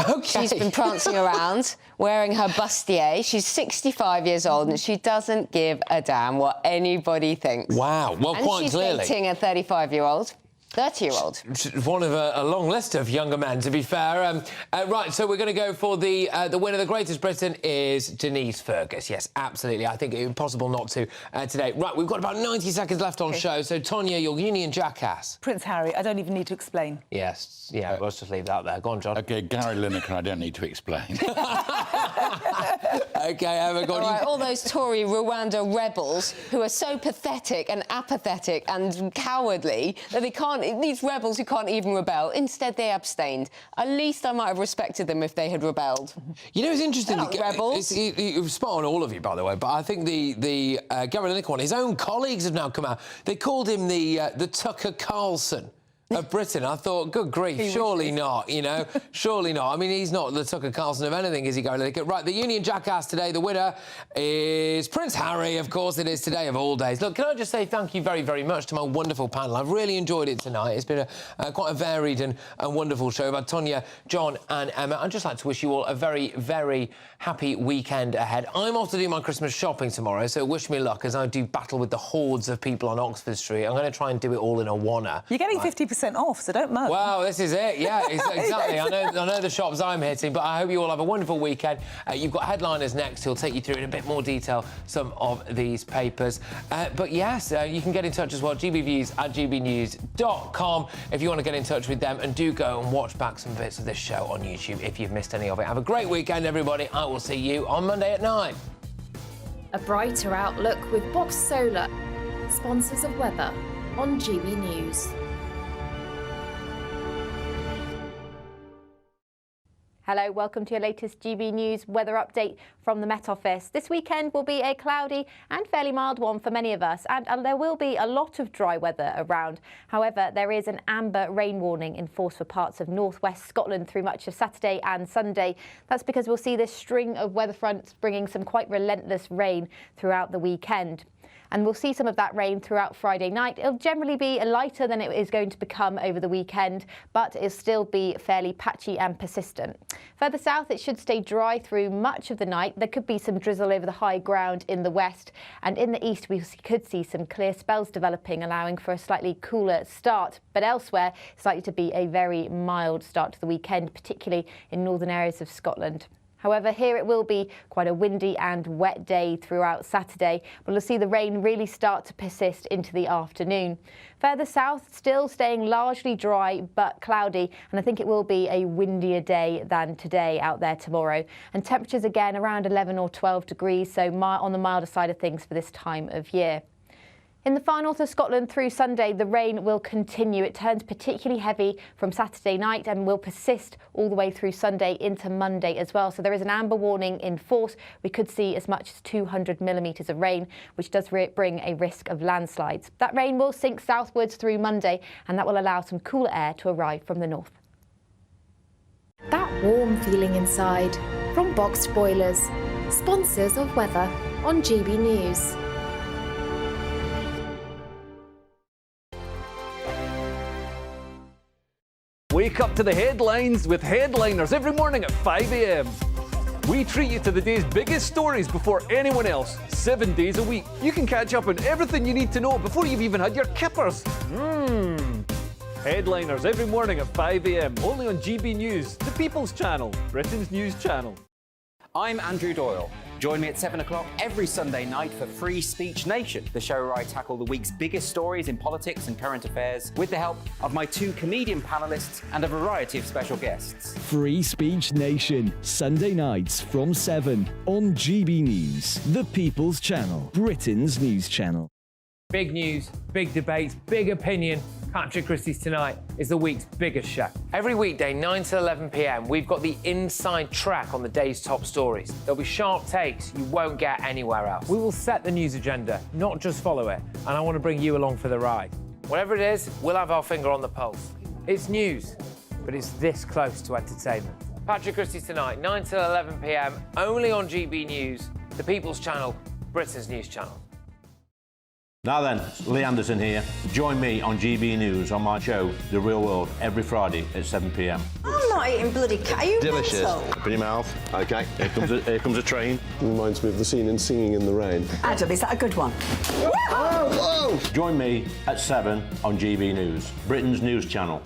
Okay. She's been prancing around wearing her bustier. She's 65 years old and she doesn't give a damn what anybody thinks. Wow. Well, and quite clearly. she's dating a 35-year-old. 30-year-old. One of a long list of younger men, to be fair. Right, so we're going to go for the winner. The greatest Britain is Denise Fergus. Yes, absolutely. I think it's impossible not to today. Right, we've got about 90 seconds left on show. So, Tonya, your Union Jackass. Prince Harry. I don't even need to explain. Yes, yeah, let's just leave that there. Go on, John. OK, Gary Lineker, I don't need to explain. OK, Emma, go on. All right, all those Tory Rwanda rebels who are so pathetic and apathetic and cowardly that they can't... These rebels who can't even rebel, instead they abstained. At least I might have respected them if they had rebelled. You know, it's interesting. They're not rebels. It's spot on, all of you, by the way, but I think the Gary Lineker one, his own colleagues have now come out. They called him the Tucker Carlson of Britain. I thought, good grief, surely not, you know, surely not. I mean, he's not the Tucker Carlson of anything, is he, Gary Lineker? Right, the Union Jackass today, the winner is Prince Harry, of course it is today of all days. Look, can I just say thank you very, very much to my wonderful panel. I've really enjoyed it tonight. It's been quite a varied and wonderful show about Tonya, John and Emma. I'd just like to wish you all a very, very happy weekend ahead. I'm off to do my Christmas shopping tomorrow, so wish me luck as I do battle with the hordes of people on Oxford Street. I'm going to try and do it all in a wanna. You're getting 50% off, so don't moan. Wow, this is it. Yeah, exactly. I know the shops I'm hitting, but I hope you all have a wonderful weekend. You've got headliners next who'll take you through in a bit more detail some of these papers. But yes, you can get in touch as well, gbviews@gbnews.com if you want to get in touch with them, and do go and watch back some bits of this show on YouTube if you've missed any of it. Have a great weekend, everybody. I will see you on Monday at 9. A brighter outlook with Box Solar, sponsors of weather on GB News. Hello, welcome to your latest GB News weather update from the Met Office. This weekend will be a cloudy and fairly mild one for many of us, and there will be a lot of dry weather around. However, there is an amber rain warning in force for parts of northwest Scotland through much of Saturday and Sunday. That's because we'll see this string of weather fronts bringing some quite relentless rain throughout the weekend. And we'll see some of that rain throughout Friday night. It'll generally be lighter than it is going to become over the weekend, but it'll still be fairly patchy and persistent. Further south, it should stay dry through much of the night. There could be some drizzle over the high ground in the west, and in the east we could see some clear spells developing, allowing for a slightly cooler start. But elsewhere, it's likely to be a very mild start to the weekend, particularly in northern areas of Scotland. However, here it will be quite a windy and wet day throughout Saturday. We'll see the rain really start to persist into the afternoon. Further south, still staying largely dry but cloudy, and I think it will be a windier day than today out there tomorrow. And temperatures again around 11 or 12 degrees, so on the milder side of things for this time of year. In the far north of Scotland through Sunday, the rain will continue. It turns particularly heavy from Saturday night and will persist all the way through Sunday into Monday as well. So there is an amber warning in force. We could see as much as 200 millimetres of rain, which does bring a risk of landslides. That rain will sink southwards through Monday, and that will allow some cooler air to arrive from the north. That warm feeling inside from Boxed Boilers, sponsors of weather on GB News. Wake up to the headlines with Headliners every morning at 5 a.m. We treat you to the day's biggest stories before anyone else, 7 days a week. You can catch up on everything you need to know before you've even had your kippers. Headliners every morning at 5 a.m. only on GB News, the People's Channel, Britain's news channel. I'm Andrew Doyle. Join me at 7 o'clock every Sunday night for Free Speech Nation, the show where I tackle the week's biggest stories in politics and current affairs with the help of my two comedian panellists and a variety of special guests. Free Speech Nation, Sunday nights from 7 on GB News, the People's Channel, Britain's news channel. Big news, big debates, big opinion. Patrick Christys Tonight is the week's biggest show. Every weekday, 9 to 11 p.m, we've got the inside track on the day's top stories. There'll be sharp takes you won't get anywhere else. We will set the news agenda, not just follow it, and I want to bring you along for the ride. Whatever it is, we'll have our finger on the pulse. It's news, but it's this close to entertainment. Patrick Christys Tonight, 9 to 11 p.m, only on GB News, the People's Channel, Britain's news channel. Now then, Lee Anderson here. Join me on GB News on my show, The Real World, every Friday at 7 p.m. I'm not eating bloody cat. Are you delicious? mental? Open your mouth. OK, here comes a train. Reminds me of the scene in Singing in the Rain. Adam, is that a good one? Whoa! Join me at 7 on GB News, Britain's news channel.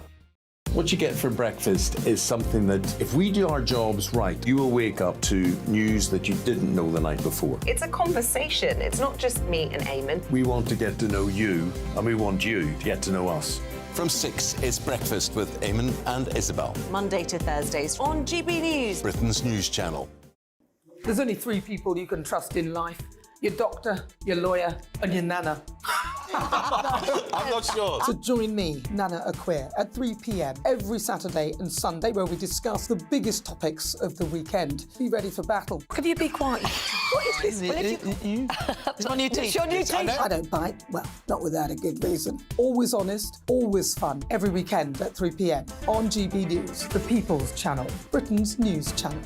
What you get for breakfast is something that, if we do our jobs right, you will wake up to news that you didn't know the night before. It's a conversation. It's not just me and Eamon. We want to get to know you, and we want you to get to know us. From 6, it's Breakfast with Eamon and Isabel. Monday to Thursdays on GB News, Britain's news channel. There's only 3 people you can trust in life. Your doctor, your lawyer, and your nana. I'm not sure. So join me, Nana Aquare, at 3 p.m. every Saturday and Sunday, where we discuss the biggest topics of the weekend. Be ready for battle. Could you be quiet? What is this? It's my new teeth. It's your new teeth. I don't bite. Well, not without a good reason. Always honest, always fun. Every weekend at 3 p.m. on GB News, the People's Channel, Britain's news channel.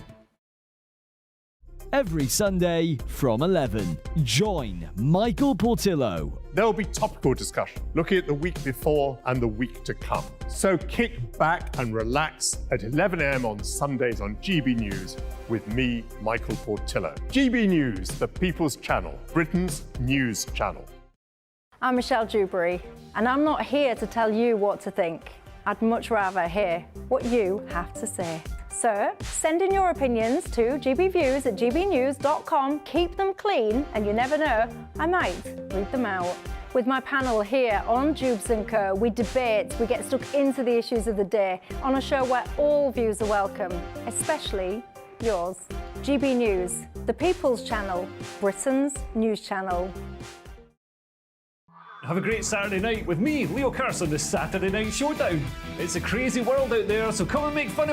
Every Sunday from 11, join Michael Portillo. There will be topical discussion, looking at the week before and the week to come. So kick back and relax at 11 a.m. on Sundays on GB News with me, Michael Portillo. GB News, the People's Channel, Britain's news channel. I'm Michelle Dewberry, and I'm not here to tell you what to think. I'd much rather hear what you have to say. So, send in your opinions to gbviews@gbnews.com. Keep them clean, and you never know, I might read them out. With my panel here on Jubes & Co, we debate, we get stuck into the issues of the day on a show where all views are welcome, especially yours. GB News, the People's Channel, Britain's news channel. Have a great Saturday night with me, Leo Curse, on the Saturday Night Showdown. It's a crazy world out there, so come and make fun of